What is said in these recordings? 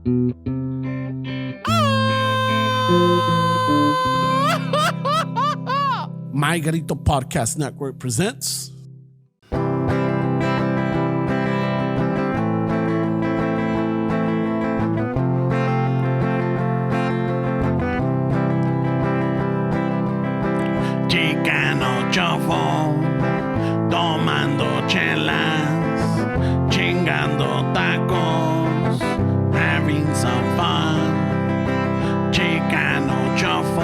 My Garito Podcast Network presents Chicano Shuffle, tomando chelas, chingando tacos, having some fun. Chicano Shuffle,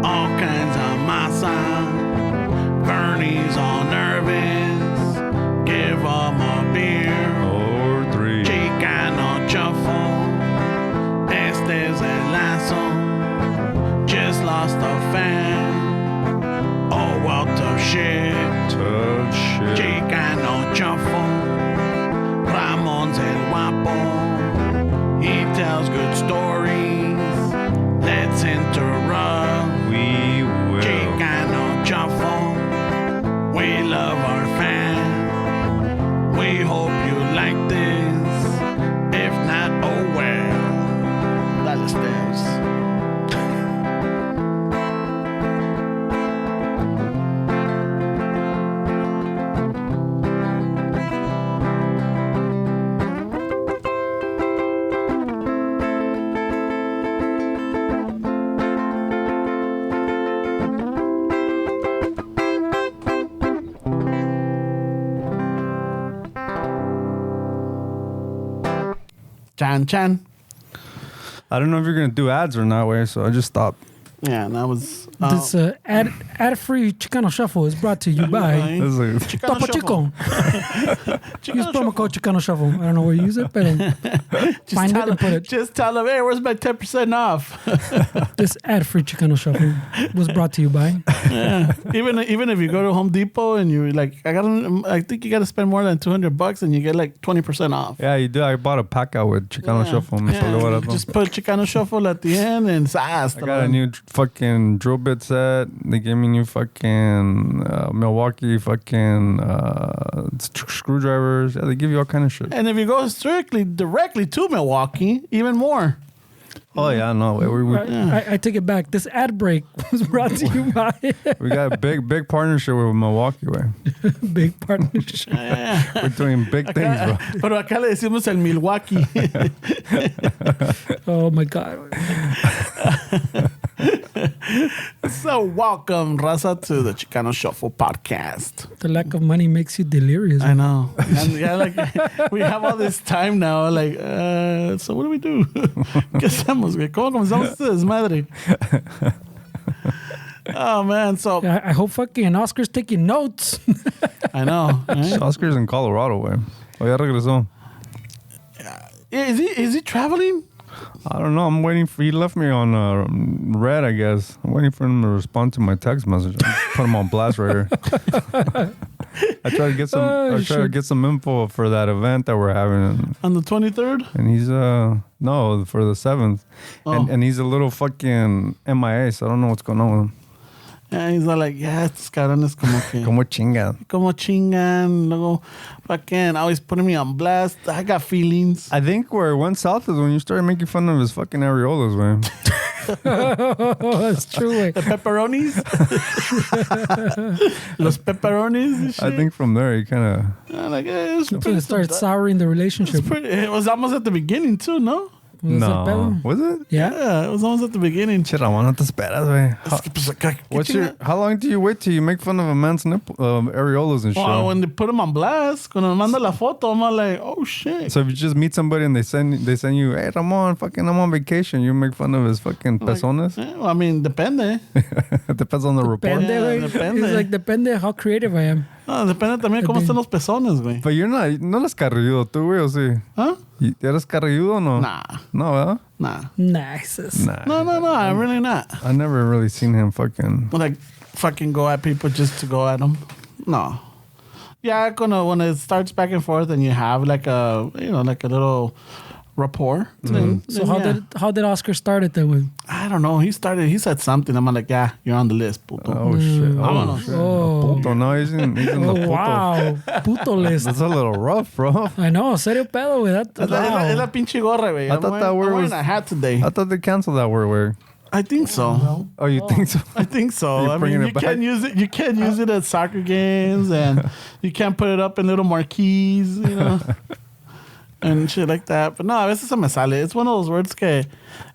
all kinds of masa. Bernie's all nervous, give him a beer or three. Chicano Shuffle, este es el lazo, just lost a fan. Oh, well, tough shit. Tough shit. Chicano Shuffle, Ramon's el guapo. He tells good stories. Let's interrupt. We will. Chicano Shuffle, we love our fan. We hope you like this. If not, oh well. Dale, Steps. Chan. I don't know if you're going to do ads or not, way, so I just stopped. Yeah, that was. This ad-free Chicano Shuffle is brought to you by This is like, Chicano Topo Shuffle. Chico. Use promo code Chicano Shuffle. I don't know where you use it, but find it and put it. Just tell them, hey, where's my 10% off? This ad-free Chicano Shuffle was brought to you by. Yeah. Even if you go to Home Depot and you're like, I think you got to spend more than $200 and you get like 20% off. yeah, you do. I bought a pack out with Chicano Shuffle. Me salió barato. Just put Chicano Shuffle at the end and I got a new fucking drill bit set. They gave me new fucking Milwaukee fucking screwdrivers. Yeah, they give you all kind of shit. And if you go directly to Milwaukee, even more. Oh yeah, no, I take it back. This ad break was brought to you by we got a big partnership with Milwaukee, way. big partnership. We're doing big things, bro. Pero acá le decimos el Milwaukee. Oh my God. So welcome, Raza, to the Chicano Shuffle podcast. The lack of money makes you delirious. I know. And yeah, like we have all this time now. Like, so what do we do? ¿Qué hacemos, güey? ¿Cómo comenzamos este desmadre? Oh man, so I hope fucking Oscar's taking notes. I know. Right? Oscar's in Colorado, way. Oh, ya regresó. Is he traveling? I don't know. I'm waiting for. He left me on red, I guess. I'm waiting for him to respond to my text message. Put him on blast right here. I tried to get some. I tried to get some info for that event that we're having, On the 23rd? and he's no, for the 7th, and he's a little fucking MIA. So I don't know what's going on with him. Yeah, he's all like, yeah, estos cabrones como que... Como chinga. Como chingan. Luego, fucking always putting me on blast. I got feelings. I think where it went south is when you started making fun of his fucking areolas, man. That's true. Way. The pepperonis? Los pepperonis and shit. I think from there he kind of. Like, it's It started souring the relationship. it was almost at the beginning, too, no? Was that better? No, was it? Yeah. It was almost at the beginning. Shit, Ramon, no te esperas, güey. How long do you wait till you make fun of a man's nipple, areolas and shit? Well, when they put him on blast, cuando me manda la foto, I'm all like, oh shit. So if you just meet somebody and they send you, hey Ramon, fucking I'm on vacation, you make fun of his fucking pezones? Yeah, well, I mean, depende. It depends on the report. Depende, güey. depende. He's like, depende how creative I am. No, depende también cómo están los pezones, güey. But you're not, no eres carrilludo tú, güey, o sí? Huh? ¿Eres carrilludo o no? Nah. No, ¿verdad? Nah. Nice. Nah. No, I'm really not. I never really seen him fucking. Like, fucking go at people just to go at them. No. Yeah, when it starts back and forth and you have like a, like a little rapport. So how did Oscar start it then? With? I don't know. He said something. I'm like, yeah, you're on the list, puto. Oh, shit. Vámonos. Oh, Puto, no, he's in the puto. wow. Puto list. That's a little rough, bro. I know. Serio pedo, güey. Es la pinche gorra, güey. I thought that word I'm wearing was... a hat today. I thought they canceled that word. I think so. Oh, you think so? I think so. You're I bringing mean, it you can't back? use it. You can't use it at soccer games, and you can't put it up in little marquees, you know, and shit like that. But no, a veces se me sale. It's one of those words que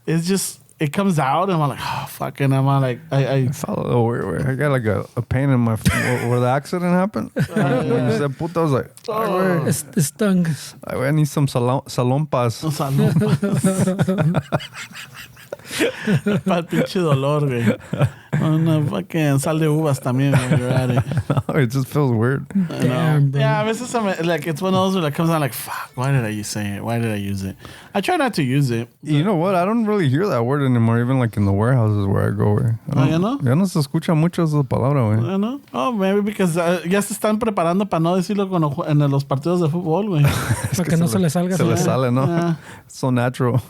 it's just it comes out, and I'm like, oh fuck, and I'm like, I It's all a little weird. I got like a pain in my where the accident happened. When you said puto, I was like, oh, It stung. I need some salon pas. o sea, no. Para el pinche dolor, güey. Una fucking sal de uvas también, güey. You're at it. It just feels weird. Damn, bro. Yeah, a veces like it's one of those where it comes out like, fuck, why did I say it? Why did I use it? I try not to use it. You know what? I don't really hear that word anymore, even like in the warehouses where I go, güey. ¿Ya no? Ya no se escucha mucho esa palabra, güey. I know. Oh, maybe because ya se están preparando para no decirlo en los partidos de fútbol, güey. Para que no se le salga. Se le así. sale, ¿no? Yeah. It's so natural.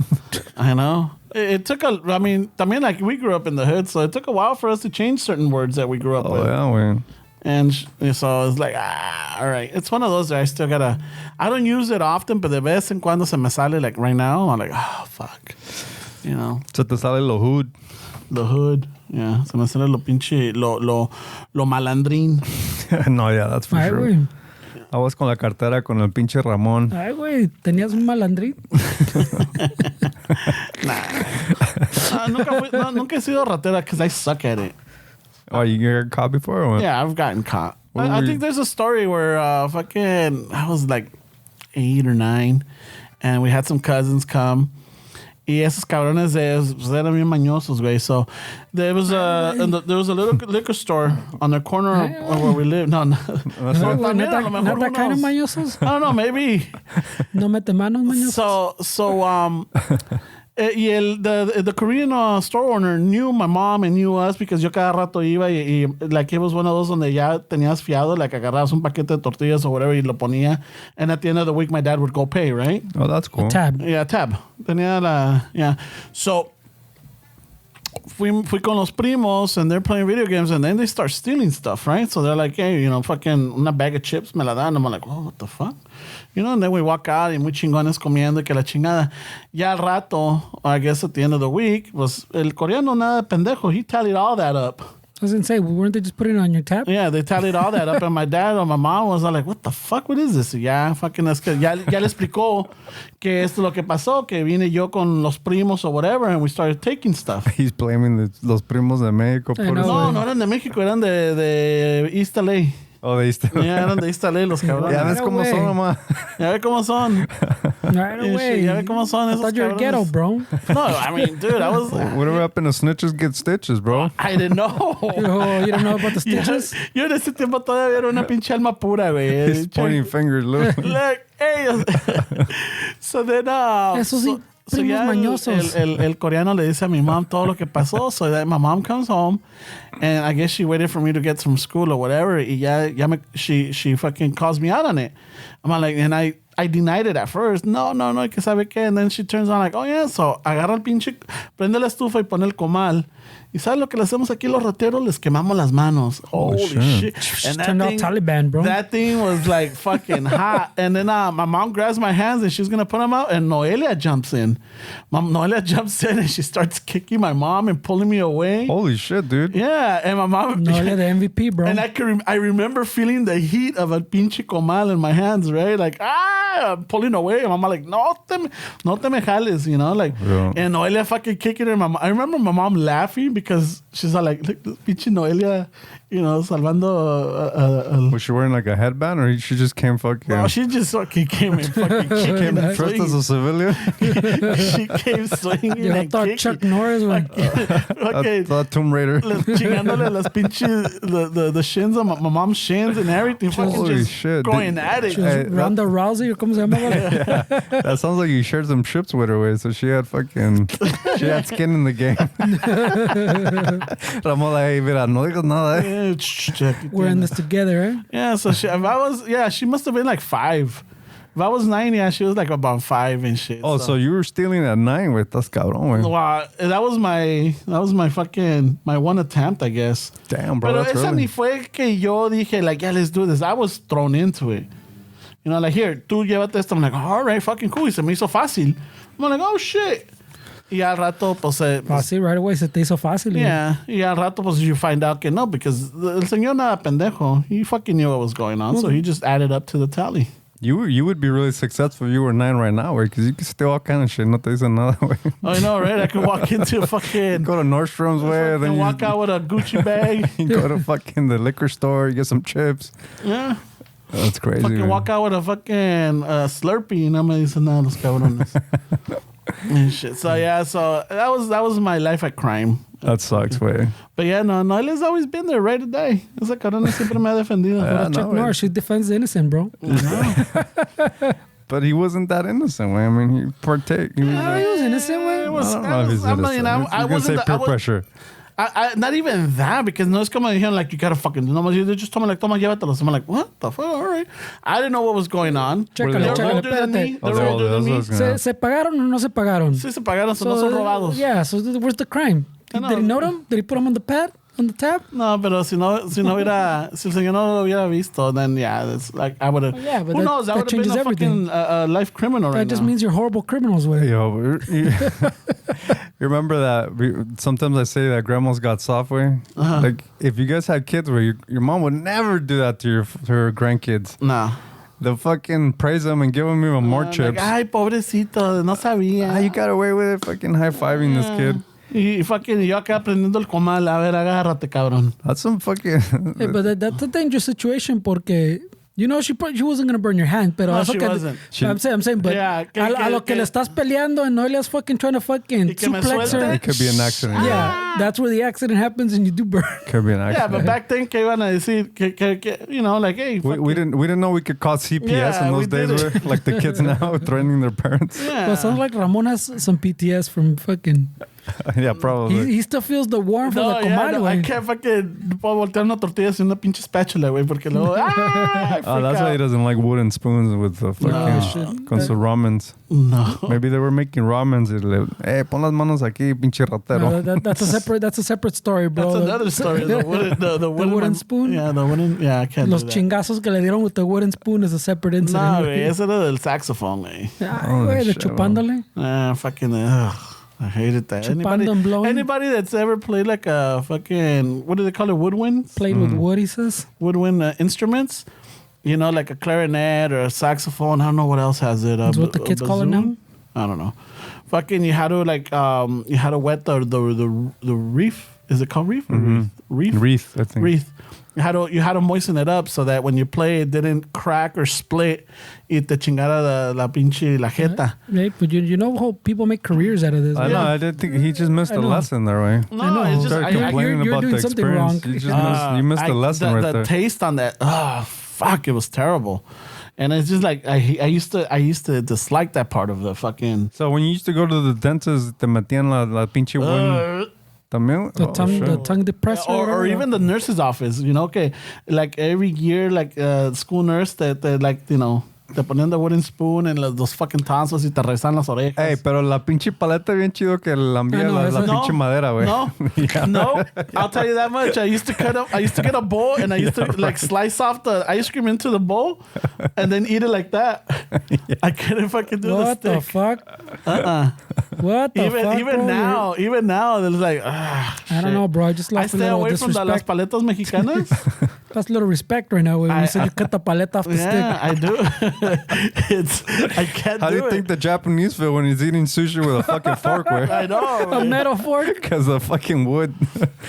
I know. It took I mean, también like we grew up in the hood, so it took a while for us to change certain words that we grew up Oh, with. yeah, güey. And so it's like, all right. It's one of those that I still gotta, I don't use it often, but de vez en cuando se me sale, like right now, I'm like, oh, fuck. You know, Se te sale lo hood. the hood. Yeah, se me sale lo pinche, lo malandrín. No, yeah, that's for Ay, sure. güey. I was con la cartera con el pinche Ramon. Ay, güey. Tenías un malandrín. Nunca he sido ratera because I suck at it. Oh, you got caught before or what? Yeah, I've gotten caught. What I were think you- there's a story where I was like 8 or 9, and we had some cousins come. Y esos cabrones eran bien mañosos, güey. So there was a little liquor store on the corner of where we live. No. No, También, güey, a lo mejor, neta who caen knows? mañosos. I don't know, maybe. No mete manos mañosos. The Korean store owner knew my mom and knew us because yo cada rato iba y like it was one of those donde ya tenías fiado, like agarrabas un paquete de tortillas or whatever y lo ponía, and at the end of the week my dad would go pay, right? Oh, that's cool. Tab. Yeah, tab. Tenía yeah. So fui con los primos and they're playing video games and then they start stealing stuff, right? So they're like, hey, you know, fucking una bag of chips me la dan. I'm like, oh, what the fuck? You know, and then we walk out y muy chingones comiendo y que la chingada. Ya al rato, I guess at the end of the week, was el coreano nada de pendejo. He tallied all that up. I was going to say, weren't they just putting it on your tab? Yeah, they tallied all that up, and my dad or my mom was all like, what the fuck, what is this? Y ya, fucking, es que ya le explicó que esto es lo que pasó, que vine yo con los primos or whatever, and we started taking stuff. He's blaming los primos de México por know, eso. No, no eran de México, eran de East LA. Oh, de East LA. Ya eran de East LA los cabrones. Ya ves Right cómo away. son, nomás. Ya ve cómo son. Right away. Ya ve cómo son I esos thought you were cabrones. ghetto, bro. No, I mean, dude, I was... Whatever happened to snitches get stitches, bro? I didn't know. Oh, you don't know about the stitches? Yo en ese tiempo todavía era una pinche alma pura, güey. He's pointing fingers, look. Look, hey. So then, Eso sí, primos ya mañosos. el coreano le dice a mi mom todo lo que pasó. So that my mom comes home, and I guess she waited for me to get from school or whatever. Y she fucking calls me out on it. I'm like, and I denied it at first. No, que sabe qué. And then she turns on like, oh yeah. So agarra el pinche, prende la estufa y pone el comal. ¿Y sabes lo que le hacemos aquí los rateros? Les quemamos las manos. Holy shit. And Turned out Taliban, bro. That thing was like fucking hot. And then my mom grabs my hands and she's going to put them out. And Noelia jumps in. Noelia jumps in and she starts kicking my mom and pulling me away. Holy shit, dude. Yeah. And my mom... No, the MVP, bro. And I remember feeling the heat of a pinche comal in my hands, right? Like, I'm pulling away. And I'm like, no te me jales, you know? Like, Yeah. and Noelia fucking kicking her. I remember my mom laughing because she's all like, look, this pinche Noelia, you know, salvando... Was she wearing like a headband or she just came fucking... No, she just fucking came in fucking She kicking came and dressed as a swinging. civilian? She came swinging Yo and thought kicking. Chuck Norris, güey. Okay. That Tomb Raider. Chingándole las pinches, the shins on my mom's shins and everything. Fucking Holy just shit. going at it. She was Ronda Rousey, or ¿cómo se llama? güey? That sounds like you shared some ships with her, way. So she had skin in the game. Ramon, like, hey, mira, no digas nada, eh. Yeah, We're in this together, eh? Yeah, so she must have been like 5. If I was 9, yeah, she was like about 5 and shit. Oh, so you were stealing at 9 with us, cabrón, güey. Wow, that was my fucking my one attempt, I guess. Damn, bro, Pero that's esa early. ni fue que yo dije like, yeah, let's do this. I was thrown into it. You know, like, here, tú llévate esto. I'm like, all right, fucking cool. Y se me hizo fácil. I'm like, oh shit. Y al rato, pues, Así, right away, se te hizo fácil. yeah. Y al rato, pues, you find out que no, because el señor nada pendejo. He fucking knew what was going on, so he just added up to the tally. You would be really successful if you were 9 right now, güey, because you can steal all kind of shit. No te dicen nada, güey. Oh, I know, right? I could walk into fucking... Go to Nordstrom's, güey. Then and you walk out with a Gucci bag. you go to fucking the liquor store, you get some chips. Yeah. That's crazy. Fucking man. walk out with a fucking Slurpee. Y no me dicen nada los cabrones. And shit. So, yeah, so that was my life at crime. That sucks, güey. But yeah, no, él has always been there right today. Ese cabrón siempre me ha defendido. Yeah, Chuck no, Norris, he defends the innocent, bro. But he wasn't that innocent, güey. I mean, he partake. He was, He was innocent, güey. I don't know if he's innocent. I You're gonna say wasn't peer pressure. I not even that, because no es como dijeron, like, you gotta fucking do. No, they just told me, like, toma, llévatelos. I'm like, what the fuck? All right. I didn't know what was going on. Chécale, Were they chécale, older than me. espérate. They were older than me. ¿Se pagaron o no se pagaron? Sí se pagaron, so no son robados. Yeah, so where's the crime? I know. Did he note him? Did he put him on the pad? On the tab? No, pero si el señor no lo hubiera visto, then yeah, it's like I would have. Yeah, but who that- knows? I that would have been changes a everything. fucking life criminal right That just now. means you're horrible criminals, güey. Yo, you remember that? Sometimes I say that grandma's got software. Like, if you guys had kids, where your mom would never do that to her grandkids. No. They'll fucking praise them and give them even more chips. Like, ay, pobrecito, no sabía. You got away with it, fucking high-fiving this kid. Y fucking yo acá aprendiendo el comal. A ver, agárrate, cabrón. That's some fucking... Hey, but that's a dangerous situation porque, you know, she wasn't going to burn your hand, pero No, eso she que, wasn't. I'm saying, but Yeah, a lo que le estás peleando and Noile's fucking trying to fucking Y que me suplex her. suelte. It could be an accident. Yeah, that's where the accident happens and you do burn. Could be an Yeah, accident. but back then, ¿qué iban a decir? Que you know, like, hey, We didn't know we could call CPS Yeah, in we those days, didn't. where, like the kids now threatening their parents. yeah. Well, it sounds like Ramon has some PTS from fucking... Yeah, probably. He still feels the warmth of the comal, no, I güey. can't fucking puedo voltear una tortilla sin una pinche spatula, güey, porque luego, I Oh, that's freak why he out. doesn't like wooden spoons with the fucking con sus ramens. No. Maybe they were making ramens. Y le, pon las manos aquí, pinche ratero. No, that's a separate story, bro. That's another story. The wooden wooden one. spoon? Yeah, the wooden. Yeah, I can't Los do that. chingazos que le dieron with the wooden spoon is a separate incident. No, güey, ese era del saxophone, güey. Ay, Holy güey, de shit, chupándole. Fucking, I hated that. Chupando and blowing. Anybody that's ever played like a fucking, what do they call it, woodwinds? Played with wood, he says. Woodwind instruments. You know, like a clarinet or a saxophone. I don't know what else has it. That's what the kids call it now? bassoon? I don't know. Fucking, you had to like, you had to wet the reef. Is it called reef? Or Reef? Wreath, I think. Wreath. You had to moisten it up so that when you play, it didn't crack or split. Y te chingara la pinche la jeta. Right, but you know how people make careers out of this. I know. I didn't think he just missed I a know. lesson there, right? No, I know. it's just Started complaining you're about doing the something experience. wrong. You just you missed the lesson right the there. taste on that. Oh fuck! It was terrible. And it's just like I used to dislike that part of the fucking. So when you used to go to the dentist, te metían la pinche wooden. También? The tongue, shit. the tongue depressor. or even the nurse's office, you know, okay, like every year, like school nurse that like, you know, te ponían the wooden spoon and los fucking tonsils y te revisan las orejas. Hey, pero la pinche paleta bien chido que lambía I know, la esa- pinche madera, güey. No, I'll tell you that much. I used to get a bowl and I used to like slice off the ice cream into the bowl and then eat it like that. I couldn't fucking do what the the stick. fuck? What the fuck? Even now, there's like, I don't know, bro. I just I lost a stay little away from las disrespect. paletas mexicanas. That's a little respect right now. When you said you cut the paleta off the Yeah, I do. I can't How do do you it. think the Japanese feel when he's eating sushi with a fucking fork, güey? I know. stick. A metal fork. Because of fucking wood.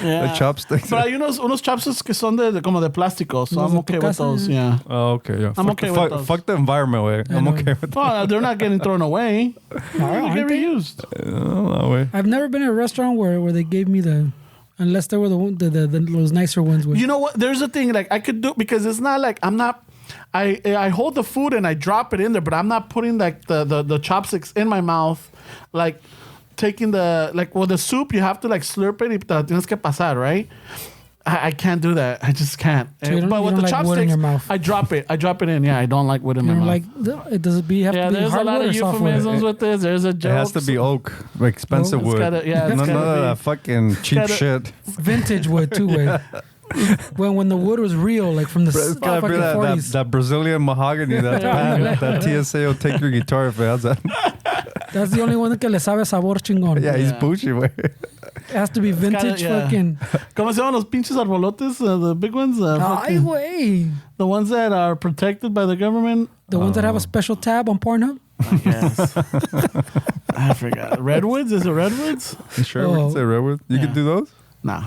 Yeah. The chopsticks. Pero hay unos chopsticks que son de como de plástico, so Los I'm de tu okay with casa, those. yeah. Yeah. Oh, okay, yeah. I'm Fuck okay the, with fuck, those. fuck the environment, way. I'm know. okay with that. Well, they're not getting thrown away. They Aren't get they? reused. No, way. I've never been in a restaurant where they gave me the, unless they were those nicer ones. With. You know what? There's a thing like I could do because it's not like I'm not. I hold the food and I drop it in there, but I'm not putting like the chopsticks in my mouth, like taking the soup. You have to like slurp it y te la tienes que pasar, right? I can't do that. I just can't. So you don't- but you with don't the like wood in chopsticks, your mouth? I drop it. I drop it in. Yeah, I don't like wood in You my know, mouth. like, does it have Yeah, to be there's a lot hardwood of or softwood? euphemisms with this. There's a joke. It has to be oak, like expensive It's wood. gotta- yeah, it's none gotta of be- that fucking cheap gotta- shit. Vintage wood too, way. when the wood was real, like from the It's gotta be fucking that 40s. that Brazilian mahogany. That TSA will take your guitar if it has that. That's the only one que le sabe sabor chingón. Yeah, he's Yeah. bougie, way. It has to be vintage yeah. fucking. ¿Cómo se llaman los pinches arbolotes? The big ones? Ay, Fucking- güey. the ones that are protected by the government? The ones that have a special tab on Pornhub? Yes. I forgot. Redwoods? Is it redwoods? You sure we Oh. can say redwood? You Yeah. can do those? Nah.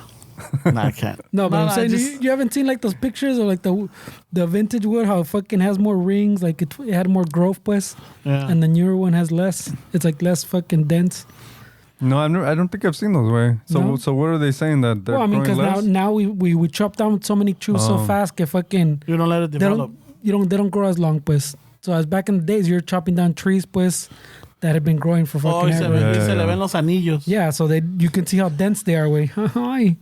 Nah, I can't. No, but I'm I saying just- you haven't seen like those pictures of like the vintage wood, how it fucking has more rings, like it had more growth, pues, Yeah. and the newer one has less. It's like less fucking dense. No, I don't think I've seen those, way. So No? so what are they saying that they're Well, I mean, growing because less? now we chop down so many trees so Oh. fast que fucking You don't let it they develop. they don't grow as long, pues. So as back in the days, you're chopping down trees, pues, that have been growing for Oh, fucking y se, ever. ve- Yeah, y se le yeah. ven los anillos. Yeah, so you can see how dense they are, way. Ay.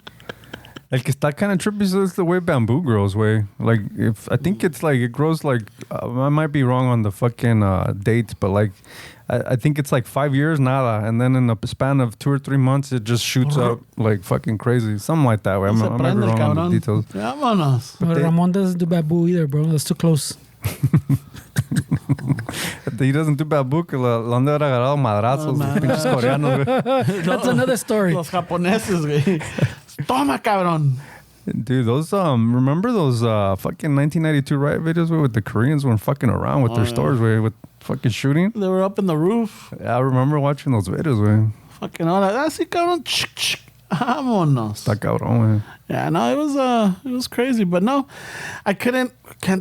El que está kind of trippy is the way bamboo grows, way. Like, if I think it's like, it grows like, I might be wrong on the fucking dates, but like, I think it's like 5 years, nada. And then in the span of 2 or 3 months, it just shoots up like fucking crazy. Something like that, way. Se I might be prende el wrong on the cabrón. details. Vámonos. But they- Ramon doesn't do bamboo either, bro. That's too close. He doesn't do bamboo, que lo han de haber agarrado madrazos, man. los pinches coreanos, güey. That's another story. Los japoneses, güey. Toma, cabrón. Dude, those remember those fucking 1992 riot videos with the Koreans when fucking around with their yeah. stores, with fucking shooting? They were up in the roof. Yeah, I remember watching those videos, güey. Fucking all that. Así, cabrón. Vámonos. Está cabrón, güey. Yeah, no, it was crazy. But no, I can't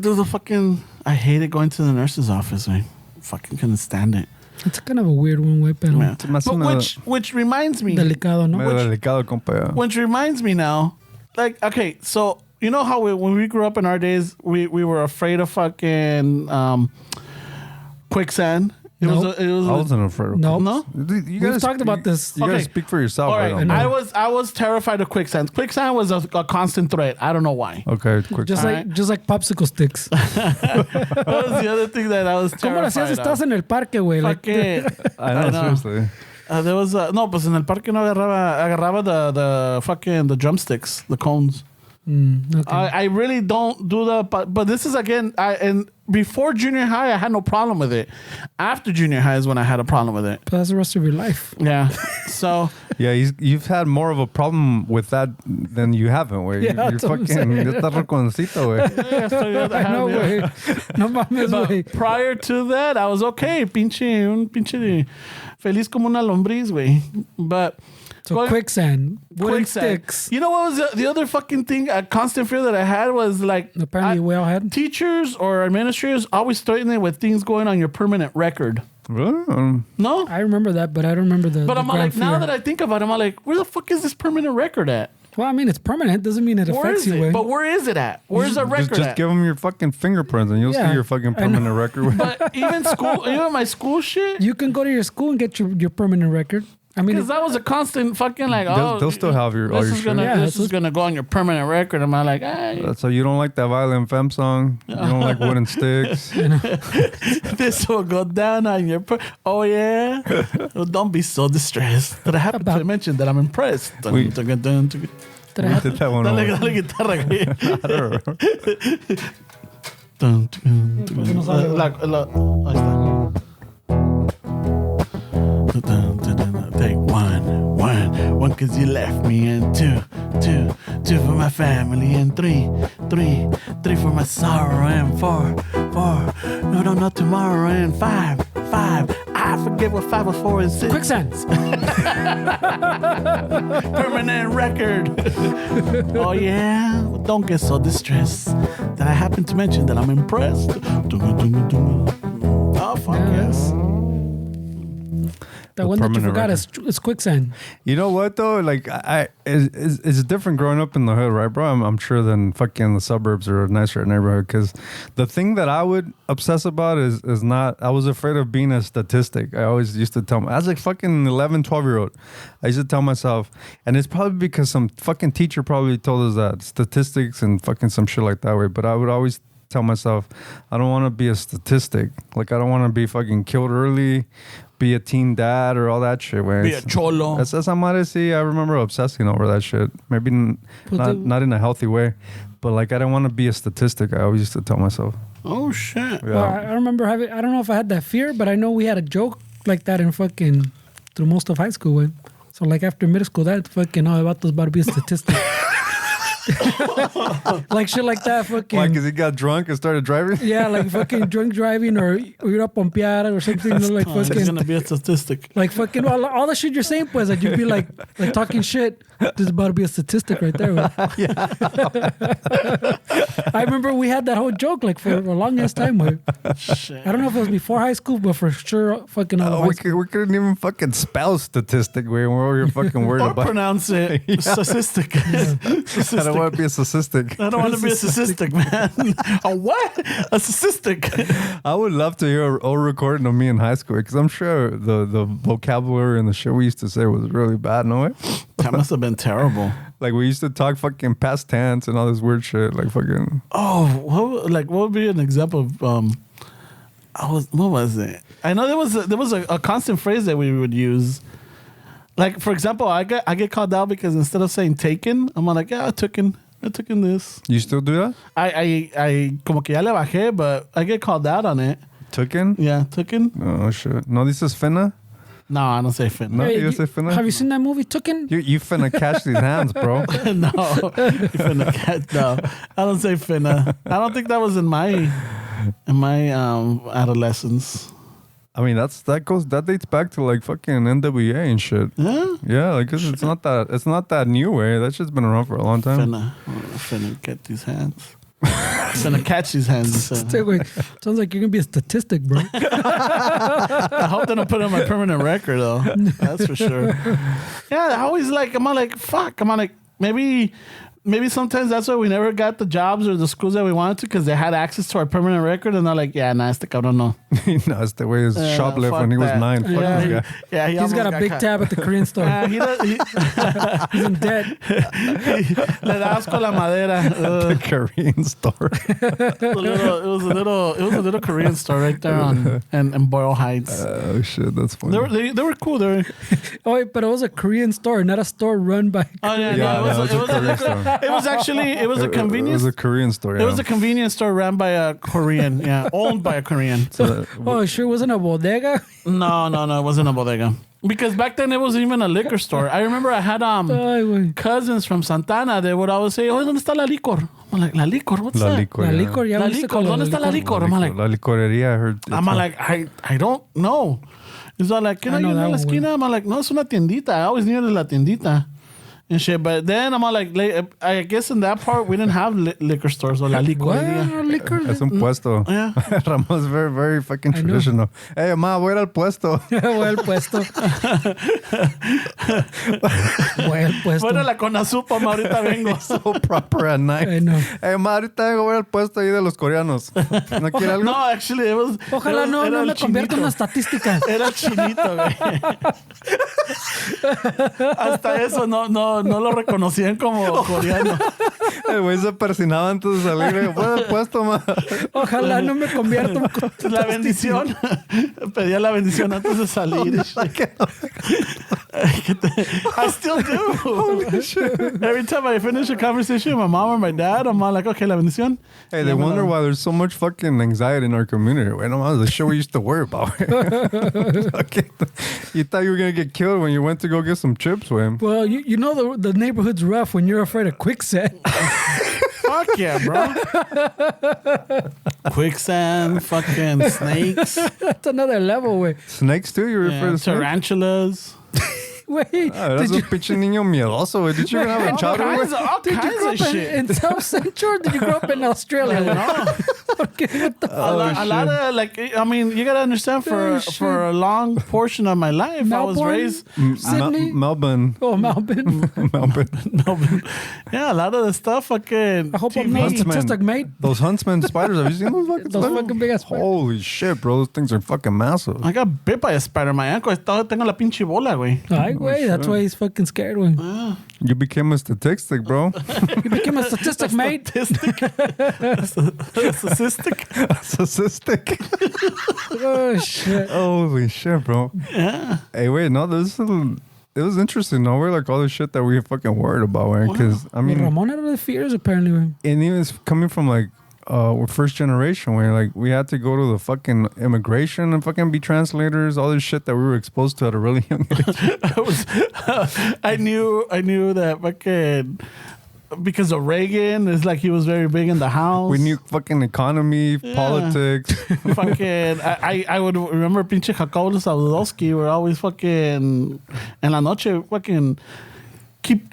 do the fucking, I hated going to the nurse's office, man. Fucking couldn't stand it. It's kind of a weird one, way, pero Yeah. más But una- which reminds me, delicado, no? Medio delicado, compa, yeah. which reminds me now, like, okay, so you know how when we grew up in our days, we were afraid of fucking quicksand. It Nope. was I wasn't afraid of No. no. Dude, you We've gotta talked about this. You gotta Okay. speak for yourself. All I right, don't I know. was terrified of quicksand. Quicksand was a constant threat. I don't know why. Okay, quick. Just Alright. like popsicle sticks. That was the other thing that I was ¿Cómo lo hacías? terrified Estás of. en el parque, güey. Like, Fucking- I know, I know. seriously. There was no, pues en el parque no agarraba the fucking the drumsticks, the cones. okay. I really don't do that, but this is again, and before junior high, I had no problem with it. After junior high is when I had a problem with it. But that's the rest of your life. Yeah, so Yeah, you've had more of a problem with that than you haven't, güey. Yeah, You're that's what I'm fucking, saying. estás reconcito, güey. I know, güey. No mames, But güey. prior to that, I was okay. Un pinche de feliz como una lombriz, güey. But So going- quicksand, wooden quicksand. sticks. You know what was the other fucking thing? A constant fear that I had was like Apparently, we all had. teachers or administrators always threaten it with things going on your permanent record. Really? No? I remember that, but I don't remember the. But the I'm grand like, now fear. that I think about it, I'm like, where the fuck is this permanent record at? Well, I mean, it's permanent. Doesn't mean it Where affects is you, it? güey. But where is it at? Where's the record Just at? give them your fucking fingerprints and you'll Yeah, see your fucking I know. permanent record. But even school, even my school shit, You can go to your school and get your permanent record. I mean, because that was a constant fucking like, They'll still have all this your is gonna shit. Yeah, this that's is gonna go on your permanent record. And I'm like, hey, So you don't like that Violent Femme song? You don't like Wooden Sticks? this will go down on your. Oh yeah, well, don't be so distressed. But I happen to About- mention that I'm impressed. We- Dale, that I We have- did that one. dale over. guitarra, güey. I don't know. no sabe, güey. Ahí está. Take one, cause you left me, and two for my family, and three for my sorrow, and four, no, tomorrow, and five, I forget what 5 was 4 and 6. Quicksand. Permanent record. Oh yeah, well, don't get so distressed that I happen to mention that I'm impressed. Oh fuck Yeah. yes. The one that you forgot is quicksand. You know what though? Like it's different growing up in the hood, right, bro? I'm sure than fucking the suburbs or a nicer neighborhood. Because the thing that I would obsess about is not. I was afraid of being a statistic. I always used to tell me, I was like fucking 11, 12-year-old. I used to tell myself, and it's probably because some fucking teacher probably told us that statistics and fucking some shit like that way. But I would always tell myself, I don't want to be a statistic. Like I don't want to be fucking killed early. Be a teen dad or all that shit, man. Be a cholo. Esa madre, sí, I remember obsessing over that shit. Maybe not in a healthy way, but like I don't want to be a statistic. I always used to tell myself. Oh shit. Yeah. Well, I remember having. I don't know if I had that fear, but I know we had a joke like that in fucking through most of high school. When so like after middle school, that fucking about to be a statistic. Like shit like that, fucking. Why? Because he got drunk and started driving? Yeah, like fucking drunk driving or you're up on piara or something. Like It's fucking. gonna be a statistic. Like fucking all the shit you're saying, pues, like you'd be like talking shit. This is about to be a statistic right there. I remember we had that whole joke like for a long ass time. Shit. I don't know if it was before high school, but for sure, fucking all of high school. We couldn't even fucking spell statistic. We were fucking worried Or about. pronounce it statistic. I don't want to be a statistic. I don't want to be a statistic, man. A what? A statistic. I would love to hear an old recording of me in high school because I'm sure the vocabulary and the shit we used to say was really bad. No way. That must have been terrible. Like we used to talk fucking past tense and all this weird shit. Like fucking. Oh, what would be an example of? What was it? I know there was a constant phrase that we would use. Like for example, I get called out because instead of saying taken, I'm like, yeah, I took in this. You still do that? I como que ya le bajé, but I get called out on it. Taken? Yeah, taken. Oh shit. No, this is finna. No, I don't say fin. No, Hey, you say finna. have you seen that movie Tooken? You finna catch these hands, bro. No, finna cat. No, I don't say finna. I don't think that was in my adolescence. I mean, that dates back to like fucking NWA and shit. Yeah, Yeah, like 'cause it's not that new way. That shit's been around for a long time. finna get these hands. Finna catch these hands. Sounds like you're gonna be a statistic, bro. I hope they don't put it on my permanent record though. That's for sure. Yeah, I always like. I'm like, fuck. I'm like, maybe sometimes that's why we never got the jobs or the schools that we wanted to because they had access to our permanent record and they're like, yeah, nah, este cabrón no. No, it's the way his shoplift when he was 9. Fuck Yeah. this guy. Yeah, He's got a big tab at the Korean store. He does, He's in debt. le da asco la madera. The Korean store. It was a little Korean store right there in Boyle Heights. Oh shit, that's funny. They were cool. They were, Oh, wait, but it was a Korean store, not a store run by. oh yeah, Yeah, no, it was a Korean store. it was actually a convenience. It was a Korean store. It was a convenience store ran by a Korean, yeah, owned by a Korean. Oh, it sure wasn't a bodega. No, it wasn't a bodega. Because back then it wasn't even a liquor store. I remember I had Ay, güey. cousins from Santana. They would always say, "Oh, ¿dónde está la licor?" I'm like, "La licor? What's La that?" licor. La yeah. licor, ya La me licor. ¿Dónde está la licor? I'm like, La licorería, I heard. I'm like, I don't know. It's all like, ¿qué I no know hay en that la one, esquina? I'm like, no, es una tiendita. I always knew it was la tiendita. And shit, but then I'm all like, I guess in that part we didn't have liquor stores or la licorería. What? Liquor? Es un puesto. Yeah. Ramon's very, very fucking know. traditional. Hey, ma, voy a ir al puesto. Voy al puesto. Voy al puesto. Bueno, la Conasupa, ma, ahorita vengo. So proper at night. I know. Hey, ma, ahorita vengo, voy al puesto ahí de los coreanos. ¿No quiere algo? No, actually, it was. Ojalá no era me el convierta en chinito. una estadística. Era el chinito, güey. Hasta eso no lo reconocían como coreano. El güey se persinaba antes de salir. Voy al puesto, ma. Ojalá no me convierta en La bendición. Pedía la bendición antes de salir. I still do. Holy shit. Every time I finish a conversation with my mom or my dad, I'm all like, okay, la bendición. Hey, they wonder why there's so much fucking anxiety in our community. Wait, no, the shit we used to worry about. Okay. You thought you were going to get killed when you went to go get some chips, man. Well, you know the neighborhood's rough when you're afraid of quicksand. Fuck yeah, bro. Quicksand, fucking snakes, That's another level, güey. Snakes, too? You were afraid of snakes? tarantulas. Wait, That's a pinche niño miedoso, güey. Did you even have a childhood? All did you kinds grow of up shit. in South Central or did you grow up in Australia? No. A lot of like, I mean, you gotta understand for a long portion of my life, I was Melbourne? raised Sydney? Melbourne. Oh, Melbourne. Melbourne. Yeah, a lot of the stuff fucking. I hope I'm not statistic, mate. Those huntsman spiders. Have you seen those fucking Those spiders? fucking big ass spiders. Holy shit, bro. Those things are fucking massive. I got bit by a spider in my ankle. Tengo la pinche bola, güey. Ay, güey, that's why he's fucking scared, güey. You became a statistic, bro. You became a statistic, mate. Statistic. Statistic. Oh, shit. Holy shit, bro. Yeah. Hey, wait, no, it was interesting. No, we're like all the shit that we fucking worried about, right? Because I mean, Ramon had other fears apparently, güey. and even it's coming from like we're first generation where like we had to go to the fucking immigration and fucking be translators, all this shit that we were exposed to at a really young age. I knew that fucking because of Reagan, it's like he was very big in the house. We knew fucking economy, politics. Fucking, I would remember pinche Jacobo Saludowski were always fucking en la noche fucking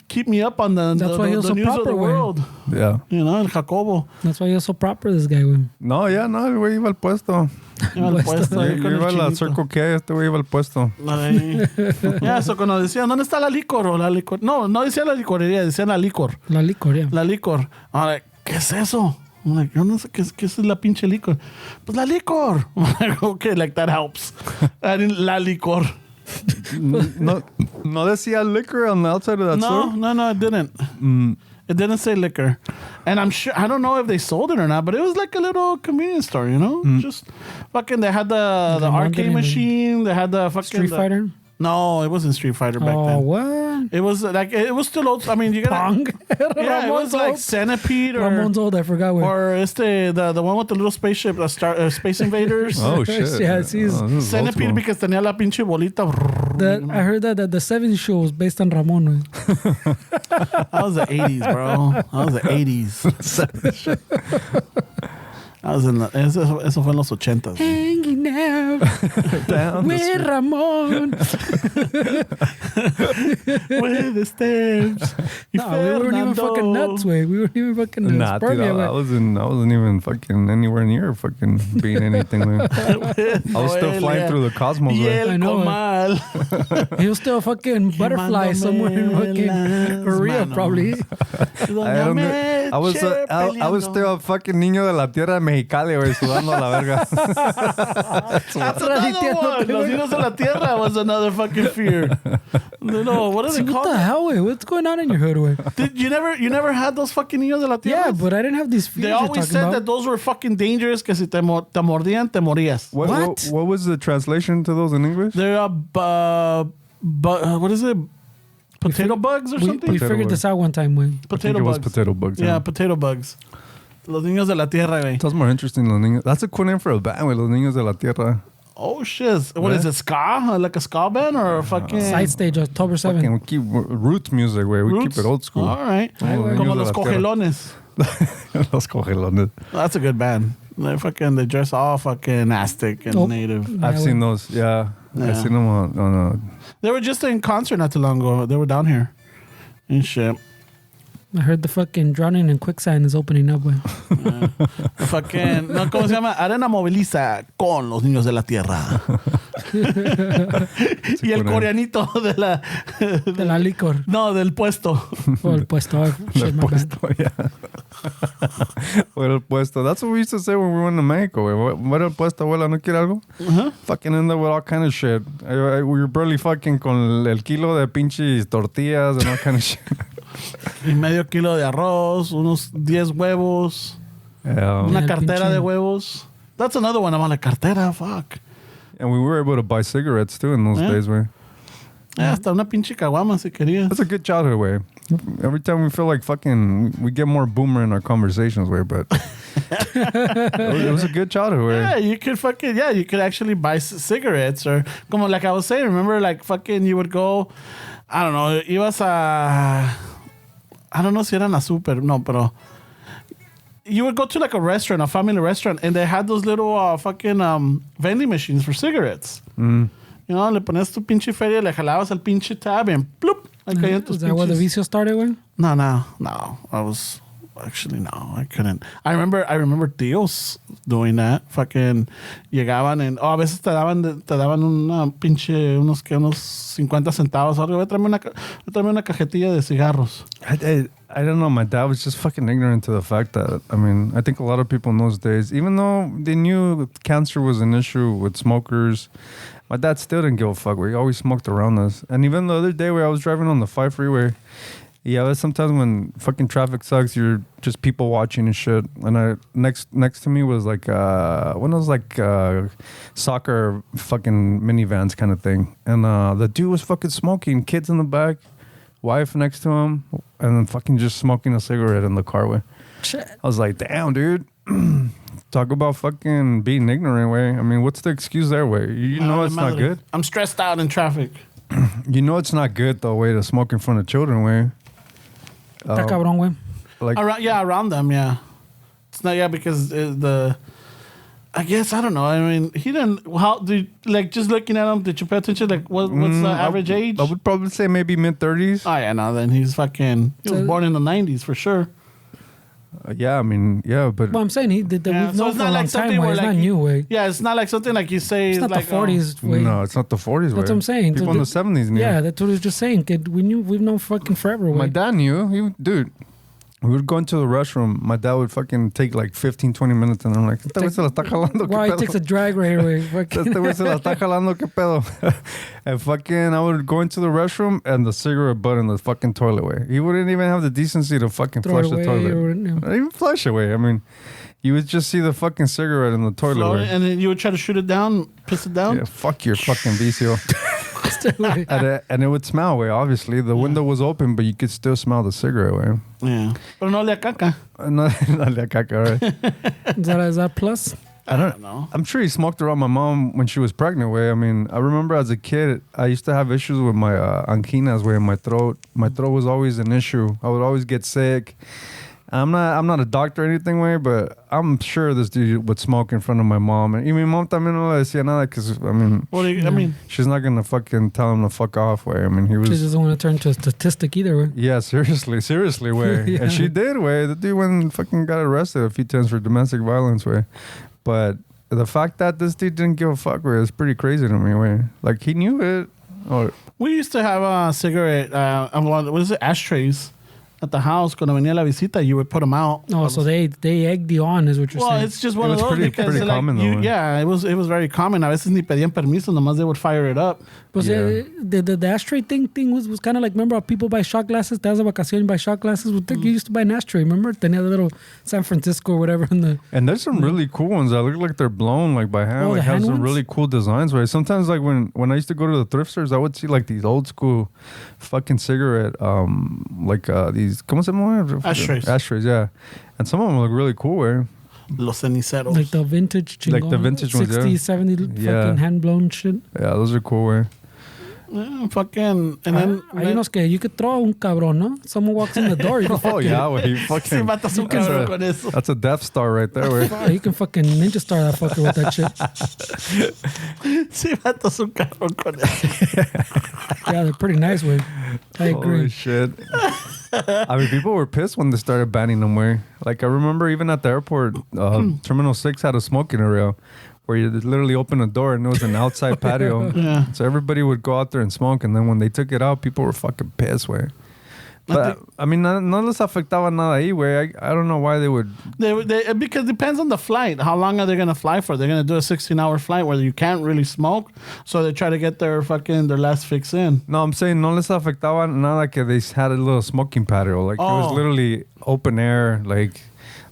keep me up on the news of the world. Yeah. You know, el Jacobo. That's why you're so proper, this guy, güey. No, yeah, no, el güey iba al puesto. Iba al puesto, ahí con el Iba a la chinito. Circle K, este güey iba al puesto. Ahí. Ya, eso cuando decían, ¿dónde está la licor? O la licor. No decía la licorería, decían la licor. La licor, yeah. La licor. I'm like, ¿qué es eso? I'm like, yo no sé qué es la pinche licor. Pues la licor. I'm like, okay, like that helps. I didn't la licor. No decía liquor on the outside of that store? No, it didn't. It didn't say liquor. And I'm sure, I don't know if they sold it or not, but it was like a little convenience store, you know? Just fucking, they had the arcade machine, they had the fucking... Street Fighter? No, it wasn't Street Fighter back then. Oh, what? It was like, it was still old. I mean, you gotta... Pong? Yeah, it was like old. Centipede or... Ramon's old, I forgot, güey. Or the one with the little spaceship, Space Invaders. Oh, shit. Yeah, see, Oh, this is old Centipede school. because tenía la pinche bolita. I heard that the 70s show was based on Ramon, güey. That was the 80s, bro. That was the 80s. That was in the, eso fue en los 80s. Hanging out Down the with street. Ramon. With the steps. No, we weren't even fucking nuts, güey. We weren't even fucking Nah, dude, spermia, I wasn't even fucking anywhere near fucking being anything. Man. I was still flying through the cosmos. Y Man. el I know, comal. He was still a fucking butterfly somewhere in fucking las Korea, manos. probably. I was still a fucking niño de la tierra de Mexicali, güey, sudando a la verga. That's another one. Los niños de la tierra was another fucking fear. No, what are they What called? the hell, güey? What's going on in your hood, güey? Did you never had those fucking niños de la tierra? Yeah, but I didn't have these fears They you're always talking said about. that those were fucking dangerous que si te mordían, te morías. What was the translation to those in English? They're what is it? Potato bugs or something? We figured this out one time, güey. I think Potato it was bugs. potato bugs. Yeah, potato bugs. Los niños de la tierra, güey. Sounds more interesting, Los Niños. That's a cool name for a band, güey, Los Niños de la Tierra. Oh shit! What is it? Ska? Like a ska band or a fucking Side stage, October 7th. Fucking, we keep roots music, güey. We roots? keep it old school. All right. Los Como Niños de los la Tierra. cogelones. Los cogelones. That's a good band. They dress all fucking Aztec and Oh. native. I've seen those. Yeah. Yeah. I've seen them on They were just in concert not too long ago. They were down here and shit. I heard the fucking Drowning in Quicksand is opening up, güey. Fucking, no, ¿cómo se llama? Arena moviliza con los niños de la tierra. Y el coreanito de la... De la licor. No, del puesto. O el puesto. Shit, my bad. puesto, yeah. What el puesto. That's what we used to say when we went to Mexico, güey. What el puesto, abuela, ¿no quiere algo? Fucking end up with all kind of shit. We were barely fucking con el kilo de pinches tortillas and all kind of shit. Y medio kilo de arroz, unos 10 huevos, Yeah. una Yeah, cartera pinche- de huevos. That's another one. I'm on la cartera, fuck. And we were able to buy cigarettes too in those days, güey. Hasta una pinche caguama si quería. That's a good childhood way. Every time we feel like fucking, we get more boomer in our conversations way, but it was a good childhood way. Yeah, you could actually buy cigarettes or, como like I was saying, remember like fucking you would go, I don't know, ibas a, I don't know si eran a super, no, pero you would go to like a restaurant, a family restaurant, and they had those little fucking vending machines for cigarettes. You know, le ponías tu pinche feria, le jalabas el pinche tab and ploop. Ahí caían tus Is that where the pinches- vicio started, güey? No. I was Actually, no, I couldn't. I remember tíos doing that. Fucking llegaban a veces te daban una pinche, unos 50 centavos. Algo. Voy a traerme una cajetilla de cigarros. I don't know. My dad was just fucking ignorant to the fact that, I mean, I think a lot of people in those days, even though they knew cancer was an issue with smokers, my dad still didn't give a fuck. He always smoked around us. And even the other day where I was driving on the 5 freeway, yeah, sometimes when fucking traffic sucks, you're just people watching and shit. And next to me was like one of those like soccer fucking minivans kind of thing. And the dude was fucking smoking, kids in the back, wife next to him, and then fucking just smoking a cigarette in the carway. Shit. I was like, damn, dude. Talk about fucking being ignorant, way. I mean, what's the excuse there, way? You know it's not good. I'm stressed out in traffic. You know it's not good, though, way, to smoke in front of children, way. Está cabrón, güey. Like, around them, yeah. It's not, yeah, because I guess, I don't know. I mean, he didn't, just looking at him, did you pay attention? Like, what's the average age? I would probably say maybe mid-30s. Oh, yeah, no, then he was born in the 90s for sure. Yeah, I mean, yeah, but... Well, I'm saying we've known so it's for not a long like something time, where it's like not new, way. Yeah, it's not like something like you say. It's not like, the 40s, way. No, it's not the 40s, way. That's what I'm saying. People in the 70s knew. Yeah, that's what I was just saying, kid. We've known fucking forever, way. My dad knew. Dude, we would go into the restroom. My dad would fucking take like 15, 20 minutes, and I'm like, este güey se la está jalando, Why ¿qué he pedo? takes a drag right away. Este güey se la está jalando, ¿qué pedo? And fucking, I would go into the restroom, and the cigarette butt in the fucking toilet, way. He wouldn't even have the decency to fucking flush the toilet. Not even flush away. I mean, you would just see the fucking cigarette in the toilet, way. And then you would try to shoot it down, piss it down? Yeah, fuck your fucking vicio. And it would smell, way, obviously. The window was open, but you could still smell the cigarette, way. Yeah. Pero no le caca. No le caca, right? Is that plus? I don't know. I'm sure he smoked around my mom when she was pregnant, way. I mean, I remember as a kid, I used to have issues with my anginas, way, in my throat. My throat was always an issue. I would always get sick. I'm not a doctor or anything, way, but I'm sure this dude would smoke in front of my mom. And mi mom también no le decía nada, because, I mean... What do you, I mean... She's not going to fucking tell him to fuck off, way. I mean, he was... She doesn't want to turn to a statistic either, way. Yeah, seriously, way. Yeah. And she did, way. The dude went and fucking got arrested a few times for domestic violence, way. But the fact that this dude didn't give a fuck, way, is pretty crazy to me, way. Like, he knew it. Or... We used to have a cigarette, what is it, ashtrays at the house. Cuando venía la visita, you would put them out. Oh, so they egged you on, is what you're saying. Well, it's just one of those pretty because like, common, though, yeah, it was very common. A veces ni pedían permiso, nomás they would fire it up. But Yeah. the ashtray thing was kind of like, remember how people buy shot glasses? Te das a vacación, buy shot glasses. You used to buy an ashtray, remember? Tenía the little San Francisco or whatever in the... And there's some really cool ones that look like they're blown like by hand. Oh, Like the has hand some ones? really cool designs, right? Sometimes like when I used to go to the thrift stores, I would see like these old school fucking cigarette these ¿cómo se llama? Ashtrays, yeah. And some of them look really cool, right? Los ceniceros. Like the vintage chingón, Like the vintage ones, 60s, yeah. 70s Yeah. fucking hand-blown shit. Yeah, those are cool, right? Yeah, fucking, and then... Hay unos que you could throw un cabrón, no? Someone walks in the door, you can Oh fucking... yeah, well, he Se fucking mata su cabrón con eso. that's a Death Star right there, right? You can fucking ninja star that fucker with that shit. Se mata su cabrón con eso. Yeah, they're pretty nice, way. I agree. Holy shit. I mean, people were pissed when they started banning them, way. Like, I remember even at the airport, Terminal 6 had a smoking area where you literally open a door and it was an outside patio. Yeah. So everybody would go out there and smoke, and then when they took it out, people were fucking pissed, way. But, I mean, no les afectaba nada ahí, way. I don't know why they would... They because it depends on the flight. How long are they going to fly for? They're going to do a 16-hour flight where you can't really smoke, so they try to get their last fix in. No, I'm saying no les afectaba nada que they had a little smoking patio. Like, it was literally open air, like...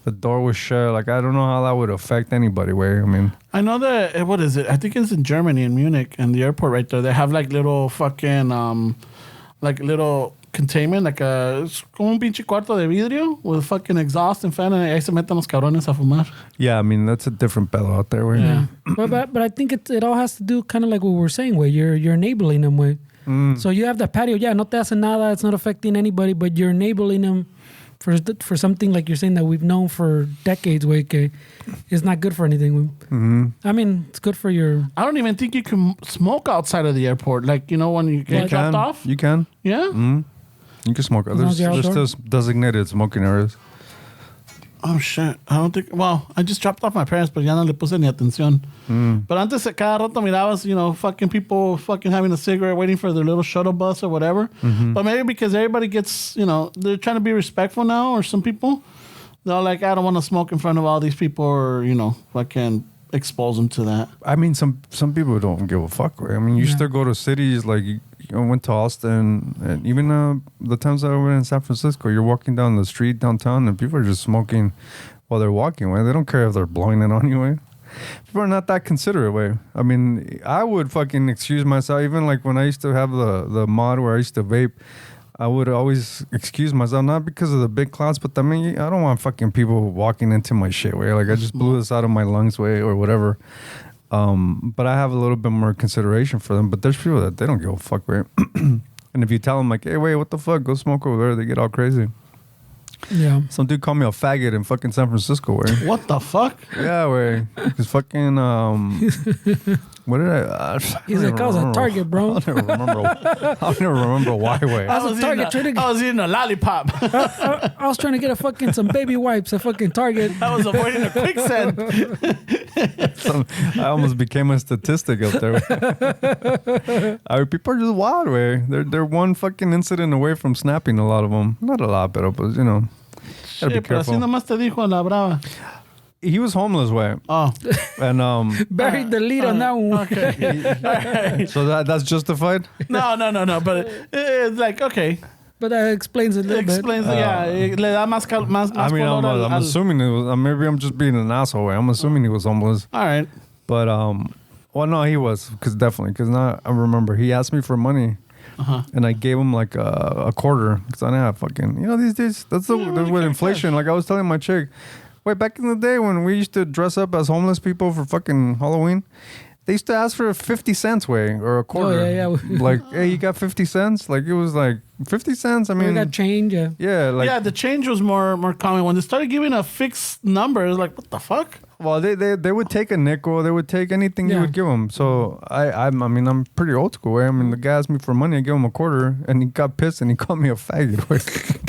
The door was shut. Like, I don't know how that would affect anybody, way. I mean... I know that, what is it? I think it's in Germany, in Munich, in the airport right there. They have like little fucking, like little containment, like es como un pinche cuarto de vidrio with fucking exhaust and fan, and ahí se meten los cabrones a fumar. Yeah, I mean, that's a different pedo out there, way. Yeah. but I think it all has to do kind of like what we were saying, way. You're enabling them, way. So you have that patio, yeah, no te hace nada, it's not affecting anybody, but you're enabling them for something like you're saying that we've known for decades, way, que is not good for anything. I mean, it's good for your... I don't even think you can smoke outside of the airport. Like, you know, when you get dropped off? You can. Yeah? You can smoke. long as you're There's outdoor? still designated smoking areas. Oh, shit. I don't think... Well, I just dropped off my parents, but ya no le puse ni atención. But antes, cada rato mirabas, fucking people fucking having a cigarette, waiting for their little shuttle bus or whatever. But maybe because everybody gets, they're trying to be respectful now, or some people, they're like, I don't want to smoke in front of all these people, or, fucking expose them to that. I mean, some people don't give a fuck, right? I mean, you still go to cities, like, I went to Austin, and even the times that I went in San Francisco, you're walking down the street downtown, and people are just smoking while they're walking, right? They don't care if they're blowing it on you, right? People are not that considerate, way. I mean, I would fucking excuse myself, even like when I used to have the mod where I used to vape, I would always excuse myself, not because of the big clouds, but I mean, I don't want fucking people walking into my shit, way. Like, I just blew this out of my lungs, way, or whatever. But I have a little bit more consideration for them. But there's people that they don't give a fuck, right? And if you tell them, like, hey, wait, what the fuck? Go smoke over there. They get all crazy. Yeah. Some dude called me a faggot in fucking San Francisco, way. What the fuck? Yeah, way. Because fucking, what did I... He's like, I was a target, bro. I don't remember why, way. I was a target. I was eating a lollipop. I was trying to get some baby wipes at fucking Target. I was avoiding a quicksand. I almost became a statistic up there. People are just wild, way. They're one fucking incident away from snapping, a lot of them. Not a lot, but gotta be careful. Así nomás te dijo la brava. He was homeless, way. Oh. And buried the lead on that one. Okay. So that's justified? No. But it's like, okay. But that explains it a little bit. Explains, yeah. Le da más I mean, I'm assuming it was. Maybe I'm just being an asshole. Way. I'm assuming he was homeless. All right. But well, no, he was, because now I remember he asked me for money. And I gave him like a quarter because I didn't have fucking, these days, that's with inflation. Cash. Like I was telling my chick, wait, back in the day when we used to dress up as homeless people for fucking Halloween, they used to ask for 50 cents, way, or a quarter. Oh, yeah. Like, hey, you got 50 cents? Like, it was like 50 cents. I mean, we got change, yeah. Yeah, like, yeah, the change was more common. When they started giving a fixed number, it was like, what the fuck? Well, they would take a nickel. They would take anything you would give them. So I mean, I'm pretty old school. Way. I mean, the guy asked me for money. I gave him a quarter, and he got pissed and he called me a faggot.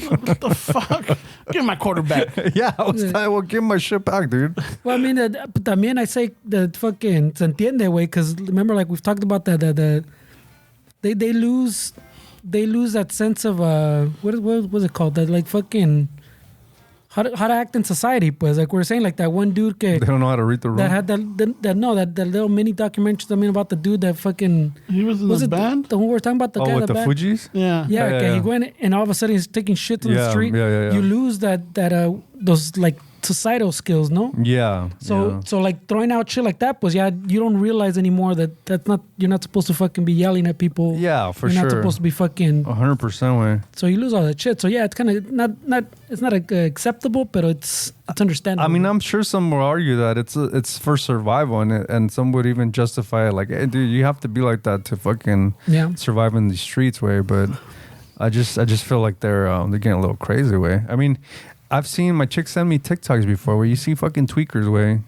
What the fuck? Give my quarter back. Yeah, I was like, well, give my shit back, dude. Well, I mean, también I say that fucking se entiende, way, because remember, like we've talked about that they lose that sense of what was it called? That like fucking. How to act in society, pues. Like we were saying, like that one dude they don't know how to read the room. that had that little mini documentary about the dude that fucking... He was in the band? The one we were talking about, the guy with the Fujis? Yeah. Yeah, he went and all of a sudden he's taking shit on the street. Yeah. You lose that those like societal skills, no? Yeah. So like throwing out shit like that, pues you don't realize anymore that you're not supposed to fucking be yelling at people. Yeah, for you're sure. You're not supposed to be fucking 100% way. So you lose all that shit. So yeah, it's kind of not it's not acceptable, but it's understandable. I mean, I'm sure some will argue that it's for survival, and some would even justify it like, hey, dude, you have to be like that to fucking survive in the streets, way. But I just feel like they're getting a little crazy, way. I mean, I've seen my chick send me TikToks before where you see fucking tweakers, way,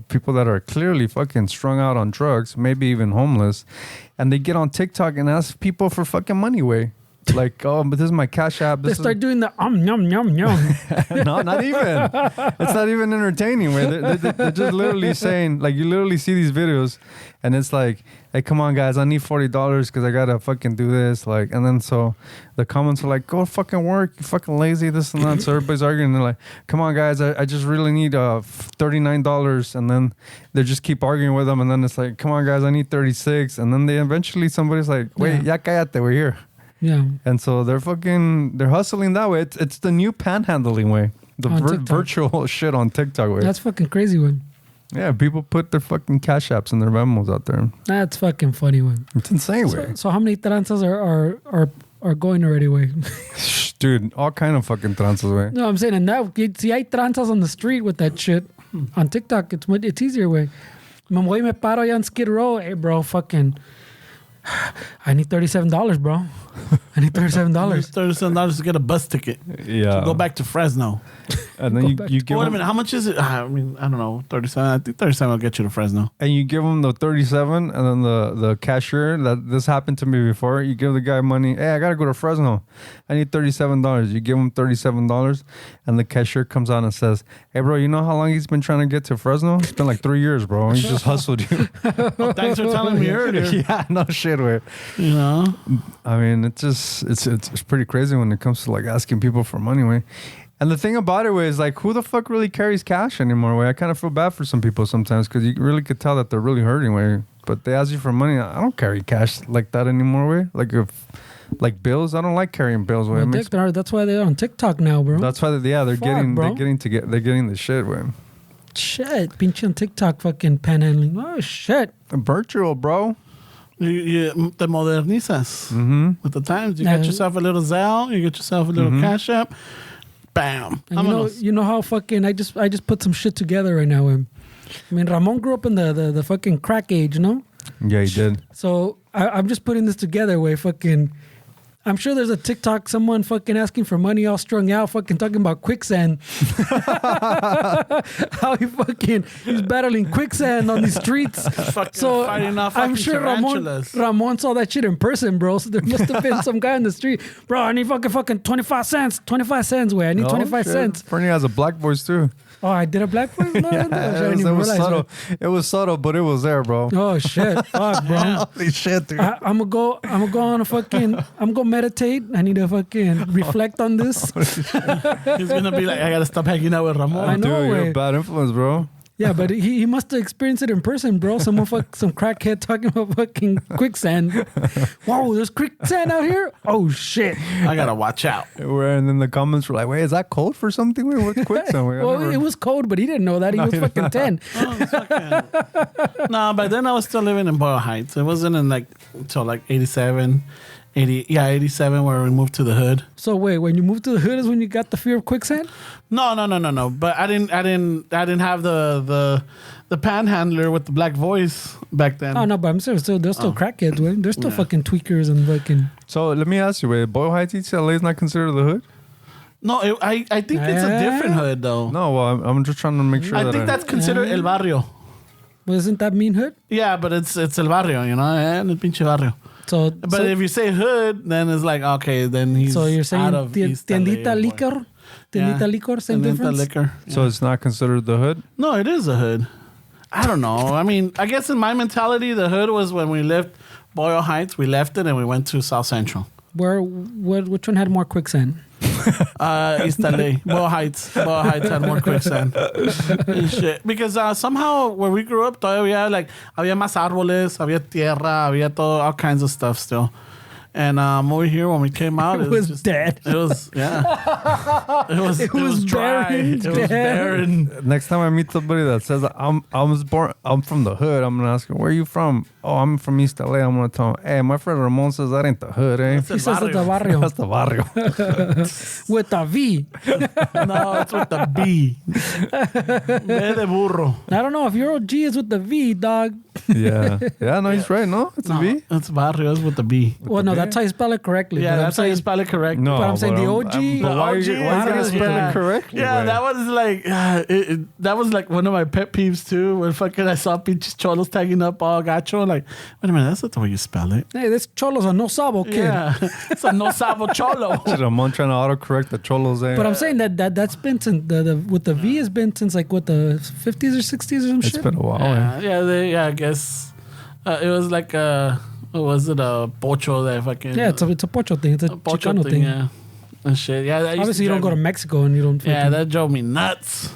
people that are clearly fucking strung out on drugs, maybe even homeless, and they get on TikTok and ask people for fucking money, way. Like, oh, but this is my Cash App. They start doing the yum yum. No, not even. It's not even entertaining. Way. They're just literally saying, like, you literally see these videos, and it's like, hey, come on, guys, I need $40 because I gotta fucking do this. Like, and then so the comments are like, go fucking work, you fucking lazy, this and that. So everybody's arguing. They're like, come on, guys, I just really need $39, and then they just keep arguing with them, and then it's like, come on, guys, I need 36, and then eventually somebody's like, wait, ya cállate, we're here. Yeah. And so they're hustling that way. It's the new panhandling way. The virtual shit on TikTok way. That's fucking crazy, one. Yeah, people put their fucking Cash Apps and their Venmos out there. That's fucking funny, one. It's insane, way. So how many tranzas are going already, way? Dude, all kind of fucking tranzas, way. No, I'm saying, and now, si hay tranzas on the street with that shit on TikTok, it's easier, way. Me voy me paro allá on Skid Row. Hey, bro, fucking... I need $37, bro. I need $37. $37 to get a bus ticket. Yeah. To go back to Fresno. And then you give Wait a them, minute, how much is it? I mean, I don't know, 37. I think 37 will get you to Fresno. and you give them the 37, and then the cashier, that this happened to me before, you give the guy money. Hey, I gotta go to Fresno. I need $37. You give him $37, and the cashier comes out and says, "Hey, bro, you know how long he's been trying to get to Fresno? It's been like 3 years, bro. He just hustled you." Oh, thanks for telling me earlier. Yeah, no shit, way. You know? I mean, it's pretty crazy when it comes to like asking people for money, way. And the thing about it is like, who the fuck really carries cash anymore? Way I kind of feel bad for some people sometimes because you really could tell that they're really hurting. Way, but they ask you for money. I don't carry cash like that anymore. Way like bills. I don't like carrying bills. Way That's why they're on TikTok now, bro. that's why they're getting the shit. Way Shit, pinche on TikTok fucking panhandling. Oh shit. virtual, bro. You te modernizas with the times. You Yeah. get yourself a little Zelle. You get yourself a little Cash App. Bam. And you know how fucking I just put some shit together right now. I mean, Ramon grew up in the fucking crack age, you know? Yeah, he did. So I'm just putting this together where fucking, I'm sure there's a TikTok, someone fucking asking for money all strung out, fucking talking about quicksand. How he's battling quicksand on these streets. So fighting off I'm fucking sure tarantulas. Ramon saw that shit in person, bro. So there must have been some guy in the street. Bro, I need fucking 25 cents. 25 cents, way. I need 25 cents. Fernie has a black voice too. Oh, I did a black voice? No, I didn't even it was realize subtle. that. It was subtle, but it was there, bro. Oh shit. Fuck, bro. Holy shit, dude. I'm gonna go on a fucking. I'm gonna meditate. I need to fucking reflect on this. He's gonna be like, I gotta stop hanging out with Ramon. I know, Dude, you're way. a bad influence, bro. Yeah, but he must have experienced it in person, bro. Some crackhead talking about fucking quicksand. Whoa, there's quicksand out here. Oh shit. I gotta watch out. And then the comments were like, "Wait, is that code for something? Wait, what's quicksand?" Well, it was cold, but he didn't know that. He was fucking 10. No, by then I was still living in Boyle Heights. It wasn't in like until like 87 where we moved to the hood. So wait, when you moved to the hood is when you got the fear of quicksand? No. But I didn't have the panhandler with the black voice back then. Oh no, but I'm serious. They're still crackheads, right? They're still fucking tweakers and fucking. So let me ask you, wait, Boyle Heights, East LA is not considered the hood? No, I think it's a different hood though. No, well, I'm just trying to make sure. I think that's considered El Barrio. Well, isn't that mean hood? Yeah, but it's El Barrio, you know, and el pinche barrio. But if you say hood, then it's like, okay, then he's so you're saying out of East LA, tiendita boy. liquor? Tiendita liquor, same Tiendita difference? liquor. So it's not considered the hood? No, it is a hood. I don't know. I mean, I guess in my mentality, the hood was when we left Boyle Heights, we left it and we went to South Central. Which one had more quicksand? East LA. Boyle Heights. Boyle Heights had more quicksand. And shit. Because somehow where we grew up, todavía like había más árboles, había tierra, había all kinds of stuff still. And over here when we came out, It was just dead. It was It was dry. barren, It was dead. barren. Next time I meet somebody that says I'm from the hood, I'm gonna ask him, "Where are you from?" "Oh, I'm from East LA." I'm gonna tell him, "Hey, my friend Ramon says that ain't the hood, eh?" That's He says it's the barrio. That's the barrio. With a V. No, it's with the B. B de burro. I don't know if your OG is with the V, dog. Yeah, no, he's right. No, it's a V. It's barrio. It's with the B. Well, no, that's how you spell it correctly. Yeah, but that's how you spell it correct. No, But I'm saying the OG. But why are you OG gonna is- spell yeah. it correctly? Yeah, way? that was like that was like one of my pet peeves too. When fucking I saw pinches cholos tagging up all gacho, like, wait a minute, that's not the way you spell it. Hey, this cholo's a no sabo kid. Yeah, it's a no sabo cholo. Ramon trying to autocorrect the cholos, eh? But I'm saying that's been since the with the V has been since like what the 50s or 60s or some It's shit. been a while. eh? Yeah, I guess it was like what was it, a pocho that fucking Yeah, it's a pocho thing. It's a pocho Chicano thing. yeah, and shit. Yeah, that used Obviously, to you don't go drive to me- Mexico and you don't. Yeah, fucking- that drove me nuts.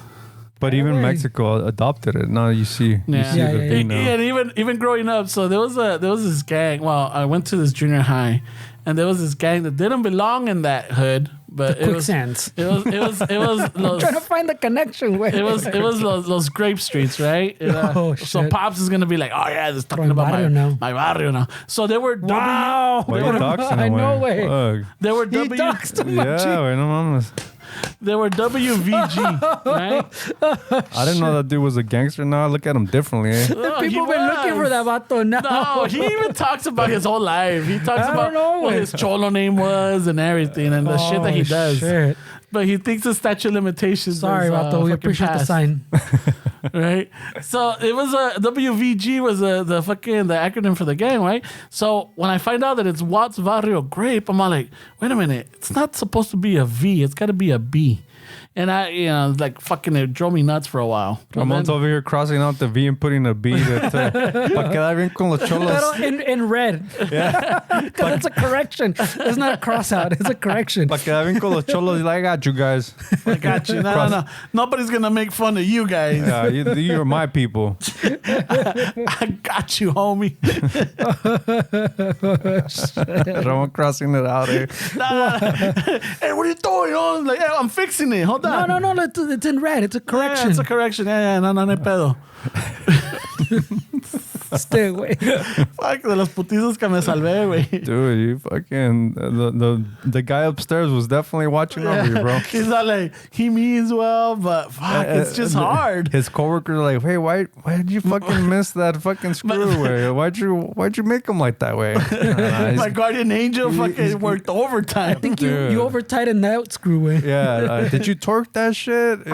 But even way. Mexico adopted it. Now you see, Yeah. you see Yeah, the yeah, thing now. And even growing up, so there was this gang. Well, I went to this junior high, and there was this gang that didn't belong in that hood, but the it was quicksands. los, Trying to find the connection. Wait. it was los grape streets, right? Oh, So shit. Pops is gonna be like, oh yeah, this is talking My about barrio now. my barrio now. So there were Wow. Why you doxing I him, know way? way. Fuck. there were He doxed him. Yeah, wait, no mames. there were WVG, right? I didn't know that dude was a gangster. Now I look at him differently. Eh? Oh, he People been looking for was. that vato now. No, he even talks about his whole life. He talks I about don't know. what his cholo name was and everything and the shit that he does. Shit. But he thinks the statute of limitations. Sorry, Vato. We appreciate the sign. Right? So it was WVG was the acronym for the gang, right? So when I find out that it's Watts Barrio Grape, I'm all like, wait a minute, it's not supposed to be a V, it's got to be a B. And like fucking it drove me nuts for a while. Ramon's over here crossing out the V and putting a B para quedar bien con los cholos. Pero in red. Yeah. Because it's a correction. It's not a cross out. It's a correction. Para quedar bien con los cholos. Like, I got you guys. I got you. No. Nobody's going to make fun of you guys. Yeah, you're my people. I got you, homie. Ramon crossing it out, eh? Hey, what are you doing? Oh, like, hey, I'm fixing it. Hold on. No. It's in red. It's a correction. Yeah, it's a correction. Yeah. No hay pedo. Stay away. Fuck, de los putizos que me salvé, güey. Dude, you fucking... The guy upstairs was definitely watching over you, bro. He's not like, he means well, but fuck, it's just hard. His coworkers are like, hey, why did you fucking miss that fucking screw way? Why'd you make him like that way? My guardian angel fucking worked overtime. I think you over tightened that screw way. Yeah. Did you torque that shit?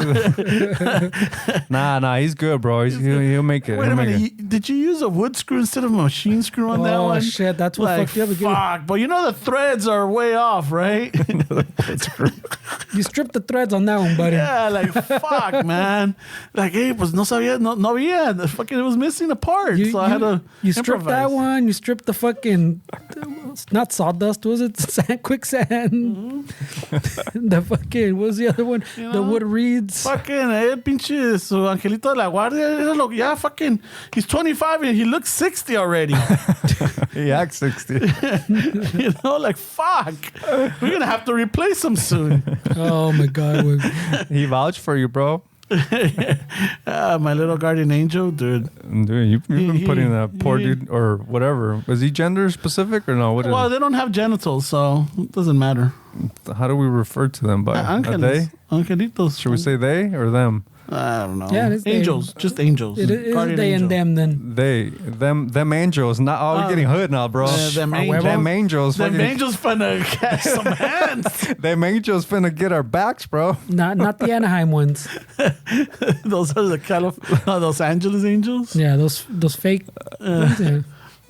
Nah, he's good, bro. He'll make it. Wait a minute. Did you use a wood screw instead of a machine screw on that one? Oh, shit. That's what like, fucked you up again. Fuck. But you know the threads are way off, right? You stripped the threads on that one, buddy. Yeah, like, fuck, man. Like, hey, pues no sabía, no había. The fucking, it was missing a part. So I had to You stripped that one. You stripped the fucking... Not sawdust, was it? Quicksand. Mm-hmm. The fucking... What was the other one? The wood reeds. Fucking, pinche, su angelito de la guardia. Yeah, fucking... He's 25 and he looks 60 already. He acts 60. Like, fuck. We're going to have to replace him soon. Oh, my God. He vouched for you, bro. My little guardian angel, dude. Dude, you've been putting that poor dude or whatever. Was he gender specific or no? Well, they don't have genitals, so it doesn't matter. How do we refer to them by? Are they? Angelitos. Should we say they or them? I don't know. Yeah, it's angels. Just angels. It is Guardian they angel. and them then. Them angels. Not we're getting hood now, bro. Them angels. Them angels. Them angels finna catch some hands. Them angels finna get our backs, bro. Not the Anaheim ones. Those are the Los Angeles angels. Yeah, those fake ones, yeah.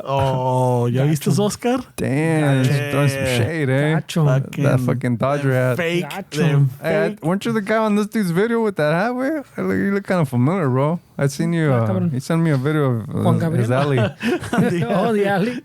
Oh, ¿ya viste Oscar? Damn, just throwing some shade, eh? Gacho. That fucking Dodger hat. Fake. Gacho. Hey, weren't you the guy on this dude's video with that hat? Where you look kind of familiar, bro. I seen you. He sent me a video of his alley. Oh, the alley.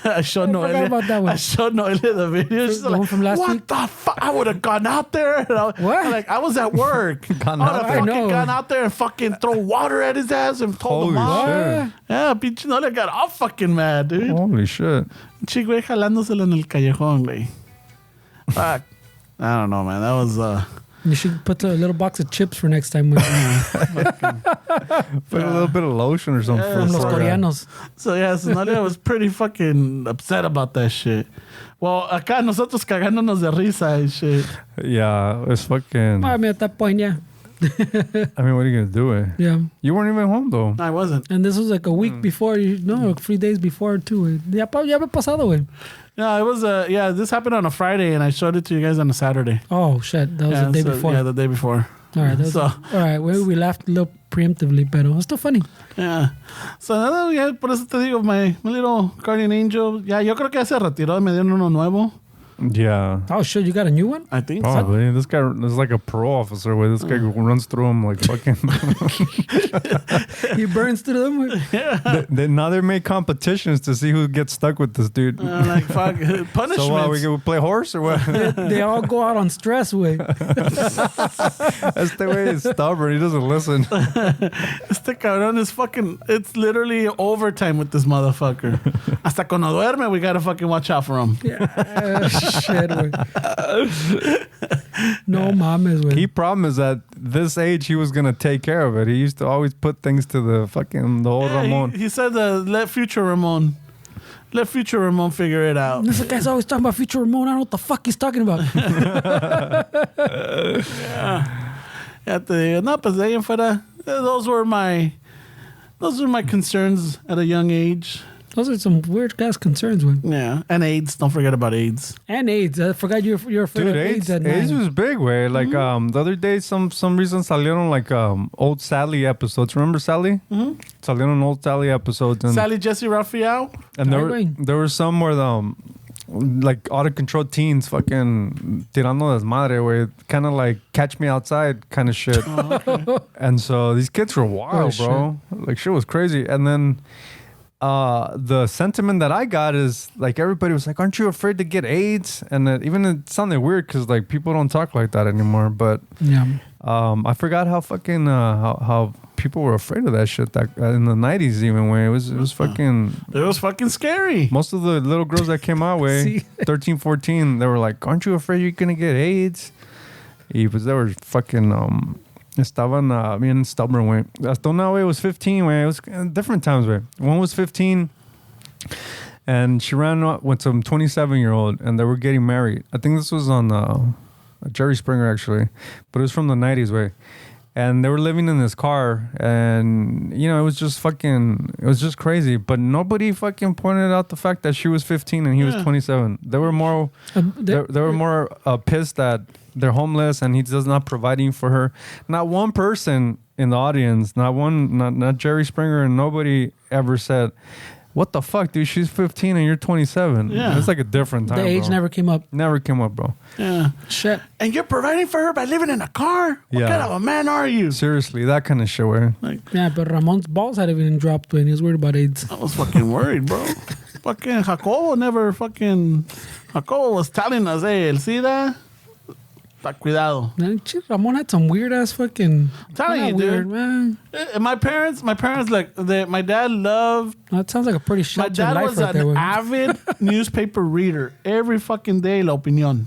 I showed Noelia. about that one. I showed Noelia the video. She's The one like, from last what week? the fuck? I would have gone out there. And What? Like, I was at work. Gone I would out have there? fucking I know. gone out there and fucking throw water at his ass and told him Holy off. shit. Yeah, pinche Noelia got all fucking mad, dude. Holy shit. Chick, güey, jalándosela en el callejón, güey. Fuck. I don't know, man. That was... You should put a little box of chips for next time. Put Put a little bit of lotion or something. from los coreanos. So yeah, so Noelia was pretty fucking upset about that shit. Well, acá nosotros cagándonos de risa and shit. Yeah, it's fucking... I mean, at that point, yeah. I mean, what are you going to do, eh? Yeah. You weren't even home, though. I wasn't. And this was like a week before, 3 days before, too. Ya había pasado, güey. Yeah, it was this happened on a Friday and I showed it to you guys on a Saturday. Oh, shit. That was the day before. Yeah, the day before. All right. All right. Well, we laughed a little preemptively, pero it was still funny. Yeah. So, yeah, por eso te digo, my little guardian angel. Yeah, yo creo que ya se retiró y me dieron uno nuevo. Yeah. Oh, shit. You got a new one? I think so. Probably. This guy is like a parole officer where this guy runs through him like fucking... He burns through them. Now they make competitions to see who gets stuck with this dude. Like, fuck, punishments. So we play horse or what? They all go out on stress, way. That's the way he's stubborn. He doesn't listen. Este cabrón is fucking... It's literally overtime with this motherfucker. Hasta cuando duerme, we gotta fucking watch out for him. Yeah. Shit, güey. No mames, güey. Key problem is that this age he was gonna take care of it. He used to always put things to the old Ramon. He said let future Ramon figure it out. This guy's always talking about future Ramon. I don't know what the fuck he's talking about. Ya te digo, no, pues de ahí en fuera, those were my concerns at a young age. Those are some weird ass concerns, man. Yeah, and AIDS. Don't forget about AIDS. And AIDS. I forgot you're afraid Dude, of AIDS at AIDS 9. was big, way. Like the other day, some reason salieron like old Sally episodes. Remember Sally? Mm-hmm. Salieron old Sally episodes. And, Sally Jesse Raphael. and Right. there were some where like out of control teens fucking tirando desmadre, way, kind of like Catch Me Outside kind of shit. Okay. And so these kids were wild, Oh, bro. Like shit was crazy. And then the sentiment that I got is like everybody was like, "Aren't you afraid to get AIDS?" And even it sounded weird because like people don't talk like that anymore. But Yeah. I forgot how fucking how people were afraid of that shit that in the 90s even way. It was fucking. It was fucking scary. Most of the little girls that came out way, See? 13, 14, they were like, "Aren't you afraid you're gonna get AIDS?" Because they were fucking estaban bien stubborn, way. Hasta una way was 15, way. It was different times, way. One was 15, and she ran with some 27-year-old, and they were getting married. I think this was on Jerry Springer, actually, but it was from the 90s, way. And they were living in this car, and it was just crazy. But nobody fucking pointed out the fact that she was 15 and he was 27. They were more, they were more pissed that they're homeless and he's just not providing for her. Not one person in the audience, not Jerry Springer, and nobody ever said, "What the fuck, dude? She's 15 and you're 27." Yeah. It's like a different time. The age bro. never came up. Never came up, bro. Yeah. Shit. And you're providing for her by living in a car? What Yeah. kind of a man are you? Seriously, that kind of shit. Where Yeah, but Ramon's balls hadn't even dropped when he was worried about AIDS. I was fucking worried, bro. Fucking Jacobo was telling us, "Hey, el SIDA, ta cuidado." Ramon had some weird ass fucking. Telling Not you, weird, dude. man. And my parents, like, my dad loved. That sounds like a pretty My sheltered dad life was right there. an Güey. avid newspaper reader. Every fucking day, La Opinión.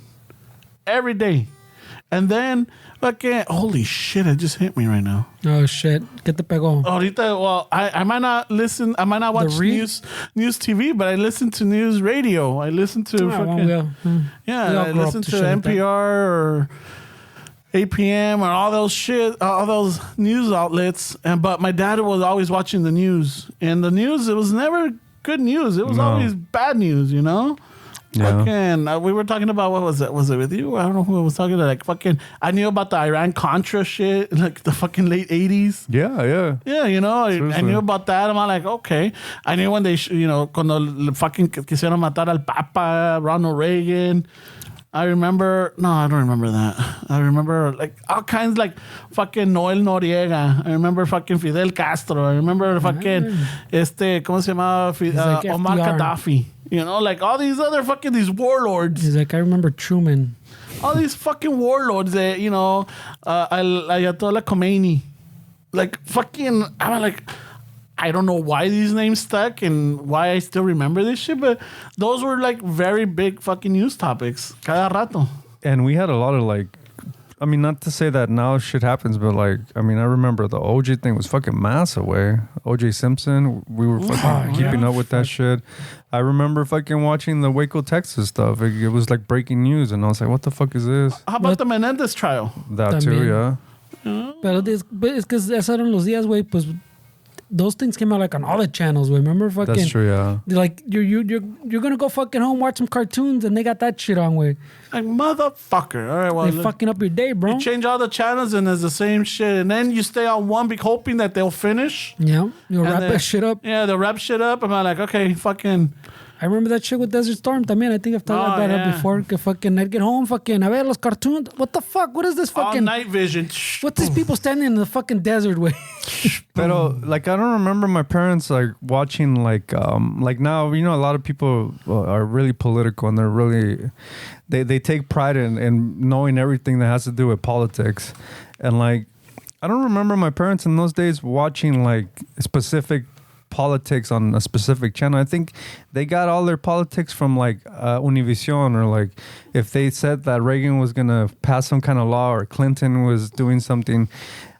Every day. And then, fucking, holy shit, it just hit me right now. Oh shit! ¿Qué te pegó? Ahorita, well, I might not listen, I might not watch news TV, but I listen to news radio. I listen to fucking, We all I grew up listen to to shit like that. NPR or APM or all those shit, all those news outlets. But my dad was always watching the news, and the news, it was never good news. It was always bad news, Yeah. Fucking, we were talking about, what was it? Was it with you? I don't know who I was talking to. Like, fucking, I knew about the Iran-Contra shit, like the fucking late 80s. Yeah. Yeah, I knew about that. I'm like, okay. I knew when they, cuando fucking quisieron matar al Papa, Ronald Reagan. I remember, no, I don't remember that. I remember like all kinds, like fucking Noel Noriega. I remember fucking Fidel Castro. I remember fucking, ¿cómo se llamaba? like Omar FDR. Gaddafi. Like all these other fucking, these warlords. He's like, I remember Truman. All these fucking warlords that, Ayatollah Khomeini. Like fucking, I'm like, I don't know why these names stuck and why I still remember this shit, but those were like very big fucking news topics. Cada rato. And we had a lot of like, I mean, not to say that now shit happens, but like, I mean, I remember the OJ thing was fucking massive way. OJ Simpson, we were fucking keeping up with that shit. I remember fucking watching the Waco, Texas stuff. It was like breaking news, and I was like, what the fuck is this? How about the Menendez trial? That too, También. yeah. But es because esos eran los días, güey, pues those things came out like on all the channels, güey. Remember fucking That's true, yeah. like you're gonna go fucking home, watch some cartoons, and they got that shit on, way. Like, motherfucker. All right, well, They fucking up your day, bro. you change all the channels and it's the same shit. And then you stay on one hoping that they'll finish. Yeah, you'll And wrap then- that shit up. Yeah, they'll wrap shit up. And I'm like, okay, fucking. I remember that shit with Desert Storm también. I think I've talked about that before. Que fucking I'd get home, fucking a ver los cartoons. What the fuck? What is this All fucking? night vision. What's these people standing in the fucking desert way? Pero like I don't remember my parents like watching like now a lot of people are really political and they're really they take pride in knowing everything that has to do with politics, and like I don't remember my parents in those days watching like specific politics on a specific channel. I think they got all their politics from like Univision, or like if they said that Reagan was gonna pass some kind of law or Clinton was doing something.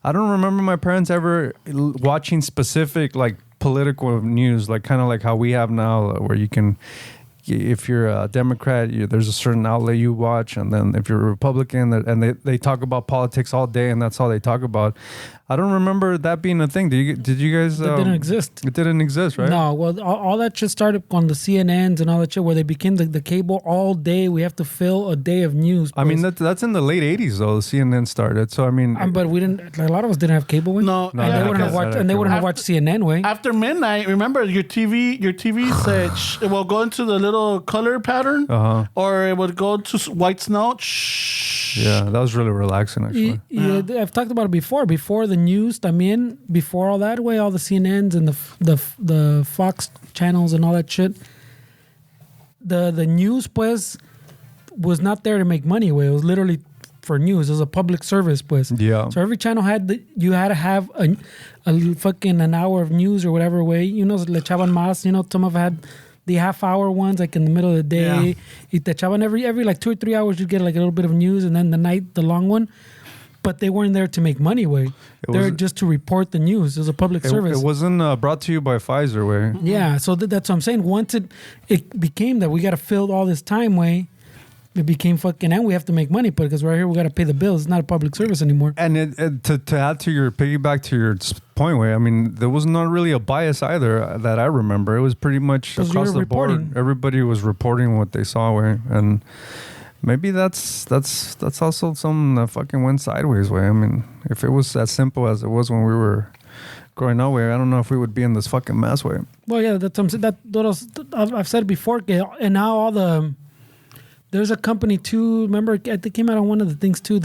I don't remember my parents ever watching specific like political news, like kind of like how we have now, where you can, if you're a Democrat, there's a certain outlet you watch, and then if you're a Republican, and they talk about politics all day, and that's all they talk about. I don't remember that being a thing. Did you guys? It didn't exist. It didn't exist, right? No, well, all that shit started on the CNNs and all that shit where they became the cable all day. We have to fill a day of news. I mean, that's in the late 80s, though. The CNN started. So, I mean. But we didn't, like, a lot of us didn't have cable. Way. No, And they wouldn't have watched, watched CNN, way. After midnight, remember your TV said, it will go into the little color pattern or it would go to white snow. Yeah, that was really relaxing, actually. Yeah, I've talked about it before. Before the news, también, before all that way, all the CNNs and the Fox channels and all that shit. The news, pues, was not there to make money. Way. It was literally for news. It was a public service, pues. Yeah. So every channel you had to have a fucking an hour of news or whatever way. You know, le echaban más. You know, some of had the half-hour ones, like in the middle of the day. Y te echaban every like 2 or 3 hours, you'd get like a little bit of news, and then the night, the long one. But they weren't there to make money, way. They're just to report the news. It was a public service. It wasn't brought to you by Pfizer, way. Yeah, so that's what I'm saying. Once it became that we got to fill all this time, way, it became fucking, and we have to make money, because right here we got to pay the bills. It's not a public service anymore. And to add to your piggyback to your point, way, I mean, there was not really a bias either that I remember. It was pretty much across the board. Everybody was reporting what they saw, way, and maybe that's also something that fucking went sideways, way. I mean, if it was as simple as it was when we were growing up, way, I don't know if we would be in this fucking mess, way. Well, yeah, that's what I'm saying. I've said it before, and now all the. There's a company too. Remember, I think it came out on one of the things too.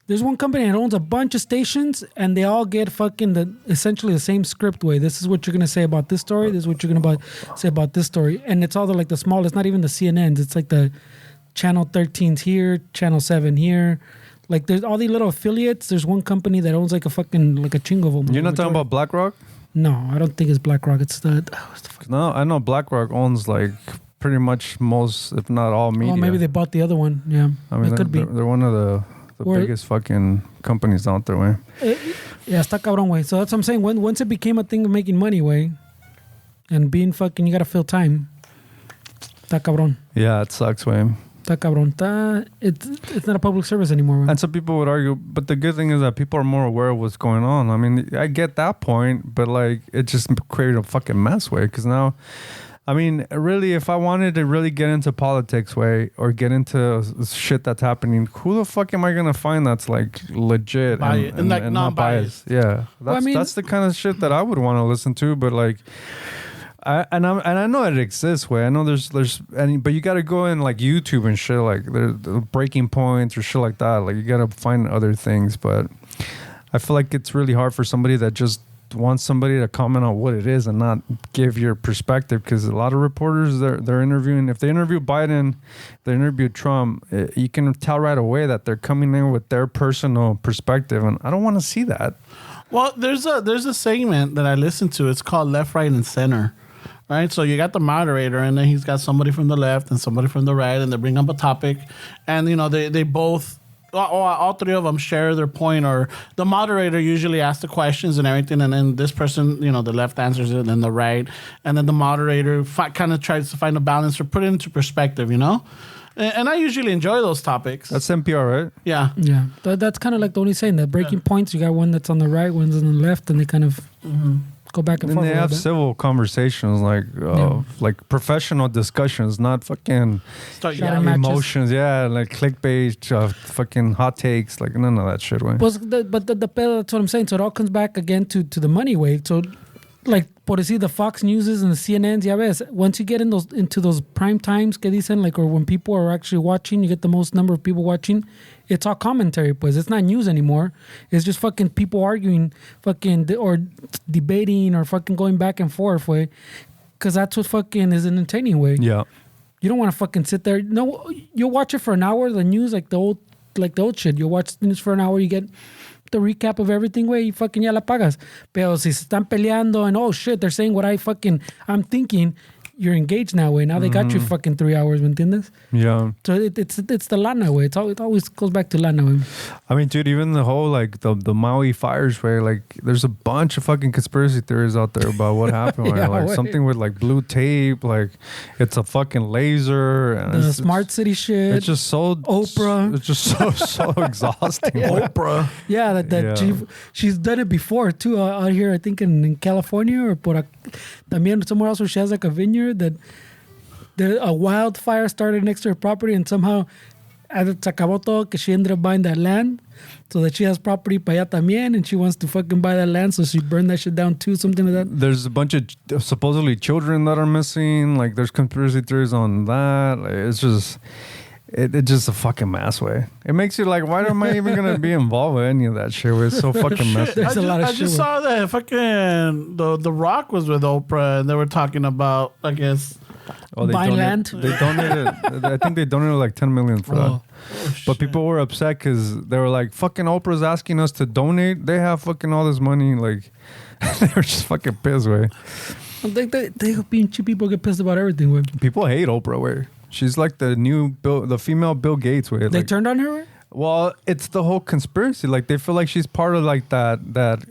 There's one company that owns a bunch of stations, and they all get fucking essentially the same script, way. This is what you're gonna say about this story. This is what you're gonna say about this story, and it's all the small. It's not even the CNNs. It's like the Channel 13's here, Channel 7 here. Like there's all these little affiliates. There's one company that owns like a fucking like a chingo of them. You're not talking about BlackRock? No, I don't think it's BlackRock. It's the No, I know BlackRock owns like pretty much most, if not all, media. Oh, maybe they bought the other one. Yeah, I mean, it could be. They're one of the biggest fucking companies out there, way. Yeah, está cabrón, way. So that's what I'm saying. Once it became a thing of making money, way, and being fucking, you gotta fill time. Está cabrón. Yeah, it sucks, way. Está cabrón. It's not a public service anymore, way. And some people would argue, but the good thing is that people are more aware of what's going on. I mean, I get that point, but like, it just created a fucking mess, way, because now. I mean, really, if I wanted to really get into politics, way, or get into shit that's happening, who the fuck am I gonna find that's like legit and like not biased? Yeah, that's the kind of shit that I would want to listen to. But like, I know it exists, way. I know but you got to go in like YouTube and shit, like the breaking points or shit like that. Like you got to find other things. But I feel like it's really hard for somebody that just wants somebody to comment on what it is and not give your perspective, because a lot of reporters they're interviewing, if they interview Biden, they interview Trump, you can tell right away that they're coming in with their personal perspective, and I don't want to see that. Well, there's a segment that I listen to. It's called Left, Right, and Center. Right, so you got the moderator, and then he's got somebody from the left and somebody from the right, and they bring up a topic, and you know they both. All three of them share their point, or the moderator usually asks the questions and everything, and then this person, you know, the left answers it, and then the right, and then the moderator kind of tries to find a balance or put it into perspective, you know? And I usually enjoy those topics. That's NPR, right? Yeah. Yeah. That's kind of like the only saying, that breaking points, you got one that's on the right, one's on the left, and they kind of go back and forth. And they have civil conversations, like professional discussions, not fucking emotions. Yeah, like clickbait, fucking hot takes, like none of that shit, way. But that's what I'm saying. So it all comes back again to the money, way. So, like, por decir, the Fox Newses and the CNNs, ya ves, once you get into those prime times, que dicen, like, or when people are actually watching, you get the most number of people watching, it's all commentary, pues. It's not news anymore. It's just fucking people arguing, or debating, or fucking going back and forth, way. Because that's what fucking is an entertaining way. Yeah. You don't want to fucking sit there. No, you'll watch it for an hour, the news, like the old shit. You'll watch the news for an hour, you get the recap of everything, way, you fucking ya la pagas. Pero si se están peleando and oh shit, they're saying what I'm thinking, you're engaged now way. Now they got you fucking 3 hours, ¿me entiendes? Yeah. So it's the lana way. It always goes back to lana way. I mean, dude, even the whole like the Maui fires where like there's a bunch of fucking conspiracy theories out there about what happened. Yeah, like way. something with like blue tape, like it's a fucking laser. And The it's smart city shit. It's just so Oprah. It's just so exhausting. Oprah. Yeah, Yeah. she's done it before too out here. I think in California or también somewhere else where she has like a vineyard that a wildfire started next to her property and somehow se acabó todo que she ended up buying that land so that she has property para allá también and she wants to fucking buy that land so she burned that shit down too, something like that. There's a bunch of supposedly children that are missing. Like there's conspiracy theories on that. Like, it's just. It's just a fucking mess way. It makes you like, why am I even gonna be involved with any of that shit? It's so fucking messy. There's a lot of I shit just with- saw that fucking the Rock was with Oprah and they were talking about, I guess. Oh, Buying land? They donated. I think they donated like 10 million for that. But people were upset because they were like, "Fucking Oprah's asking us to donate. They have fucking all this money." Like, they were just fucking pissed. Way They pinche people get pissed about everything. Way. people hate Oprah. Way she's like the female Bill Gates. Way They like, turned on her. Way? well, it's the whole conspiracy. Like they feel like she's part of like that.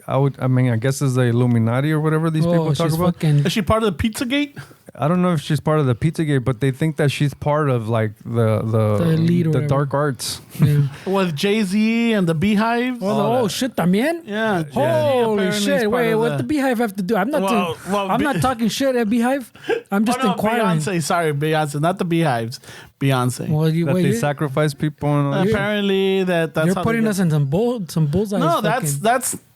I guess is the Illuminati or whatever these people talk she's about. fucking. Is she part of the Pizzagate? I don't know if she's part of the Pizzagate, but they think that she's part of like the elite or whatever. dark arts. Yeah. With Jay-Z and the Beehive? Oh shit, también. Yeah. Holy Apparently it's shit! part Wait, of what the- the Beehive have to do? I'm not. I'm not talking shit at Beehive. I'm just Oh, no, inquiring. Beyonce. Sorry, Beyonce. Not the Beehives. Beyonce. Well, That they sacrifice people and all that. Apparently that's you're how putting they us in some bullseyes. No, fucking-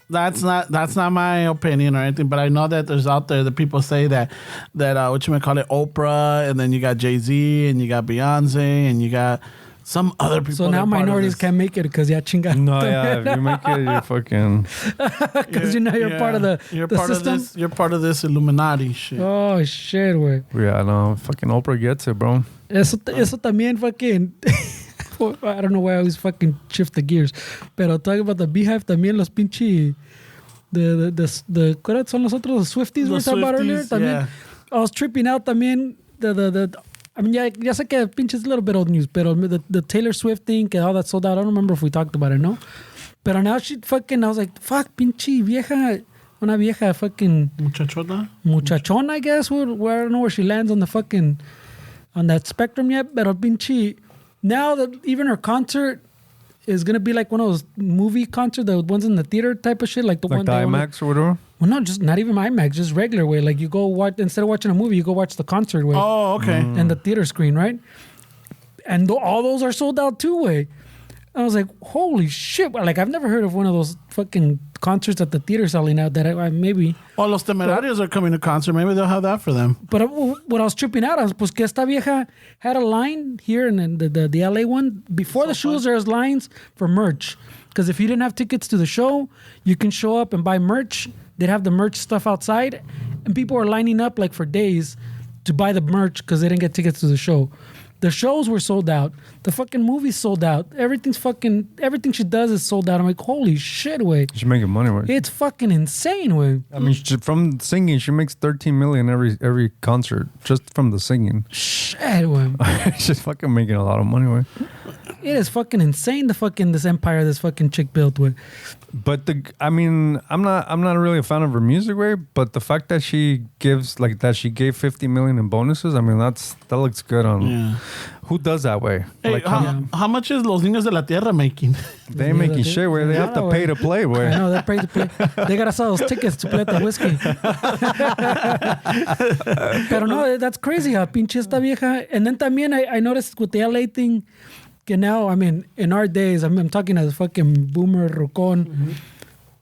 that's not my opinion or anything. But I know that there's out there that people say that what you might call it Oprah, and then you got Jay-Z, and you got Beyonce, and you got some other people. So now that are part of minorities this. can't make it because chinga. No, yeah, if you make it, you're fucking. Because you're part of the system. of this. You're part of this Illuminati shit. Oh shit, way. Yeah, no, fucking Oprah gets it, bro. Eso también fucking. I don't know why I always fucking shift the gears. Pero talking about the Beehive también los pinche ¿cuáles son los otros? Los Swifties we were talking about earlier. Swifties, También. yeah. I was tripping out también I mean, ya sé que pinche es a little bit old news, pero the Taylor Swift thing, que all that sold out. I don't remember if we talked about it, no? Pero now she fucking, I was like, fuck, pinche vieja, una vieja fucking muchachona, I guess. Where I don't know where she lands on the fucking, on that spectrum yet, pero pinche, now that even her concert is going to be like one of those movie concerts, the ones in the theater type of shit, like the Like one the IMAX or whatever. Well, no, just not even IMAX, just regular way. Like you go watch, instead of watching a movie, you go watch the concert way. Oh, okay. And the theater screen, right? And all those are sold out too way. I was like, holy shit. Like I've never heard of one of those fucking concerts at the theater selling out that I maybe. Oh, Los Temerarios are coming to concert. Maybe they'll have that for them. But what I was tripping out, I was, pues que esta vieja had a line here in the LA one. Before the shows, there's lines for merch. Because if you didn't have tickets to the show, you can show up and buy merch. They'd have the merch stuff outside. And people were lining up like for days to buy the merch because they didn't get tickets to the show. The shows were sold out. The fucking movie's sold out. Everything she does is sold out. I'm like, holy shit, way. She's making money, right? It's fucking insane, way. I mean, from singing, she makes 13 million every concert just from the singing. Shit, way. She's fucking making a lot of money, right? It is fucking insane, this empire this fucking chick built with. But I'm not really a fan of her music, way. But the fact that she gave 50 million in bonuses, I mean, that looks good on. Yeah. Who does that way? Hey, Like, how much is Los Niños de la Tierra making? they ain't making shit where they have to pay to play, I way. know, they're paid to play. They gotta sell those tickets to play at the whiskey. Pero no, that's crazy how pinche esta vieja. And then también I noticed with the LA thing, que now, I mean, in our days, I'm talking as a fucking boomer, rucón.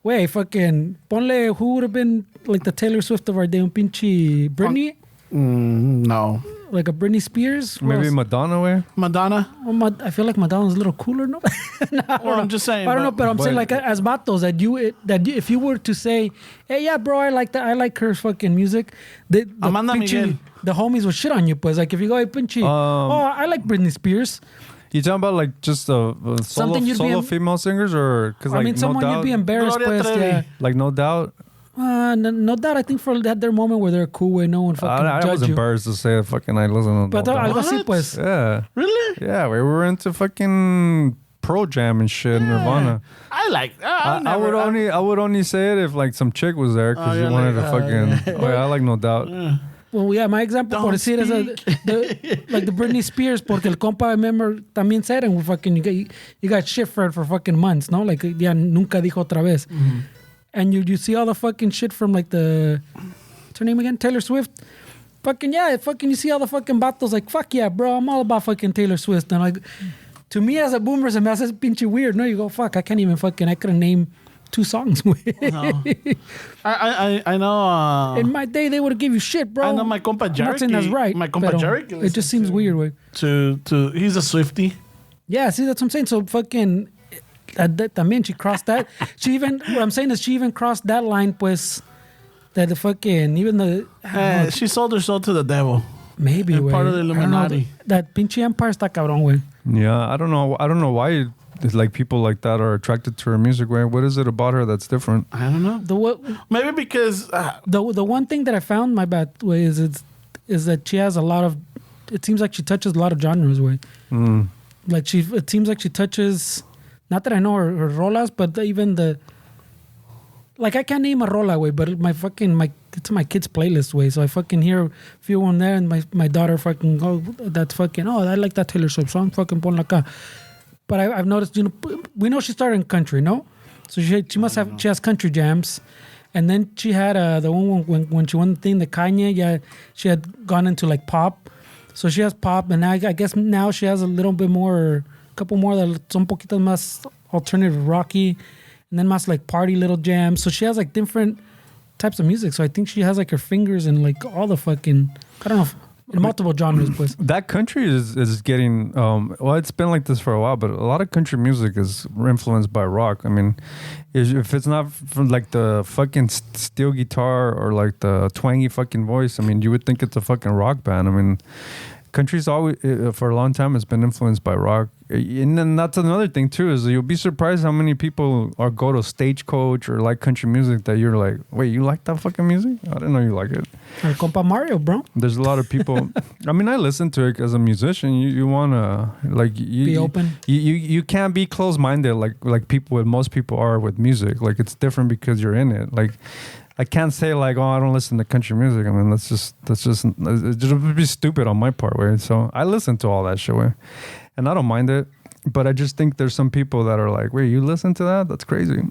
Wait, fucking, ponle, who would have been like the Taylor Swift of our day? Un pinche Britney? No. Like a Britney Spears? Who Maybe else? Madonna, way. Madonna? Well, I feel like Madonna's a little cooler, no? Well, I'm just saying. I don't know, but I'm saying like as vatos if you were to say, hey, yeah, bro, I like that. I like her fucking music. The Amanda pinche- Miguel. the homies would shit on you, pues. Like if you go, hey, pinche, I like Britney Spears. You talking about like just Something you'd be solo em- female singers, or because I like mean, no someone doubt, you'd be embarrassed, Gloria pues. Trevi. Yeah. like No Doubt. No doubt. I think for that their moment where they're cool way, no one fucking I judge was you. embarrassed to say fucking I listen to But No Doubt. algo así, What? pues. Yeah. Really? Yeah, we were into fucking Pro Jam and shit, Nirvana. I like. I would only say it if like some chick was there because you wanted to fucking. Oh yeah, I like No Doubt. Well, yeah, my example, por decir, is like the Britney Spears, porque el compa, I remember, también said, and fucking, you got shit for it for fucking months, no? Like, ya nunca dijo otra vez. Mm-hmm. And you see all the fucking shit from like what's her name again? Taylor Swift. Fucking, yeah, fucking, you see all the fucking vatos like, fuck yeah, bro, I'm all about fucking Taylor Swift. And like, to me as a boomer, se me hace pinche weird, no? You go, fuck, I couldn't name 2 songs. No. I know. In my day, they would have give you shit, bro. I know my compa Jarek. I'm not saying that's right. My compa Jarek. It just seems weird, way. To he's a Swiftie. Yeah, see, that's what I'm saying. So fucking, también she crossed that. What I'm saying is she even crossed that line, pues, that the fucking, even the... She sold her soul to the devil. Maybe, and way. part of the Illuminati. That pinche empire está cabrón, way. Yeah, I don't know why it's like people like that are attracted to her music. Way. What is it about her that's different? I don't know. Maybe because the one thing that I found, my bad way, is that she has a lot of. It seems like she touches a lot of genres. Way. Like it seems like she touches. Not that I know her rolas, but even the. Like I can't name a rola way, but it's my kids' playlist way. So I fucking hear a few on there, and my daughter fucking I like that Taylor Swift song. Fucking pon la acá. But I've noticed, we know she started in country, no? So she must have, she has country jams. And then she had the one when she won the thing, the Kanye, yeah, she had gone into like pop. So she has pop, and I guess now she has a little bit more, a couple more that son poquito más alternative rocky, and then más like party little jams. So she has like different types of music. So I think she has like her fingers in like all the fucking, I don't know, in multiple genres, pues. That country is getting well, it's been like this for a while, but a lot of country music is influenced by rock. I mean, if it's not from like the fucking steel guitar or like the twangy fucking voice, I mean, you would think it's a fucking rock band. I mean, country's always for a long time has been influenced by rock. And then that's another thing too, is you'll be surprised how many people go to Stagecoach or like country music that you're like, wait, you like that fucking music? I didn't know you like it. El compa Mario, bro. There's a lot of people. I mean, I listen to it as a musician. You wanna like be open. You can't be closed-minded like most people are with music. Like it's different because you're in it. Like I can't say like, oh, I don't listen to country music. I mean, that's just it would be stupid on my part, way. So I listen to all that shit, way. And I don't mind it, but I just think there's some people that are like, wait, you listen to that? That's crazy.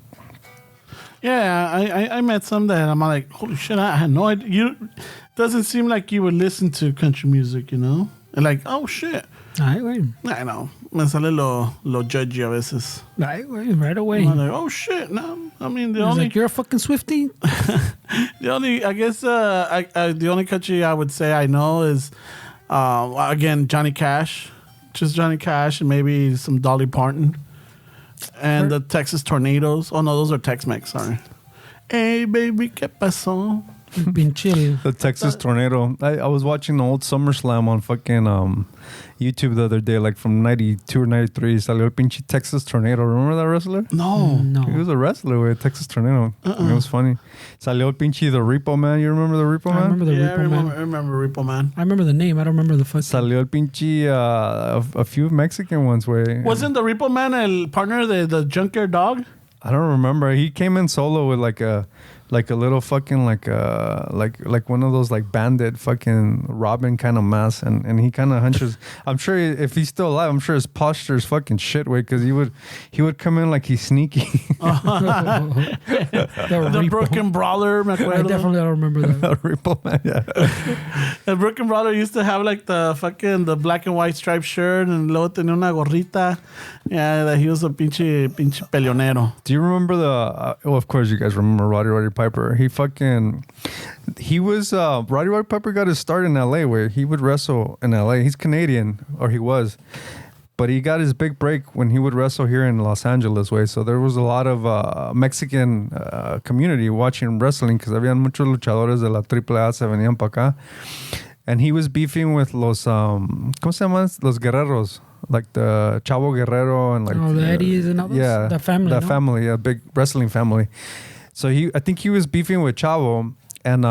Yeah, I met some that I'm like, holy shit, I had no idea. You doesn't seem like you would listen to country music, you know? And like, oh shit. Ay, güey. I know. Me sale lo judgy a veces. Ay, güey, right away. I'm like, oh shit, no. I mean, Like, you're a fucking Swiftie? I guess the only country I would say I know is, again, Johnny Cash. Just Johnny Cash and maybe some Dolly Parton. And the Texas Tornadoes. Oh, no, those are Tex-Mex, sorry. Hey, baby, ¿qué pasó? Been chill. The Texas Tornado. I was watching the old SummerSlam on fucking YouTube the other day, like from 92 or 93. Salió el pinche Texas Tornado. Remember that wrestler? No. He was a wrestler with Texas Tornado. It was funny. Salió el pinche the Repo Man. You remember the Repo Man? I remember the Repo Man. I remember Repo Man. I remember the name. I don't remember the first. Salió el pinche a few Mexican ones. Wasn't the Repo Man el partner of the Junkyard Dog? I don't remember. He came in solo with like a little fucking like one of those like bandit fucking Robin kind of mask, and he kind of hunches. I'm sure if he's still alive, I'm sure his posture is fucking shit way, because he would come in like he's sneaky. The Brooklyn Brawler. I definitely don't remember that. Repo Man, yeah. The Brooklyn Brawler used to have like the black and white striped shirt, and luego tenía una gorrita. Yeah, that he was a pinche peleonero. Do you remember well, of course you guys remember Roddy Piper. He was Roddy Piper got his start in LA, where he would wrestle in LA. He's Canadian, or he was, but he got his big break when he would wrestle here in Los Angeles, way. So there was a lot of Mexican community watching wrestling, because habían muchos luchadores de la AAA se venían para acá, and he was beefing with los ¿cómo se llaman? Los guerreros, like the Chavo Guerrero and like the Eddies and all those. Yeah, the family. That family, a big wrestling family. So I think he was beefing with Chavo, and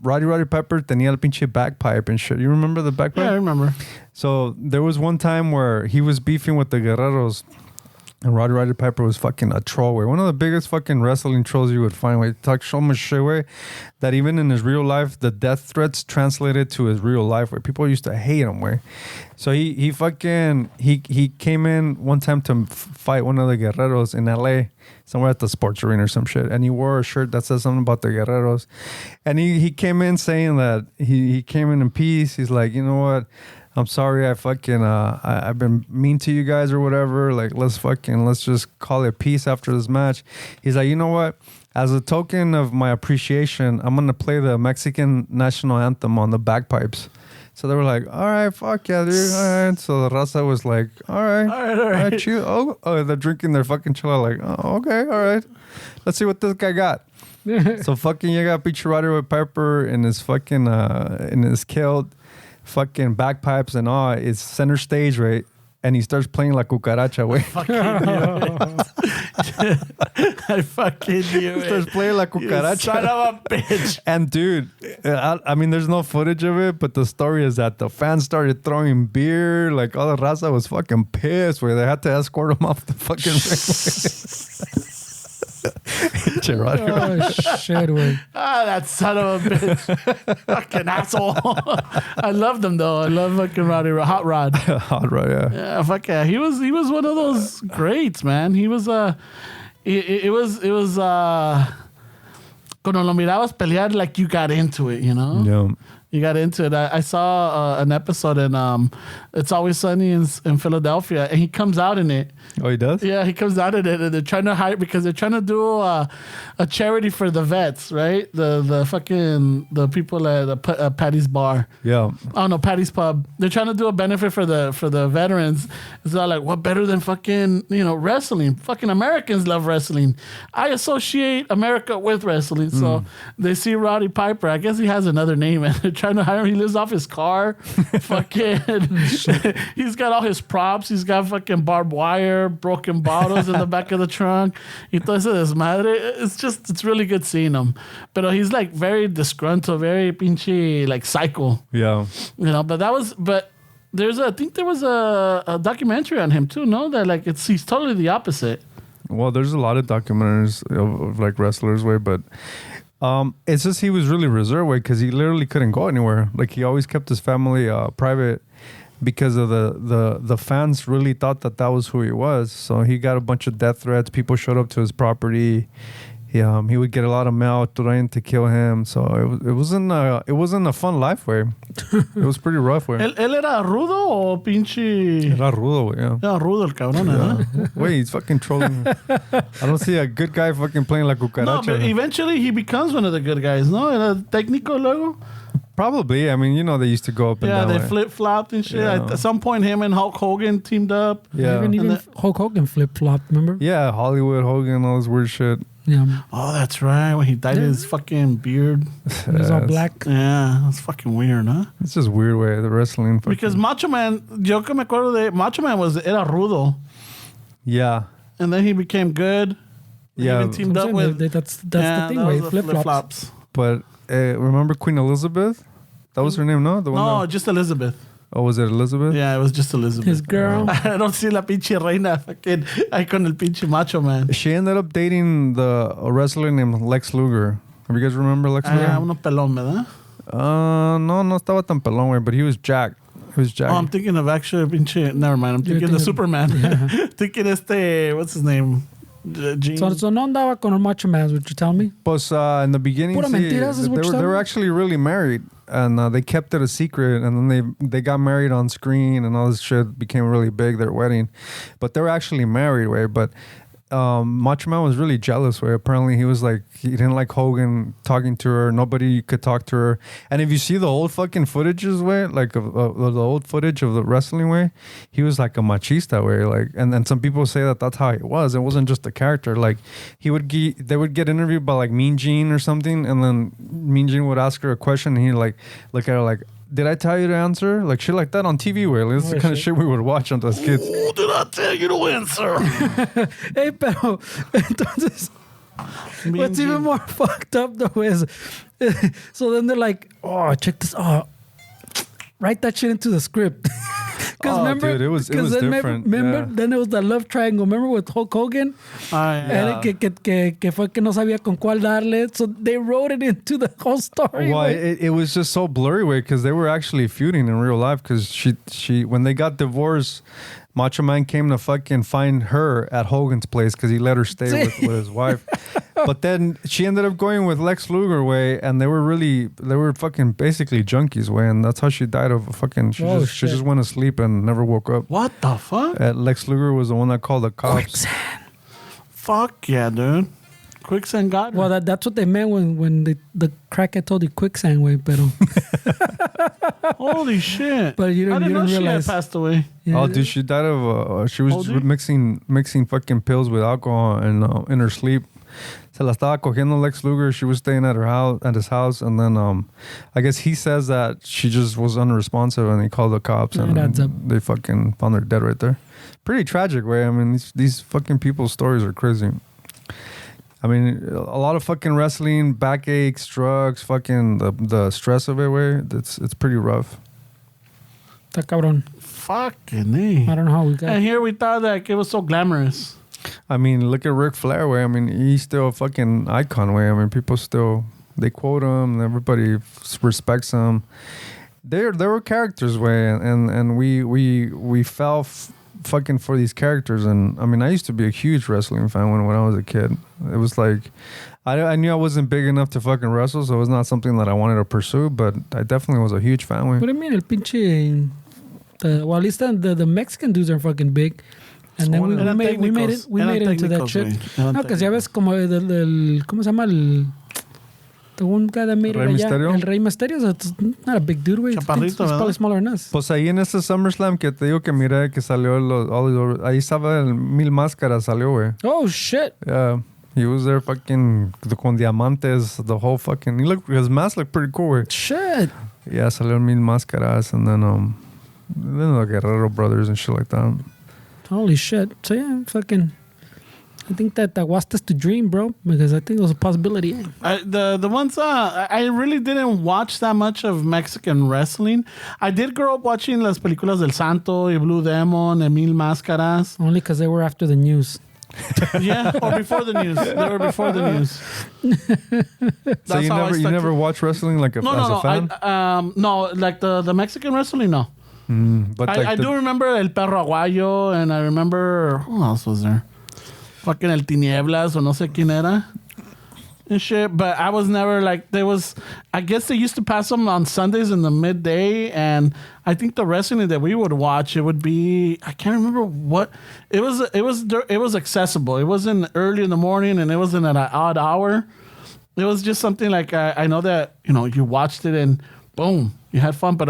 Roddy Piper tenía el pinche bagpipe and shit. You remember the bagpipe? Yeah, I remember. So there was one time where he was beefing with the Guerreros, and Roddy Piper was fucking a troll, way. One of the biggest fucking wrestling trolls you would find, way. He talked so much shit, way, that even in his real life, the death threats translated to his real life, where people used to hate him, way. So he came in one time to fight one of the Guerreros in LA, somewhere at the sports arena or some shit, and he wore a shirt that says something about the Guerreros, and he came in saying that he came in peace. He's like, you know what? I'm sorry, I've been mean to you guys or whatever. Like, let's just call it peace after this match. He's like, you know what? As a token of my appreciation, I'm going to play the Mexican national anthem on the bagpipes. So they were like, all right, fuck yeah, dude. All right. So the raza was like, all right. Chill. Oh, they're drinking their fucking chela. Like, oh, okay, all right. Let's see what this guy got. So fucking you got Peach Roddy with Piper in his fucking, in his kilt. Fucking bagpipes and all, it's center stage, right? And he starts playing La Cucaracha, way. I fucking knew it. Starts playing La Cucaracha. You son of a bitch. And dude, I mean, there's no footage of it, but the story is that the fans started throwing beer. Like, all the raza was fucking pissed, where they had to escort him off the fucking ring. Oh, shit, way. That son of a bitch. Fucking asshole. I love them, though. I love fucking Hot Rod. Hot Rod, yeah. Yeah, fuck yeah. He was one of those greats, man. He was, it was, cuando lo mirabas pelear, like you got into it, you know? Yeah. You got into it. I saw an episode in It's Always Sunny in Philadelphia, and he comes out in it. Oh, he does? Yeah, he comes out in it, and they're trying to hire, because they're trying to do a charity for the vets, right? The people at Patty's Bar. Yeah. Oh no, Patty's Pub. They're trying to do a benefit for the veterans. It's not like, what better than fucking wrestling? Fucking Americans love wrestling. I associate America with wrestling. So they see Roddy Piper. I guess he has another name, and they're trying to hire him. He lives off his car. Fucking, he's got all his props. He's got fucking barbed wire, broken bottles in the back of the trunk. Y todo ese desmadre. It's really good seeing him. But he's like very disgruntled, very pinchy, like psycho. Yeah. But I think there was a documentary on him too, no? That like he's totally the opposite. Well, there's a lot of documentaries of like wrestlers, way, but it's just he was really reserved, way, because he literally couldn't go anywhere. Like, he always kept his family private because of the fans really thought that was who he was. So he got a bunch of death threats. People showed up to his property. He would get a lot of mail trying to kill him. So it wasn't a fun life, way. It was pretty rough, way. ¿Él era rudo o pinche? Era rudo, way, yeah. Era rudo el cabrón, ¿eh? Wait, he's fucking trolling. I don't see a good guy fucking playing La Cucaracha. No, but eventually he becomes one of the good guys, no? Era técnico luego? Probably. I mean, they used to go up and down. Yeah, they flip-flopped and shit. Yeah. At some point, him and Hulk Hogan teamed up. Yeah. Even Hulk Hogan flip-flopped, remember? Yeah, Hollywood, Hogan, all this weird shit. Yeah. Oh, that's right. When he dyed his fucking beard. It was all black. Yeah, that's fucking weird, huh? It's just weird way the wrestling. Because Macho Man, yo que me acuerdo de Macho Man era rudo. Yeah. And then he became good. He Yeah. even teamed up with. That's the thing, right? Flip-flops. But remember Queen Elizabeth? That was her name, no? The one No, just Elizabeth. Oh, was it Elizabeth? Yeah, it was just Elizabeth. His girl. I don't see la pinche reina fucking ahí con el pinche Macho Man. She ended up dating a wrestler named Lex Luger. Have you guys remember Lex Luger? Uno pelón, ¿verdad? No estaba tan pelón, güey, but he was jacked. He was jacked. Oh, I'm thinking of actually pinche. Never mind. I'm thinking of Superman. Yeah. Thinking what's his name? Gene. So no andaba con el Macho Man, what you tell me? Pues in the beginning, Pura mentiras is what they were actually really married, and they kept it a secret, and then they got married on screen, and all this shit became really big, their wedding. But they were actually married, way. But Macho Man was really jealous, way. Apparently he was like, he didn't like Hogan talking to her. Nobody could talk to her. And if you see the old fucking footages, way, like of the old footage of the wrestling, way, he was like a machista, way. Like, and then some people say that that's how he was. It wasn't just a character. Like, they would get interviewed by like Mean Gene or something, and then Mean Gene would ask her a question, and he'd like look at her like, did I tell you to answer? Like shit like that on TV, way. Like, this is the kind of shit we would watch on those kids. Oh, did I tell you to answer? Hey, pero entonces What's even more fucked up though is, so then they're like, oh, check this. Oh, write that shit into the script. Because remember, dude, it was then different. Remember, then it was the love triangle. Remember with Hulk Hogan? Yeah. Que fue que no sabía con cuál darle. So they wrote it into the whole story. Well, it was just so blurry way because they were actually feuding in real life because she when they got divorced, Macho Man came to fucking find her at Hogan's place because he let her stay with his wife. But then she ended up going with Lex Luger way, and they were fucking basically junkies way, and that's how she died of a fucking. She just went to sleep and never woke up. What the fuck? Lex Luger was the one that called the cops. Quicksand. Fuck yeah, dude. Quicksand got her. Well, that's what they meant when the crackhead told you quicksand way, pero. Holy shit! But you I didn't know don't she had realize. passed away. Yeah. Oh, dude, she died of. She was OD? mixing fucking pills with alcohol and in her sleep. Se la estaba cogiendo Lex Luger. She was staying at his house, and then I guess he says that she just was unresponsive, and he called the cops, and adds up. they fucking found her dead right there. Pretty tragic way. I mean, these fucking people's stories are crazy. I mean, a lot of fucking wrestling, backaches, drugs, fucking the stress of it way. It's pretty rough. Está cabrón. Fucking A. I don't know how we got. And here we thought that it was so glamorous. I mean, look at Ric Flair way. I mean, he's still a fucking icon way. I mean, people still they quote him. Everybody respects him. There were characters way, and we fell fucking for these characters. And I mean, I used to be a huge wrestling fan when I was a kid. It was like I knew I wasn't big enough to fucking wrestle, so it was not something that I wanted to pursue. But I definitely was a huge fan. What do you mean, el pinche? Well, at least the Mexican dudes are fucking big. And then we made it into that shit. No, because ya ves como del ¿cómo se llama the one guy that made Rey it allá? Mysterio? El Rey Mysterio. So it's not a big dude, güey. Chaparrito, He's ¿verdad? probably smaller than us. Pues ahí en ese SummerSlam que te digo que miré que salió ahí estaba el Mil Máscaras salió, güey. Oh, shit. Yeah, he was there fucking con diamantes, the whole fucking. His mask looked pretty cool, güey. Shit. Yeah, salió Mil Máscaras, and then the Guerrero brothers and shit like that. Holy shit. So yeah, fucking. I think that was us to dream, bro, because I think it was a possibility. The ones I really didn't watch that much of Mexican wrestling. I did grow up watching las películas del Santo y Blue Demon and Mil Máscaras. Only because they were after the news. Yeah, or before the news. They were before the news. So you never watch wrestling like as a fan? No, like the Mexican wrestling, no. But I do remember El Perro Aguayo, and I remember who else was there? Fucking El Tinieblas, or no sé quién era. And shit, but I was never like, I guess they used to pass them on Sundays in the midday, and I think the wrestling that we would watch, it would be, I can't remember what, it was accessible. It wasn't early in the morning, and it wasn't at an odd hour. It was just something like, I know that, you watched it and boom, you had fun, but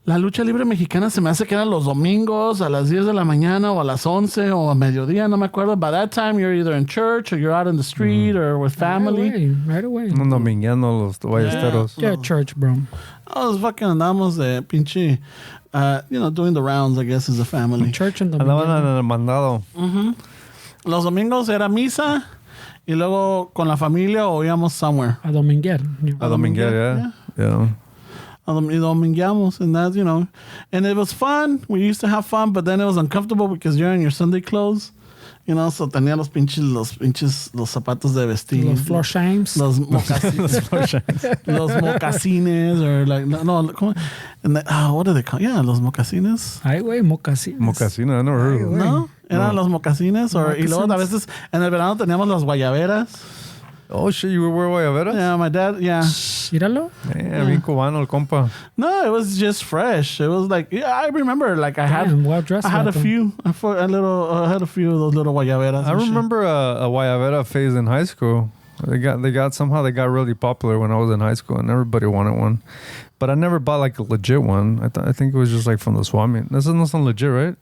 la lucha libre mexicana se me hace que eran los domingos a las 10 de la mañana o a las 11 o a mediodía, no me acuerdo. By that time, you're either in church or you're out in the street or with family. Right away. Un domingueando los ballesteros. Yeah, church, bro. I was fucking andamos de pinche, doing the rounds, I guess, as a family. Church and Andaban domingo. en el mandado. Los domingos era misa y luego con la familia o íbamos somewhere. A dominguear. A dominguear, yeah. Y domingueamos, and that's, and it was fun. We used to have fun, but then it was uncomfortable because you're in your Sunday clothes. So tenía los zapatos de vestir. Los floor shames. Los mocasines. Los mocasines, or like, no, ¿cómo? And what are they called? Yeah, los mocasines. Ay, güey, mocasines. Mocasina, I never heard of them. ¿No? Eran los mocasines, y luego a veces en el verano teníamos las guayaberas. Oh shit, you wear guayaberas? Yeah, my dad, yeah. Míralo. Yeah, bien cubano el compa. No, it was just fresh. It was like, I remember, like I had a few of those little guayaberas. I remember a guayabera phase in high school. They got really popular when I was in high school, and everybody wanted one. But I never bought like a legit one. I think it was just like from the swap meet. This is not legit, right?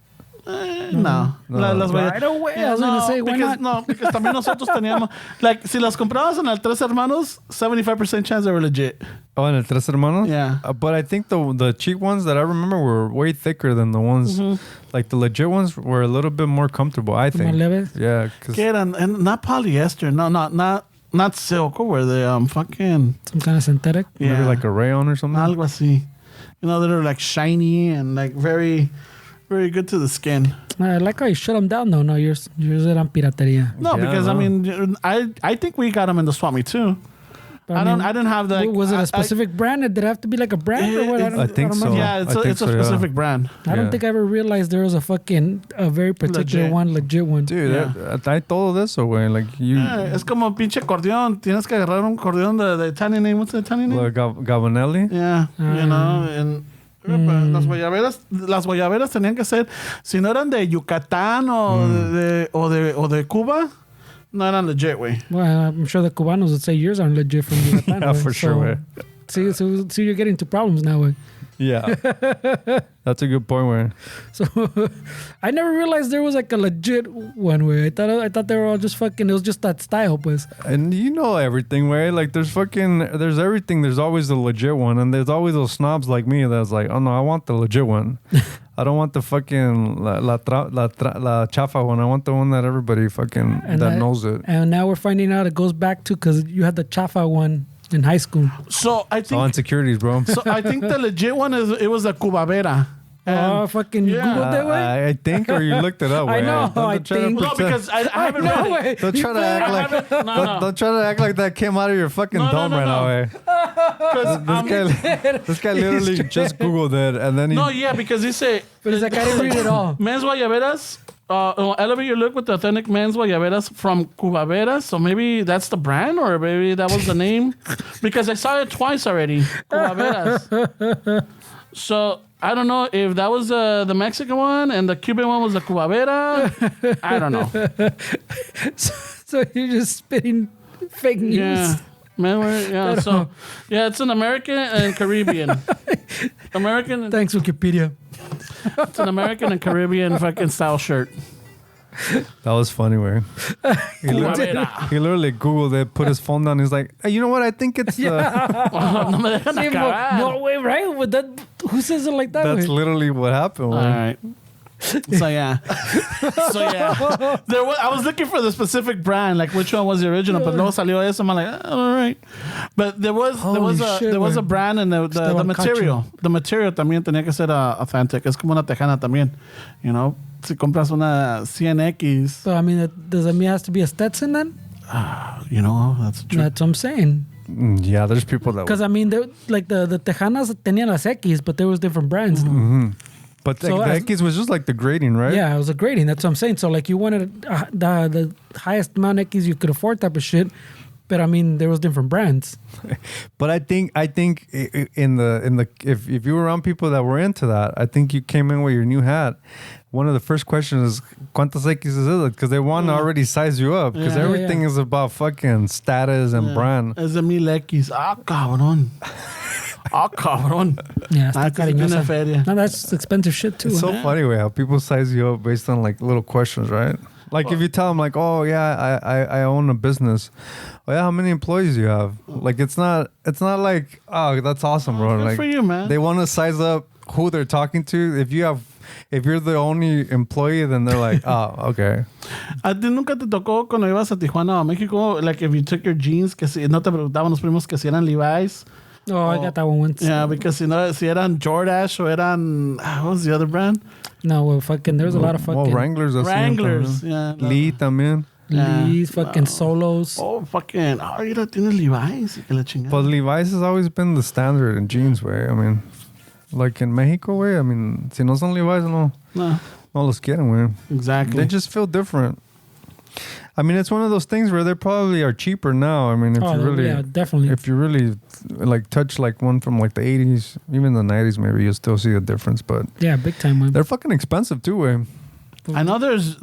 No. Las Right away. I was gonna say, why because, not? No, because también nosotros teníamos, like, si las comprabas en el Tres Hermanos, 75% chance they were legit. Oh, and el Tres Hermanos? Yeah. But I think the cheap ones that I remember were way thicker than the ones, like the legit ones were a little bit more comfortable, I think. More leves? Yeah. 'Cause Que eran, and not polyester, no, not silk. What were they? Fucking. Some kind of synthetic. maybe Yeah. like a rayon or something. Algo así. You know, they're like shiny and like very, very good to the skin. I like how you shut them down though. No, yours eran piratería. No, Yeah, because no. I mean, I think we got them in the swap meet too. But I didn't have the. Was it a specific brand? Did it have to be like a brand or what? I think so. remember. Yeah, I think it's a so, yeah. specific brand. I don't Yeah. think I ever realized there was a very particular Legit. legit one. Dude, Yeah. I todo de eso, güey. Like you, Es como pinche acordeón. Tienes que agarrar un acordeón de Italian name. What's the Italian name? like Gabanelli. Yeah, you know, and las guayaberas tenían que ser, si no eran de Yucatán o de Cuba, no eran legit, güey. Well, I'm sure the Cubanos would say yours aren't legit from Yucatan. Yeah, güey. for sure, güey. See, you're getting into problems now, güey. Yeah. That's a good point, güey. So I never realized there was like a legit one way. I thought they were all just fucking. It was just that style, pues. And you know everything, right? Like there's everything. There's always the legit one, and there's always those snobs like me that's like, oh no, I want the legit one. I don't want the fucking la chafa one. I want the one that everybody fucking that knows it. And now we're finding out it goes back to because you had the chafa one in high school. So I It's all think, insecurities, bro. so I think the legit one it was a Cubavera. Oh, fucking you yeah. Googled that way? I think, or you looked it up. I güey. know, Don't I try to think. No, pretend- because I haven't No read it. way. Don't try to act like don't try to act like that came out of your fucking No, dome no, right no. now, way. This guy literally just Googled it, and then he. No, yeah, because he said But it's like I didn't read it all. men's guayaberas. Elevate your look with the authentic men's guayaberas from Cubaveras. So maybe that's the brand, or maybe that was the name, because I saw it twice already. Cubaveras. So I don't know if that was the Mexican one and the Cuban one was the Cubavera. I don't know. So you're just spitting fake news. Yeah. Man, yeah. So yeah, it's an American and Caribbean. American. Thanks, Wikipedia. It's an American and Caribbean fucking style shirt. That was funny, way. Cubavera. He literally Googled it, put his phone down. He's like, hey, you know what? I think it's. No me dejan Sí, acabar. no way, right? With that, who says it like that? That's way? literally what happened. All Way. right. So yeah. I was looking for the specific brand, like which one was the original, but luego salió eso. I'm like, all right. But there was a brand and the material. The material también tenía que ser authentic. Es como una tejana también, you know. Si compras una 100X, So I mean, does that mean it has to be a Stetson then? you know, that's true. That's what I'm saying. Yeah, there's people that. Because I mean, like the Tejanas tenían las X, but there was different brands. But So the as- X was just like the grading, right? Yeah, it was a grading. That's what I'm saying. So like you wanted the highest amount of X you could afford type of shit. But I mean, there was different brands. But I think in the if you were around people that were into that, I think you came in with your new hat. One of the first questions is ¿Cuántas X is it? Because they want to already size you up. Because Yeah. everything is about fucking status and brand. Es de 1000X. Cabrón. Cabrón. Yeah, Ah, está que se tiene cariñosa. feria. No, that's expensive shit too. It's so huh? funny way how people size you up based on like little questions, right? Like if you tell them like, oh yeah, I own a business. Oh yeah, how many employees do you have? Like it's not like, oh that's awesome, bro. Good Like for you, man. they want to size up who they're talking to. If you're the only employee, then they're like, oh, okay. ¿A ti nunca te tocó cuando ibas a Tijuana o México, like if you took your jeans, que si no te preguntaban los primos que si eran Levi's? Oh, I got that one once. Yeah, because si eran Jordache o eran, what was the other brand? No, well, fucking, there's a lot of Well, fucking Wranglers. así Wranglers. también. Yeah. Lee también. Lee's, fucking solos. Oh, fucking, mira, tienes Levi's y que la chingada. But Levi's has always been the standard in jeans, way. I mean, like in Mexico, way. I mean, si no son Levi's, no los quieren, way. Exactly. They just feel different. I mean, it's one of those things where they probably are cheaper now. I mean, yeah, definitely. if you really like touch like one from like the 80s, even the 90s, maybe you'll still see a difference. But Yeah, big time, man. they're fucking expensive too, way. I know there's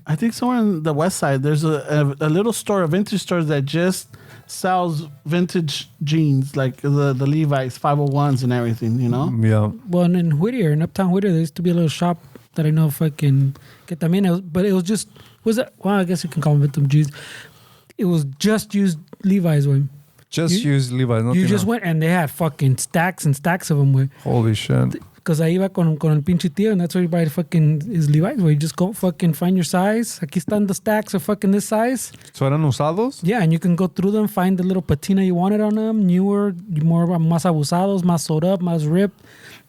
I think somewhere in the west side there's a little store, a vintage store that just sells vintage jeans, like the Levi's 501s and everything, you know? Yeah. Well, and in Whittier, in Uptown Whittier, there used to be a little shop that I know fucking que también, but it was just, well, I guess you can call them vintage jeans. It was just used Levi's, way. Just use Levi's. You just went and they had fucking stacks and stacks of them, way. Holy shit. Because ahí iba con el pinche tío, and that's where you buy fucking his Levi's, where you just go fucking find your size. Aquí están the stacks of fucking this size. So eran usados? Yeah, and you can go through them, find the little patina you wanted on them, newer, more más abusados, más sewed up, más ripped.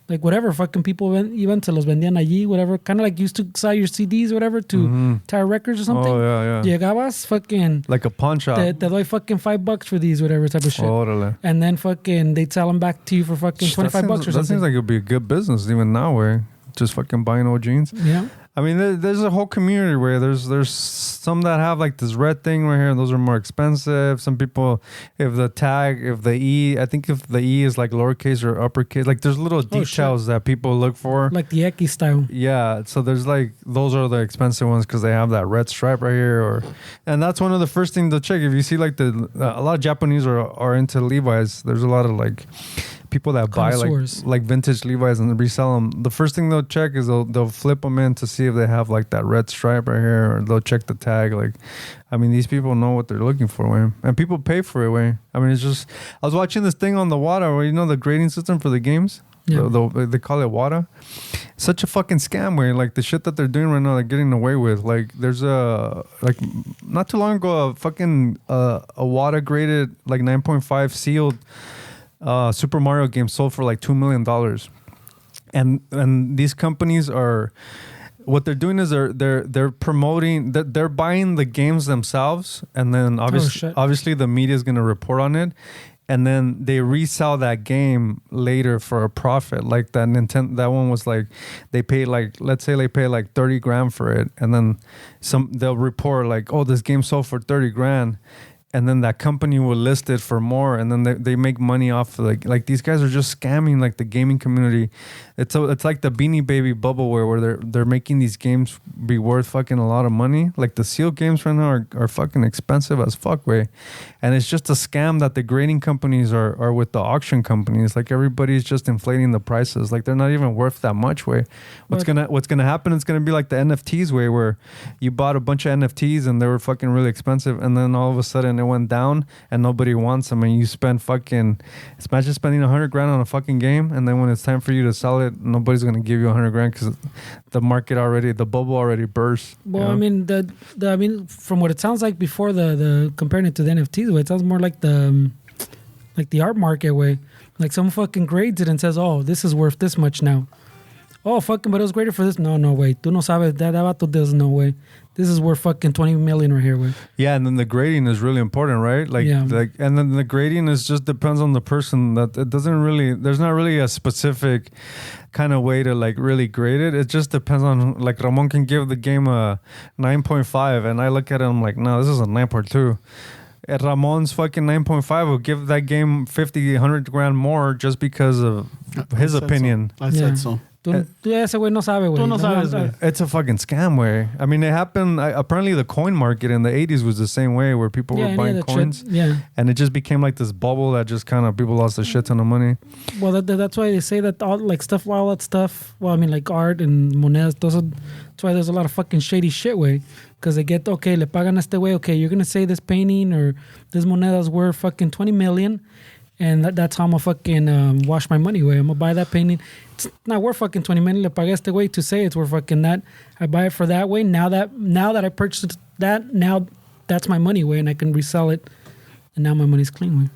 Like whatever fucking people even se los vendían allí, whatever. Kind of like used to sell your CDs, whatever, to Tower Records or something. Oh, yeah. Llegabas, fucking... Like a pawn shop. Te doy fucking $5 for these, whatever type of shit. Órale. And then fucking they'd sell them back to you for fucking $25 or something. That seems like it would be a good business even now, where just fucking buying old jeans. Yeah. I mean, there's a whole community where there's some that have like this red thing right here, and those are more expensive. Some people, if the E, I think if the E is like lowercase or uppercase, like there's little details that people look for. Like the Eki style. Yeah, so there's like, those are the expensive ones because they have that red stripe right here. And that's one of the first things to check. If you see like a lot of Japanese are into Levi's, there's a lot of like people that buy like vintage Levi's and resell them. The first thing they'll check is they'll flip them in to see if they have like that red stripe right here, or they'll check the tag. Like, I mean, these people know what they're looking for, way, and people pay for it, way. I mean, it's just, I was watching this thing on the WADA, where you know the grading system for the games. Yeah. They call it WADA. Such a fucking scam, way. Like the shit that they're doing right now, they're getting away with. Like there's like not too long ago, a WADA graded like 9.5 sealed Super Mario game sold for like $2 million. And these companies are, what they're doing is they're promoting, they're buying the games themselves, and then obviously the media is going to report on it, and then they resell that game later for a profit. Like that that one was like, they paid like, let's say they pay like 30 grand for it, and then they'll report like, oh, this game sold for 30 grand. And then that company will list it for more, and then they make money off like these guys are just scamming like the gaming community. It's like the Beanie Baby bubble where they're making these games be worth fucking a lot of money. Like the sealed games right now are fucking expensive as fuck, way. And it's just a scam that the grading companies are with the auction companies. Like everybody's just inflating the prices. Like they're not even worth that much, way. What's gonna happen? It's gonna be like the NFTs, way, where you bought a bunch of NFTs and they were fucking really expensive, and then all of a sudden it went down and nobody wants them, and you spend fucking, imagine spending 100 grand on a fucking game, and then when it's time for you to sell it, nobody's gonna give you 100 grand because the bubble already burst. Well, you know? I mean, from what it sounds like before the comparing it to the NFTs way, it sounds more like the art market way. Like some fucking grades it and says, oh, this is worth this much now. Oh, fucking, but it was graded for this. No way. Tú no sabes. That vato does no way. This is worth fucking 20 million right here, way. Yeah, and then the grading is really important, right? And then the grading is just depends on the person. That it doesn't really, there's not really a specific kind of way to like really grade it. It just depends on, like Ramon can give the game a 9.5, and I look at it, I'm like, no, this is a 9.2. At Ramon's fucking 9.5 will give that game 50, 100 grand more just because of his opinion. I said so. Ese güey no sabe, güey. Tú no sabes, güey. It's a fucking scam, way. I mean, it happened. Apparently, the coin market in the 80s was the same way, where people were buying coins. And it just became like this bubble that just kind of people lost a shit ton of money. Well, that's why they say that all that stuff. Well, I mean, like art and monedas. That's why there's a lot of fucking shady shit, way. Because they get, okay, le pagan este way. Okay, you're gonna say this painting or this moneda's worth fucking 20 million. And that's how I'm gonna fucking wash my money away. I'm gonna buy that painting. It's not worth fucking 20 million. Le pagué este way to say it's worth fucking that. I buy it for that way. Now that I purchased that, now that's my money way, and I can resell it. And now my money's clean way.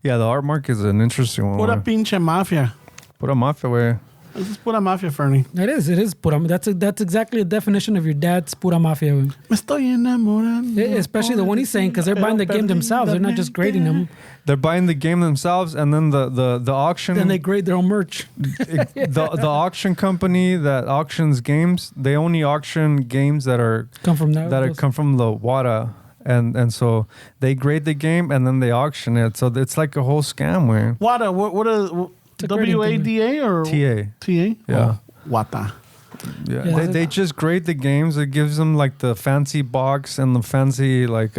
Yeah, the art market is an interesting one. Pura pinche mafia. Pura mafia, way. This is pura mafia, Fernie. It is pura. That's exactly a definition of your dad's pura mafia. Me estoy enamorando. Especially the one he's saying, because they're buying the game themselves. They're not just grading them. They're buying the game themselves, and then the auction. Then they grade their own merch. the auction company that auctions games, they only auction games that come from the WADA. And so they grade the game and then they auction it. So it's like a whole scam, way. WADA, what is WADA or TA? TA? Yeah. Oh, WADA. Yeah. They just grade the games. It gives them like the fancy box and the fancy like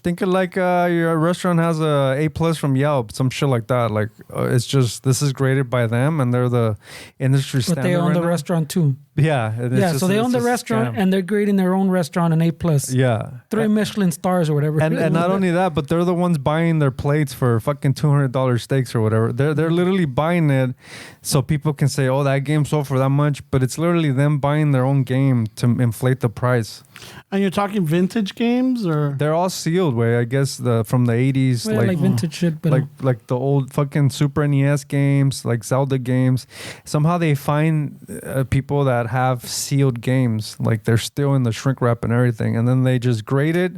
Think of like your restaurant has a A+ from Yelp, some shit like that. Like it's just this is graded by them, and they're the industry standard. But they own the now. restaurant too. Yeah, So they own the restaurant, and they're grading their own restaurant an A+. Yeah, 3 Michelin stars or whatever. and not only that, but they're the ones buying their plates for fucking $200 steaks or whatever. They're literally buying it so people can say, "Oh, that game sold for that much," but it's literally them buying their own game to inflate the price. And you're talking vintage games, or They're all sealed way, I guess, from the 80s, Well, like vintage shit, but like the old fucking Super NES games, like Zelda games. Somehow they find people that have sealed games, like they're still in the shrink wrap and everything, and then they just grade it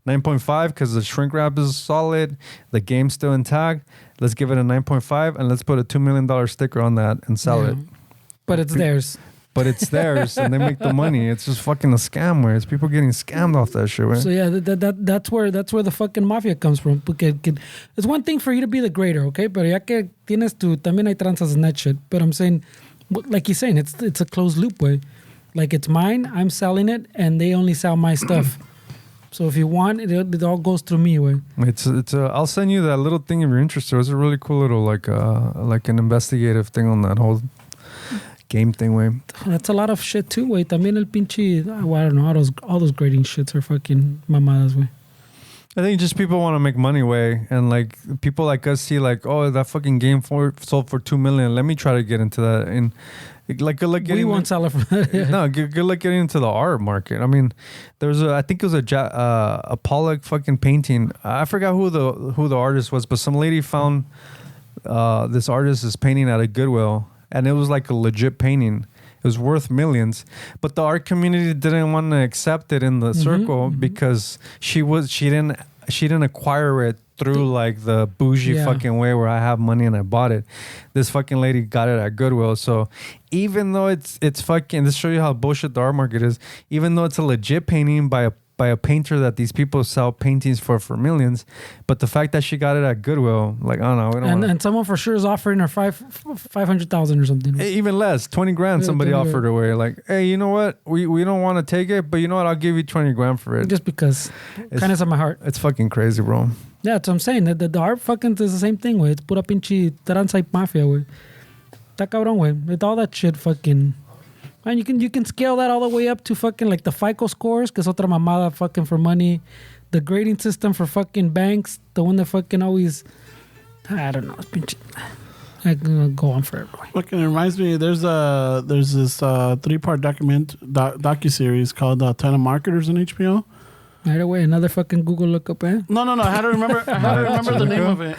9.5 because the shrink wrap is solid, the game's still intact. Let's give it a 9.5 and let's put a $2 million sticker on that and sell it. But it's theirs. But it's theirs, and they make the money. It's just fucking a scam, way. It's people getting scammed off that shit, right? So yeah, that's where the fucking mafia comes from. Porque it's one thing for you to be the grader, okay? Pero ya que tienes tu también hay tranzas in that shit. But I'm saying, like you're saying, it's a closed loop way. Like it's mine, I'm selling it, and they only sell my stuff. So if you want, it all goes through me, way. I'll send you that little thing if you're interested. It's a really cool little like an investigative thing on that whole game thing, way. That's a lot of shit too, way. También el pinche, well, I don't know, all those grading shits are fucking mamadas, way. I think just people want to make money, way, and like people like us see like, oh, that fucking game sold for $2 million. Let me try to get into that, and like good luck getting. We won't sell it for that. No, good luck getting into the art market. I mean, I think it was a Pollock fucking painting. I forgot who the artist was, but some lady found this artist is painting at a Goodwill. And it was like a legit painting. It was worth millions. But the art community didn't want to accept it in the circle because she didn't acquire it through like the bougie fucking way where I have money and I bought it. This fucking lady got it at Goodwill. So even though it's fucking, this show you how bullshit the art market is, even though it's a legit painting by a painter that these people sell paintings for millions, but the fact that she got it at Goodwill, like, I don't know. And someone for sure is offering her 500,000 or something. Even less, 20 grand somebody offered away. Like, hey, you know what? We don't want to take it, but you know what? I'll give you 20 grand for it. Just because. Kindness of my heart. It's fucking crazy, bro. Yeah, that's what I'm saying. The art fucking is the same thing, güey. It's pura pinche tranza y mafia, güey. Está cabrón, güey. With all that shit fucking... And you can scale that all the way up to fucking like the FICO scores, que es otra mamada fucking for money. The grading system for fucking banks, the one that fucking always, I don't know, I can go on forever. Fucking reminds me, there's this 3-part docuseries called Telemarketers on HBO. Right away, another fucking Google lookup, eh? No, I had to remember the name of it.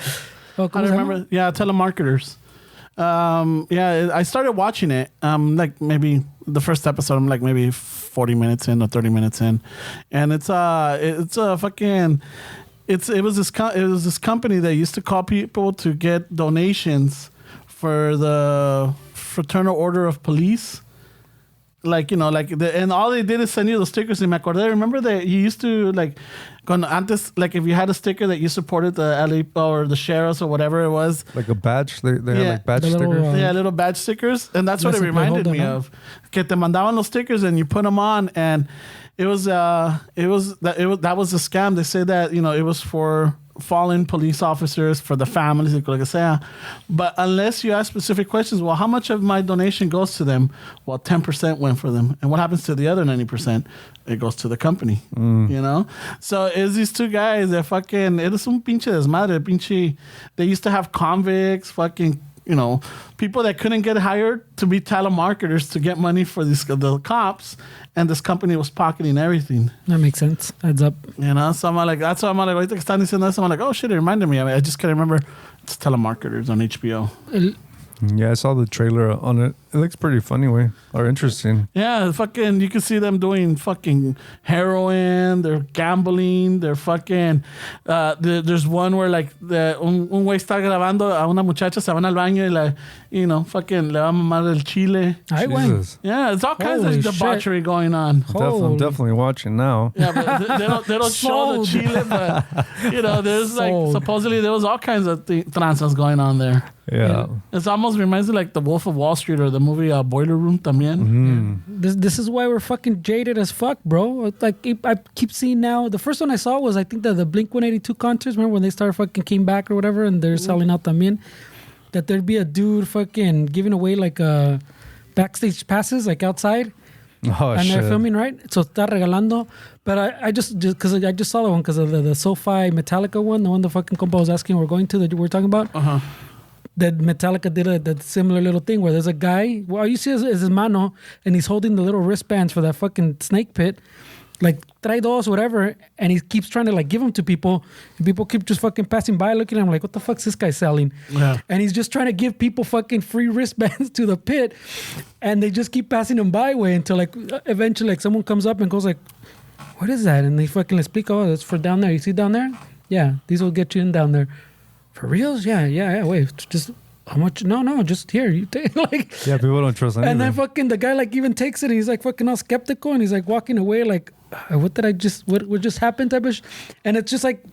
Oh, I remember, yeah, Telemarketers. I started watching it. Like maybe the first episode, I'm like maybe 40 minutes in or 30 minutes in, and it was this company that used to call people to get donations for the Fraternal Order of Police. Like, you know, and all they did is send you the stickers. And me acordé, remember that you used to, like, antes, like, if you had a sticker that you supported the LA or the sheriffs or whatever it was. Like a badge? They had, like, badge stickers? Yeah, little badge stickers. And that's what it reminded me of. Que te mandaban los stickers and you put them on. And that was a scam. They say that, you know, it was for fallen police officers, for the families, lo que sea. But unless you ask specific questions, well, how much of my donation goes to them? Well, 10% went for them. And what happens to the other 90%? It goes to the company, you know? So it's these two guys that fucking, it is un pinche desmadre, pinche, they used to have convicts, fucking, you know, people that couldn't get hired to be telemarketers to get money for the cops, and this company was pocketing everything. That makes sense. Adds up. You know, so I'm like, that's why I'm like, ahorita que están diciendo eso, I'm like, oh shit, it reminded me. I mean, I just can't remember. It's Telemarketers on HBO. Yeah, I saw the trailer on it. It looks pretty funny, way, or interesting. Yeah, fucking, you can see them doing fucking heroin, they're gambling, they're fucking, there's one where like, un güey está grabando a una muchacha, se van al baño y you know, fucking le va a mamar el chile. I went. Yeah, it's all kinds of debauchery going on. I'm definitely watching now. Yeah, but they don't show the chile, but, you know, there's like, supposedly there was all kinds of tranzas going on there. Yeah. It almost reminds me like the Wolf of Wall Street or the movie Boiler Room también. This is why we're fucking jaded as fuck, bro. It's like I keep seeing now. The first one I saw was I think the Blink 182 concerts. Remember when they started fucking came back or whatever, and they're selling out también. That there'd be a dude fucking giving away like backstage passes like outside. Oh, and shit. they're filming, right? So está regalando. But I just because I just saw the one because of the SoFi Metallica one, the one the fucking compa was asking we're going to that we're talking about. That Metallica did that similar little thing where there's a guy. Well, all you see is his mano, and he's holding the little wristbands for that fucking snake pit. Like trae dos, whatever, and he keeps trying to like give them to people, and people keep just fucking passing by, looking at him like, "What the fuck's this guy selling?" Yeah. And he's just trying to give people fucking free wristbands to the pit, and they just keep passing him by way until like eventually like someone comes up and goes like, "What is that?" And they fucking explain, "Oh, that's for down there. You see down there? Yeah, these will get you in down there." For reals? Yeah. Wait, just. How much? No, just here. You take like. Yeah, people don't trust anything. And then fucking the guy like even takes it and he's like fucking all skeptical and he's like walking away like, what just happened type of and it's just like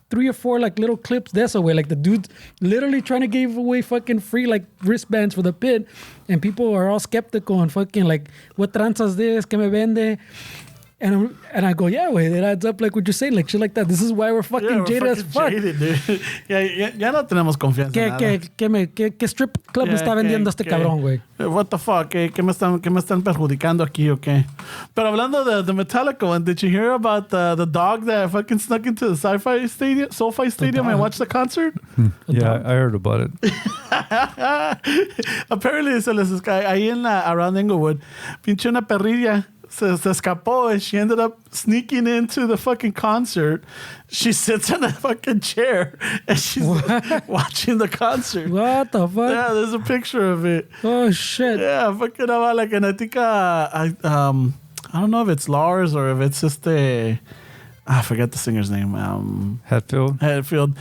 3 or 4 like little clips this away. Like the dude literally trying to give away fucking free like wristbands for the pit and people are all skeptical and fucking like, what tranzas this? ¿Qué me vende? And I go, yeah, wait, it adds up like what you're saying, like shit like that. This is why we're fucking jaded as fuck. Jaded, dude. ya no tenemos confianza en nada. ¿Qué strip club me está vendiendo este cabrón, güey? What the fuck? ¿Qué me están perjudicando aquí o qué? Pero hablando de the Metallica one, did you hear about the dog that fucking snuck into the SoFi Stadium and watched the concert? Yeah, I heard about it. Apparently se les ahí around Inglewood, pinche una perrilla. Se escapó and she ended up sneaking into the fucking concert. She sits in a fucking chair and she's watching the concert. What the fuck? Yeah, there's a picture of it. Oh shit. Yeah, fucking like, and I think I don't know if it's Lars or if it's just I forget the singer's name. Hetfield.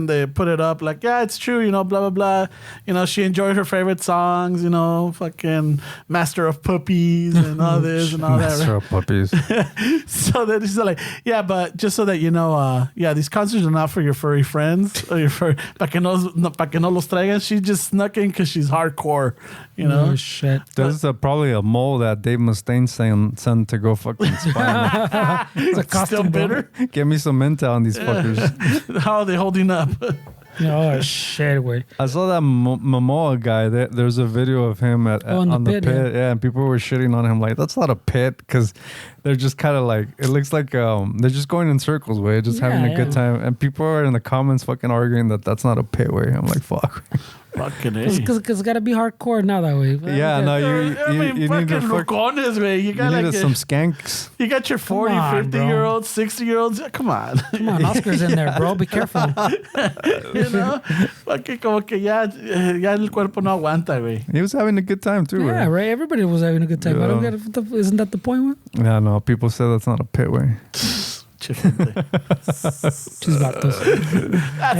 They put it up like, yeah, it's true, blah, blah, blah. She enjoyed her favorite songs, fucking Master of Puppies and all this and all that. Master of Puppies. So then he's like, yeah, but just so that you know, these concerts are not for your furry friends or your furry, pa que no los traigan. She just snuck in because she's hardcore, Oh shit. There's probably a mole that Dave Mustaine sent to go fucking spy. It's a costume. Still bitter? Give me some intel on these fuckers. How are they holding up? Oh shit, güey. I saw that Momoa guy. There's a video of him on the pit. Yeah, and people were shitting on him like, that's not a pit, because they're just kind of like, it looks like they're just going in circles, way, just having a good time. And people are in the comments fucking arguing that that's not a pit, way. I'm like, fuck. Fucking A. Because it's got to be hardcore now that way. Yeah, no, you need to rucones, güey. You got like some skanks. You got your 40, 50-year-olds, 60-year-olds. Come on. Come on, Oscar's in there, bro. Be careful. Fucking como que ya el cuerpo no aguanta, güey. He was having a good time too. Yeah, right. Everybody was having a good time. Yeah. I don't get it. Isn't that the point, man? Yeah, no. People say that's not a pit, way. That's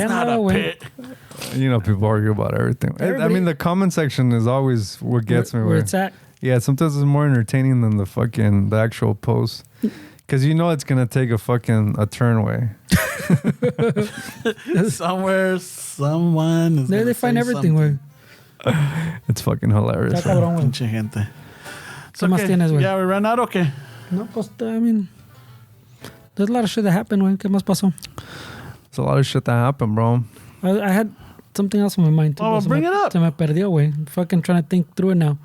not a pit. People argue about everything. I mean, the comment section is always what gets me. Where it's at. Yeah, sometimes it's more entertaining than the actual post. Because it's going to take a turn way. Somewhere, someone is There they find everything, way. It's fucking hilarious. Está cabrón, güey. Pinche gente. ¿Qué más tienes, güey? Yeah, we ran out, okay. No, pues, I mean, there's a lot of shit that happened, güey. ¿Qué más pasó? There's a lot of shit that happened, bro. I had something else on my mind, too. Oh, but bring it up. Se me perdió, güey. I'm fucking trying to think through it now.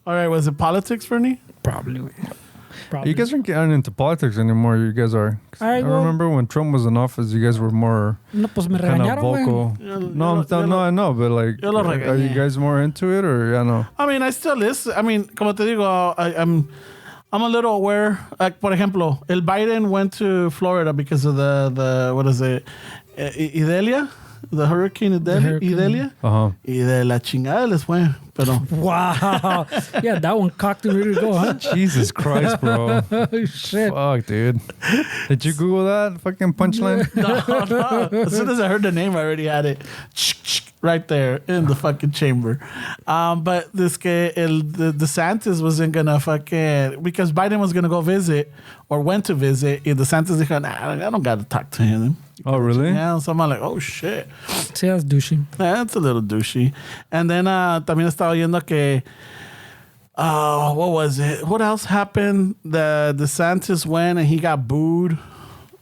All right, was it politics, Bernie? Probably, güey. You guys aren't getting into politics anymore. You guys are. I remember when Trump was in office, you guys were more no, pues me kind of regañaron, vocal. güey. I know, but like, are you guys more into it or no? I mean, I still listen. I mean, como te digo, I'm a little aware. Like, por ejemplo, el Biden went to Florida because of the what is it, Idalia? The hurricane Idalia. Uh-huh. Y de la chingada les fue. Pero. Wow. Yeah, that one cocked and ready to go, huh? Jesus Christ, bro. Oh, shit. Fuck, dude. Did you Google that fucking punchline? No. As soon as I heard the name, I already had it. right there in the fucking chamber. But the DeSantis wasn't gonna fucking, because Biden was gonna go visit or went to visit. And DeSantis dijo, nah, I don't gotta talk to him. Oh, really? Yeah, so I'm like, oh shit. Sí, that's douchey. Yeah, that's a little douchey. And then también estaba oyendo que what was it? What else happened? The DeSantis went and he got booed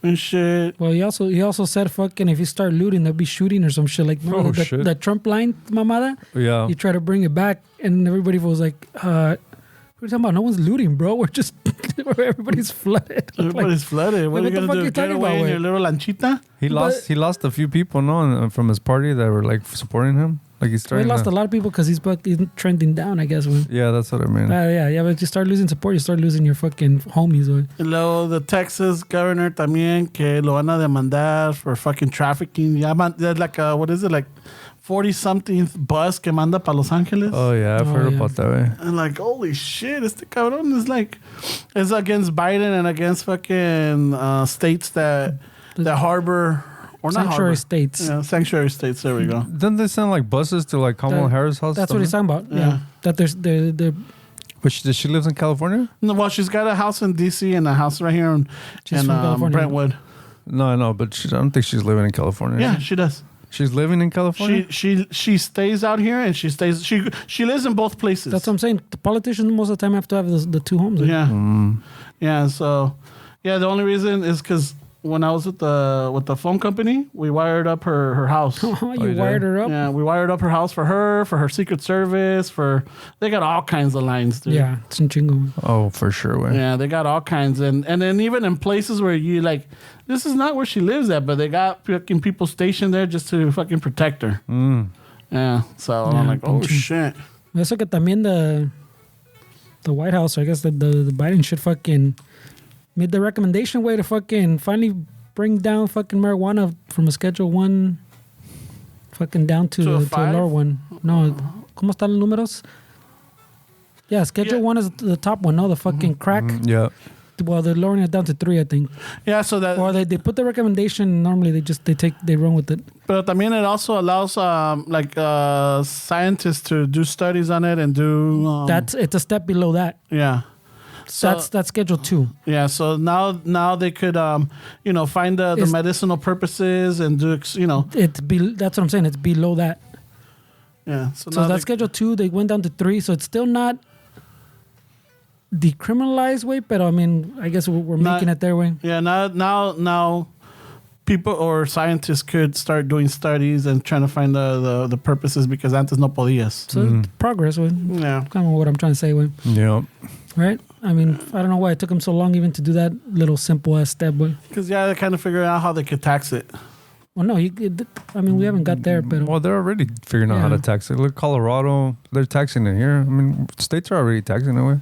and shit. Well, he also said, fucking, if you start looting, they'll be shooting or some shit. Like, remember shit. the Trump line, mamada? Yeah. You try to bring it back, and everybody was like, what are you talking about? No one's looting, bro. We're just, everybody's flooded. Everybody's flooded. What are you going to do? Get away in your little lanchita? He lost a few people, no, from his party that were like supporting him. Like he lost a lot of people because he's trending down, I guess. Wey. Yeah, that's what I mean. Yeah, but you start losing support, you start losing your fucking homies. Wey. Luego, the Texas governor también, que lo van a demandar for fucking trafficking. There's like what is it, like 40-something bus que manda para Los Angeles. Oh, yeah, I've heard about that way. And like, holy shit, este cabrón is like, it's against Biden and against fucking states that harbor, or not sanctuary harbor. states. Yeah, sanctuary states, there we go. Didn't they send like buses to like Kamala Harris' house? That's what he's talking about. Yeah. That they're But she lives in California? No, well, she's got a house in D.C. and a house right here in Brentwood. No, but I don't think she's living in California. Yeah, she does. She's living in California? She stays out here and she lives in both places. That's what I'm saying. The politicians most of the time have to have the two homes. Right? Yeah. Yeah, so the only reason is because when I was with the phone company, we wired up her house. You wired her up? Yeah, we wired up her house for her Secret Service, they got all kinds of lines, dude. Yeah, it's in chingo. Oh, for sure. Way. Yeah, they got all kinds. And then even in places where you like, this is not where she lives at, but they got fucking people stationed there just to fucking protect her. Yeah, so I'm like, oh shit. Eso que también the White House, I guess the Biden should fucking made the recommendation way to fucking finally bring down fucking marijuana from a Schedule 1 fucking down to a lower one. No, ¿cómo están los números? Yeah, Schedule 1 is the top one, no? The fucking crack. Yeah. Well, they're lowering it down to 3, I think. Yeah, so that... Or they put the recommendation, normally they run with it. But también it also allows scientists to do studies on it and do... it's a step below that. Yeah. So that's Schedule 2. Yeah, so now they could find the medicinal purposes and do that's what I'm saying. It's below that. Yeah. So that's Schedule 2. They went down to 3, so it's still not decriminalized way, but I mean, I guess we're making it their way. Yeah. Now people or scientists could start doing studies and trying to find the purposes because antes no podías. So progress, way. Yeah. Kind of what I'm trying to say, way. Yeah. Right? I mean, I don't know why it took them so long even to do that little simple ass step. Because, they kind of figured out how they could tax it. Well, no, we haven't got there. But well, they're already figuring out how to tax it. Look, Colorado, they're taxing it here. I mean, states are already taxing it. Way.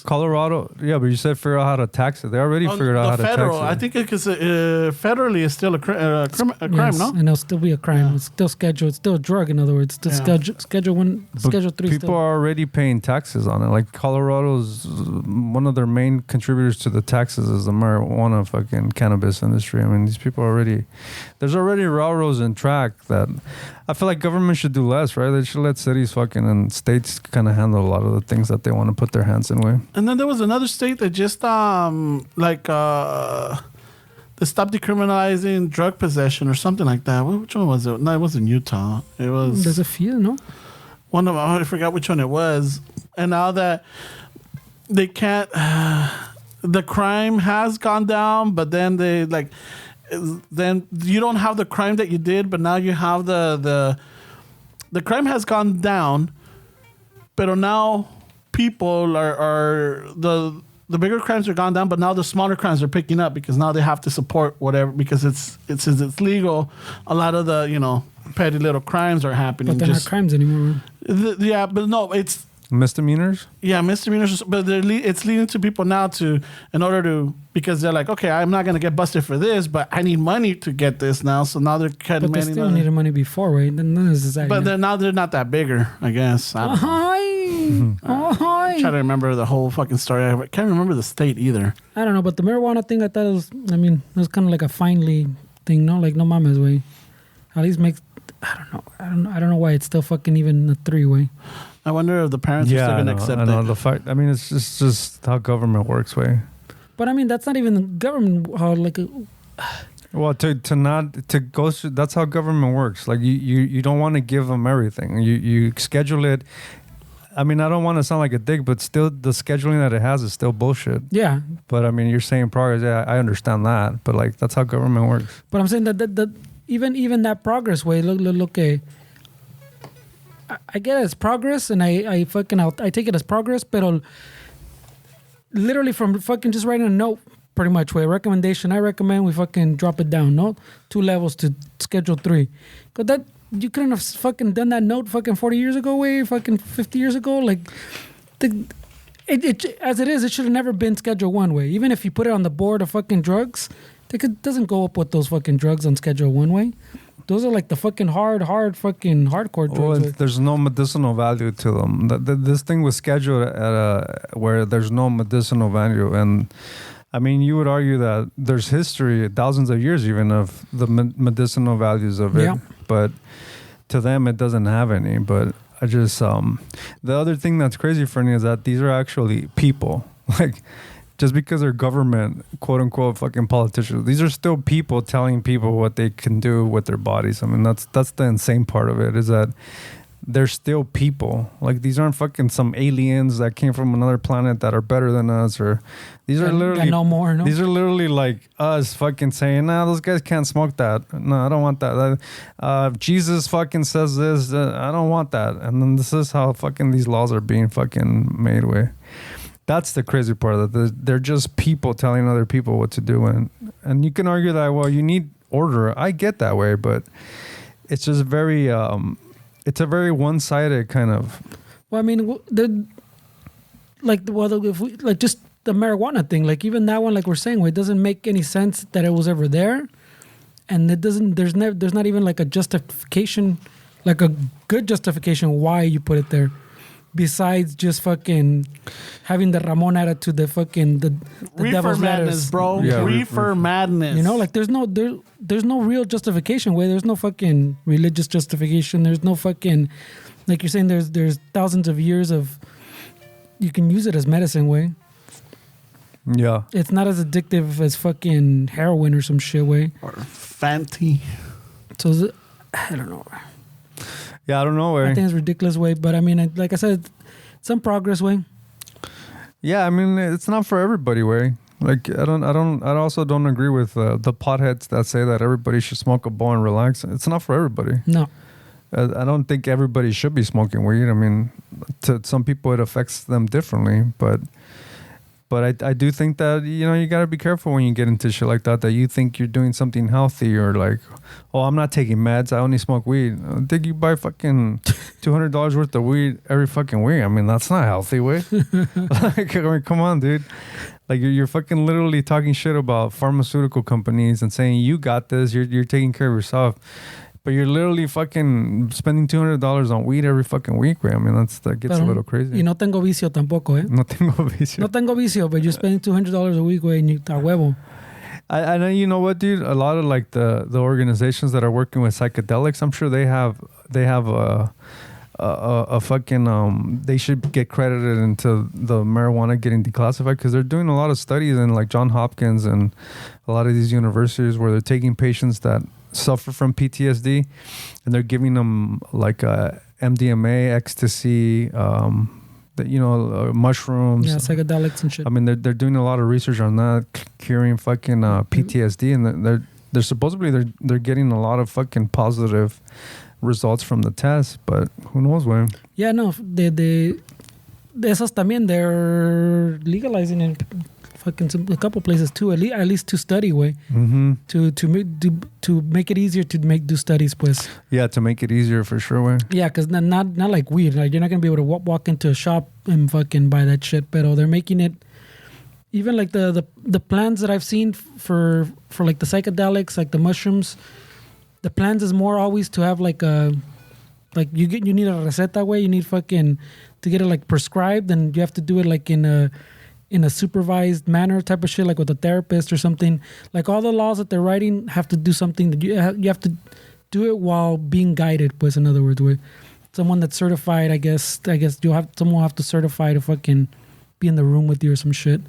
Colorado, yeah, but you said figure out how to tax it. They already figured out how to tax it. I think because federally is still a crime, no? And it'll still be a crime. Yeah. It's still scheduled. It's still a drug, in other words. It's still Schedule 1, Schedule 3. People are already paying taxes on it. Like Colorado's one of their main contributors to the taxes is the marijuana fucking cannabis industry. I mean, these people there's already railroads and track that I feel like government should do less, right? They should let cities fucking and states kind of handle a lot of the things that they want to put their hands in way. And then there was another state that just they stopped decriminalizing drug possession or something like that. Which one was it? No, it wasn't Utah. It was... There's a few, no? One of them, I forgot which one it was. And now that they can't... the crime has gone down, but then then you don't have the crime that you did, but now you have the crime has gone down, but now people are the bigger crimes are gone down, but now the smaller crimes are picking up because now they have to support whatever because it's legal. A lot of the petty little crimes are happening. But they're not crimes anymore. Yeah, but no, it's misdemeanors. Yeah, misdemeanors. But it's leading to people now because they're like, okay, I'm not gonna get busted for this, but I need money to get this now. So now they're cutting. But they still needed money before, right? But they're not that bigger, I guess. I'm trying to remember the whole fucking story. I can't remember the state either. I don't know, but the marijuana thing, I thought it was kind of like a finally thing, no? Like, no mames, way. At least I don't know why it's still fucking even a 3-way. I wonder if the parents are still going to accept I know it. the fact. I mean, it's just how government works, way. But I mean, that's not even the government. How like. Well, to go through, that's how government works. Like you don't want to give them everything. You schedule it. I mean, I don't want to sound like a dick, but still, the scheduling that it has is still bullshit. Yeah. But I mean, you're saying progress. Yeah, I understand that. But like, that's how government works. But I'm saying that even that progress way. Look. I get it as progress, and I take it as progress, but literally from fucking just writing a note. Pretty much way recommendation. I recommend we fucking drop it down. No, 2 levels to schedule 3. Cause that you couldn't have fucking done that note fucking 40 years ago. Way fucking 50 years ago. Like, it as it is, it should have never been schedule 1 way. Even if you put it on the board of fucking drugs, it doesn't go up with those fucking drugs on schedule 1 way. Those are like the fucking hard fucking hardcore drugs. Well, there's no medicinal value to them. This thing was scheduled at where there's no medicinal value. And I mean, you would argue that there's history, thousands of years even, of the medicinal values of it. Yeah. But to them, it doesn't have any. But I just, the other thing that's crazy for me is that these are actually people. Like, just because they're government, quote unquote, fucking politicians, these are still people telling people what they can do with their bodies. I mean, that's the insane part of it, is that they're still people. Like, these aren't fucking some aliens that came from another planet that are better than us, or these are literally no more. No, these are literally like us fucking saying, nah, those guys can't smoke that. No, I don't want that. Jesus fucking says this. I don't want that. And then this is how fucking these laws are being fucking made with. That's the crazy part of it. They're just people telling other people what to do. And you can argue that, well, you need order. I get that way, but it's just very, it's a very one-sided kind of. Well, I mean, if we like just the marijuana thing, like even that one, like we're saying, it doesn't make any sense that it was ever there, and it doesn't. There's not even like a justification, like a good justification why you put it there, besides just fucking having the Ramon attitude, the fucking the Reefer devil's madness, lettuce, bro. Yeah, Reefer madness. You know, like there's no real justification. There's no fucking religious justification. There's no fucking, like you're saying, there's thousands of years of, you can use it as medicine way. Yeah. It's not as addictive as fucking heroin or some shit way. Or Fenty. So I don't know. Yeah, I don't know. I think it's ridiculous way, but I mean, like I said, some progress way. Yeah, I mean, it's not for everybody, way. Like, I also don't agree with the potheads that say that everybody should smoke a bowl and relax. It's not for everybody. No. I don't think everybody should be smoking weed. I mean, to some people it affects them differently, but I do think that, you know, you got to be careful when you get into shit like that you think you're doing something healthy, or like, oh, I'm not taking meds, I only smoke weed. I think you buy fucking $200 worth of weed every fucking week. I mean, that's not healthy, way. Like, I mean, come on, dude. Like, you're fucking literally talking shit about pharmaceutical companies and saying you got this, you're taking care of yourself. But you're literally fucking spending $200 on weed every fucking week, right? I mean, that gets a little crazy. Y no tengo vicio tampoco, eh? No tengo vicio. No tengo vicio, but you're spending $200 a week, güey, and you a huevo. I know, you know what, dude? A lot of like the organizations that are working with psychedelics, I'm sure they have a fucking they should get credited into the marijuana getting declassified, because they're doing a lot of studies in like Johns Hopkins and a lot of these universities where they're taking patients that suffer from PTSD and they're giving them like MDMA, ecstasy, mushrooms. Yeah, psychedelics and shit. I mean, they're doing a lot of research on that, curing fucking PTSD, and they're supposedly they're getting a lot of fucking positive results from the test, but who knows when. Yeah, no, de esos también, they're legalizing in fucking a couple places too, at least to study way, to make it easier to do studies, pues. Yeah, to make it easier for sure way. Yeah, because not like weed, like you're not gonna be able to walk into a shop and fucking buy that shit, but they're making it. Even like the plans that I've seen for like the psychedelics, like the mushrooms, the plans is more always to have like you need a receta way, you need fucking to get it like prescribed, and you have to do it like in a supervised manner type of shit, like with a therapist or something. Like all the laws that they're writing have to do something that you have to do it while being guided. Pues, in other words, with someone that's certified. I guess someone will have to certify to fucking be in the room with you or some shit.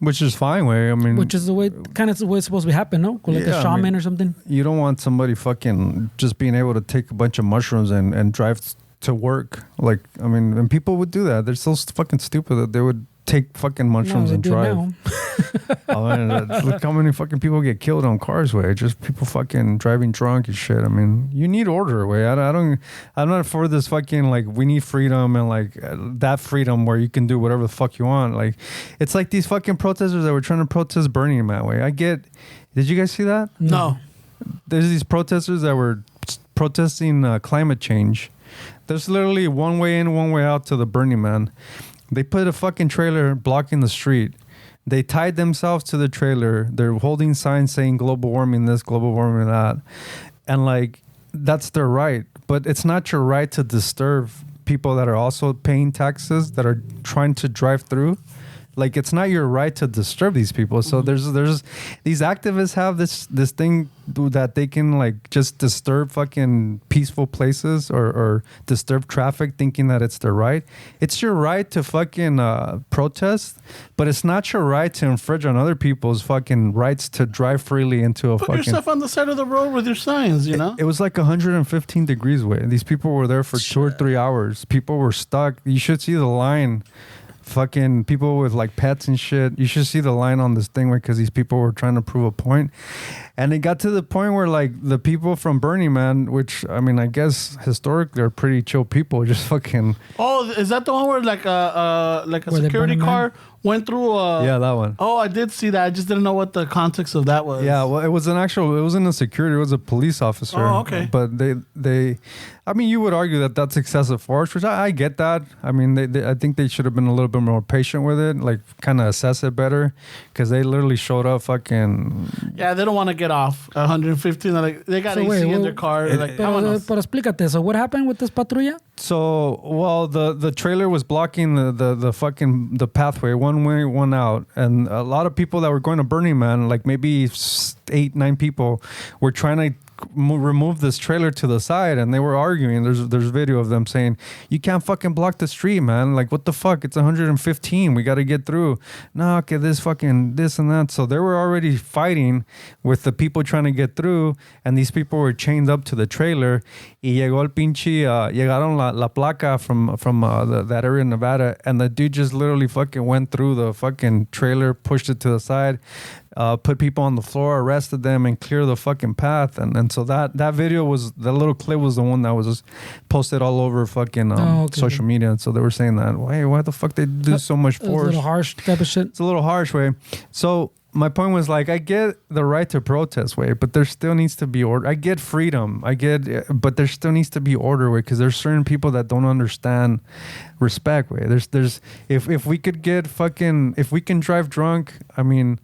Which is fine, way. I mean, which is the way it's supposed to happen, no? Like a shaman or something. You don't want somebody fucking just being able to take a bunch of mushrooms and drive to work. Like, I mean, and people would do that. They're so fucking stupid that they would take fucking mushrooms and drive. Oh, man, look how many fucking people get killed on cars, way. Just people fucking driving drunk and shit. I mean, you need order, way. I'm not for this fucking, like, we need freedom and, like, that freedom where you can do whatever the fuck you want. Like, it's like these fucking protesters that were trying to protest Burning Man, way. Did you guys see that? No. There's these protesters that were protesting climate change. There's literally one way in, one way out to the Burning Man. They put a fucking trailer blocking the street. They tied themselves to the trailer. They're holding signs saying global warming this, global warming that. And like, that's their right. But it's not your right to disturb people that are also paying taxes, that are trying to drive through. Like, it's not your right to disturb these people. So there's these activists have this thing that they can, like, just disturb fucking peaceful places or disturb traffic, thinking that it's their right. It's your right to fucking protest, but it's not your right to infringe on other people's fucking rights to drive freely into a Put fucking... yourself on the side of the road with your signs, you know? It was like 115 degrees away. These people were there for 2 or 3 hours. People were stuck. You should see the line. Fucking people with like pets and shit. You should see the line on this thing because these people were trying to prove a point. And it got to the point where like the people from Burning Man, which I mean, I guess historically are pretty chill people, just fucking... Oh, is that the one where like a security car went through yeah, that one. Oh, I did see that. I just didn't know what the context of that was. Yeah, well, it wasn't a security, it was a police officer. Oh, okay. But they I mean, you would argue that that's excessive force, which I get that. I mean, I think they should have been a little bit more patient with it, like kind of assess it better, because they literally showed up fucking... Yeah, they don't want to get off 115. Like, they got AC in their car. Pero explícate, so what happened with this patrulla? So, well, the trailer was blocking the pathway, one way, one out. And a lot of people that were going to Burning Man, like maybe 8-9 people, were trying to remove this trailer to the side, and they were arguing. There's video of them saying, you can't fucking block the street, man. Like, what the fuck? It's 115. We got to get through. No, okay, this and that. So they were already fighting with the people trying to get through, and these people were chained up to the trailer. Y llegó el pinche, llegaron la placa from that area in Nevada, and the dude just literally fucking went through the fucking trailer, pushed it to the side, put people on the floor, arrested them, and cleared the fucking path. And so that video that little clip was the one that was just posted all over fucking social media. And so they were saying that, hey, why the fuck they do so much force? A little harsh type of shit. It's a little harsh, way. So my point was, like, I get the right to protest, way, but there still needs to be order. I get freedom, but there still needs to be order, way, because there's certain people that don't understand respect, way. There's if we could get fucking, if we can drive drunk, I mean,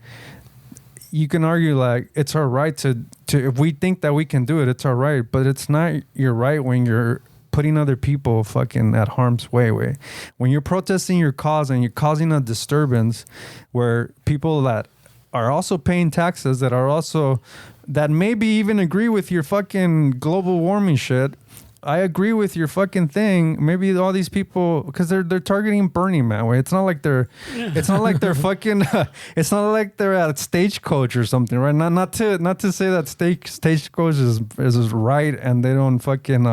you can argue like it's our right to if we think that we can do it, it's our right, but it's not your right when you're putting other people fucking at harm's way. When you're protesting your cause and you're causing a disturbance where people that are also paying taxes, that maybe even agree with your fucking global warming shit. I agree with your fucking thing. Maybe all these people, because they're targeting Burning Man, way. It's not like they're fucking. It's not like they're at Stagecoach or something, right? Not to say that Stagecoach is right and they don't fucking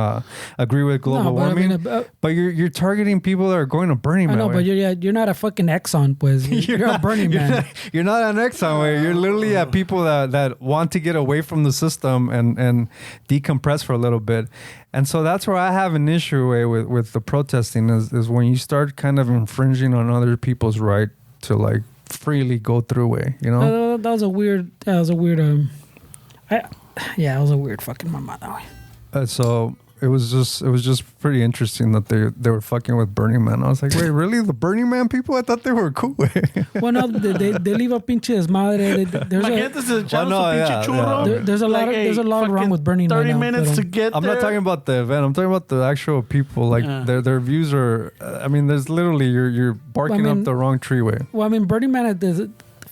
agree with global warming. I mean, but you're targeting people that are going to Burning Man. I know, but you're not a fucking Exxon, pues. You're a Burning Man. You're not an Exxon, way. You're literally at people that want to get away from the system and decompress for a little bit. And so that's where I have an issue with the protesting is when you start kind of infringing on other people's right to like freely go through way, you know? That was a weird fucking mamada way. So it was just pretty interesting that they were fucking with Burning Man. I was like, wait, really? The Burning Man people? I thought they were cool. Well, no, they leave a pinche desmadre. There's a lot wrong with Burning Man. 30 minutes to get there. I'm not talking about the event. I'm talking about the actual people. Like their views are. I mean, there's literally you're barking up the wrong tree way. Well, I mean, Burning Man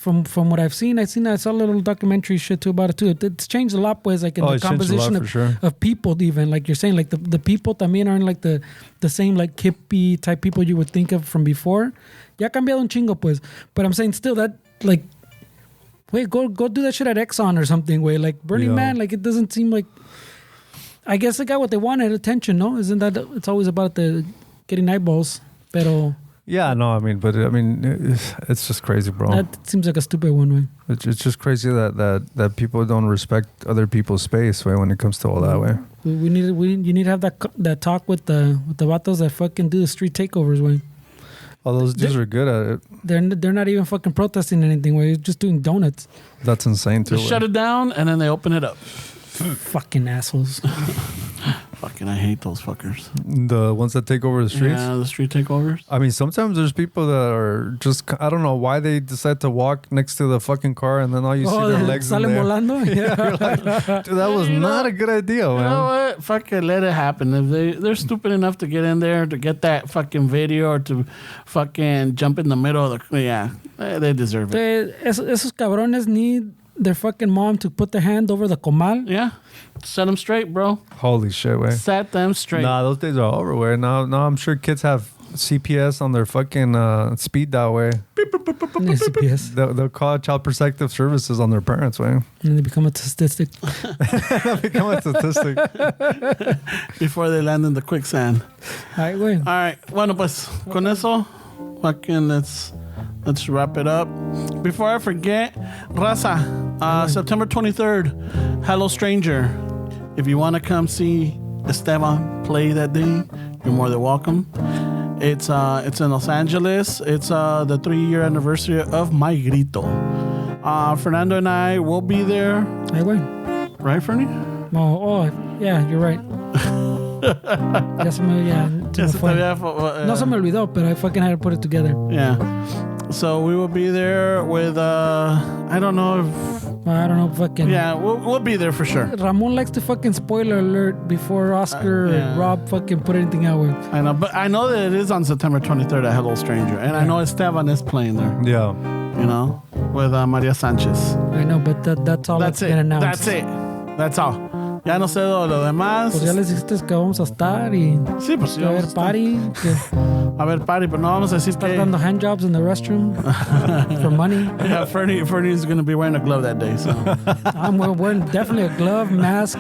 from what I saw a little documentary shit too about it too. It's changed a lot, pues, like in the it's changed a lot, composition for sure. of people, even like you're saying, like the people también aren't like the same like hippie type people you would think of from before. Ya ha cambiado un chingo, pues. But I'm saying still that like, wait, go do that shit at Exxon or something, way like Burning Man. Like it doesn't seem like. I guess they got what they wanted, attention, no? Isn't that it's always about the getting eyeballs, pero. Yeah, no, I mean, it's just crazy, bro. That seems like a stupid one, way. It's just crazy that people don't respect other people's space, way, when it comes to all that, way. You need to have that talk with the vatos that fucking do the street takeovers, way. All those dudes are good at it. They're not even fucking protesting anything, way. You're just doing donuts. That's insane too. They shut it down and then they open it up. Fucking assholes. Fucking, I hate those fuckers. The ones that take over the streets? Yeah, the street takeovers. I mean, sometimes there's people that are just, I don't know why they decide to walk next to the fucking car and then all you see their legs in salen there. volando? Yeah. You're like, dude, that was not a good idea, man. You know what? Fucking let it happen. If they're stupid enough to get in there to get that fucking video or to fucking jump in the middle of the, they deserve it. Esos cabrones need their fucking mom to put their hand over the comal. Yeah. Set them straight, bro. Holy shit, way. Set them straight. Nah, those days are over, way. Now I'm sure kids have CPS on their fucking speed dial, way. CPS. They'll call Child Protective Services on their parents, way. And they become a statistic. They'll become a statistic. Before they land in the quicksand. All right, güey. All right. Bueno, pues, con eso, fucking let's wrap it up. Before I forget, Raza, September 23rd, Hello Stranger. If you want to come see Esteban play that day, you're more than welcome. It's in Los Angeles. It's the 3-year anniversary of My Grito. Fernando and I will be there. Ahí, güey. Right, Fernie? Oh, yeah, you're right. Ya se me, Ya se te había, no se me olvidó, but I fucking had to put it together. Yeah. So we will be there with, I don't know if... I don't know, fucking... Yeah, we'll be there for sure. Ramon likes to fucking spoiler alert before Oscar and Rob fucking put anything out with. I know, but I know that it is on September 23rd at Hello Stranger. And I know Esteban is playing there, Yeah. you know, with Maria Sanchez. I know, but that's all that's been announced. That's it. That's all. Ya no sé lo demás. Pues ya les dijiste que vamos a estar y Sí, pues sí. va a haber party. Que A ver, party, pero no vamos a decir estar que... dando handjobs in the restroom for money. Yeah, Fernie is going to be wearing a glove that day, so... I'm wearing definitely a glove, mask,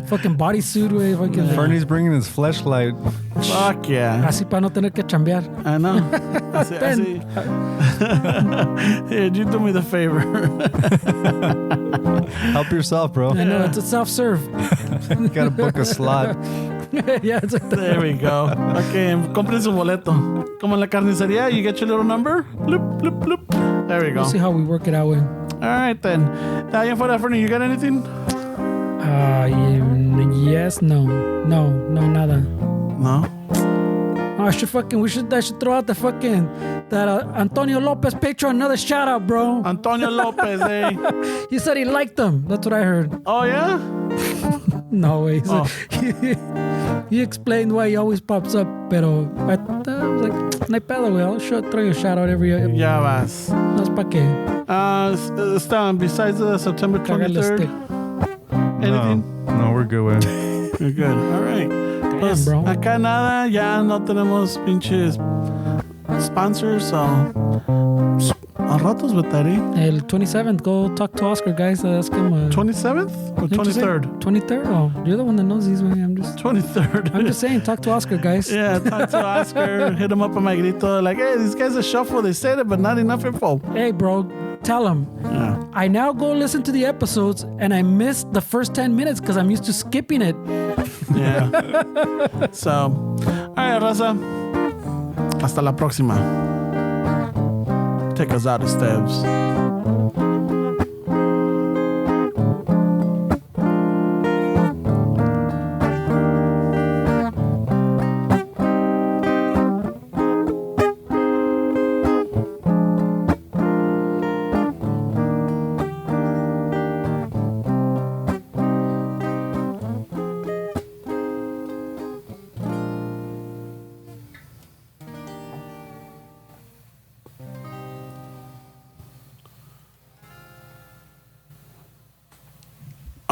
fucking bodysuit, güey. Fucking Fernie's bringing his fleshlight. Fuck yeah. así para no tener que chambear. I know. Así. Here, you do me the favor. Help yourself, bro. I know, it's a self-serve. You gotta book a slot. Yeah, it's like There we go. Okay, compren su boleto. Como en la carnicería, you get your little number. Bloop, bloop, bloop. There we go. we'll see how we work it out, güey. All right, then. Allá afuera, Fernie, you got anything? Yes, no, nada. No? Oh, I should throw out that Antonio Lopez picture, another shout out, bro. Antonio Lopez, eh? He said he liked them. That's what I heard. Oh, yeah? No way. Oh. He explained why he always pops up, pero I was like, no hay pedo, güey. I'll throw you a shout out every year. Ya vas. No es pa' qué. Esteban, besides the September Cagarle 23rd, stick. anything? No, we're good, way. You're good. All right. Pues, bro. acá nada, ya no tenemos pinches sponsors, so a ratos vetaré. El 27th, go talk to Oscar, guys. Ask him. 27th or 23rd? 23rd? Oh, you're the one that knows these, man. I'm just 23rd. saying, talk to Oscar, guys. Yeah, talk to Oscar, hit him up on my grito, like, hey, these guys are shuffle. They said it, but not enough info. Hey, bro, tell him. Yeah. I now go listen to the episodes, and I missed the first 10 minutes because I'm used to skipping it. Yeah. So, all right, Raza. Hasta la próxima. Take us out, Steves.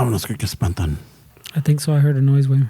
Vámonos, creo que espantan. I think so. I heard a noise, güey.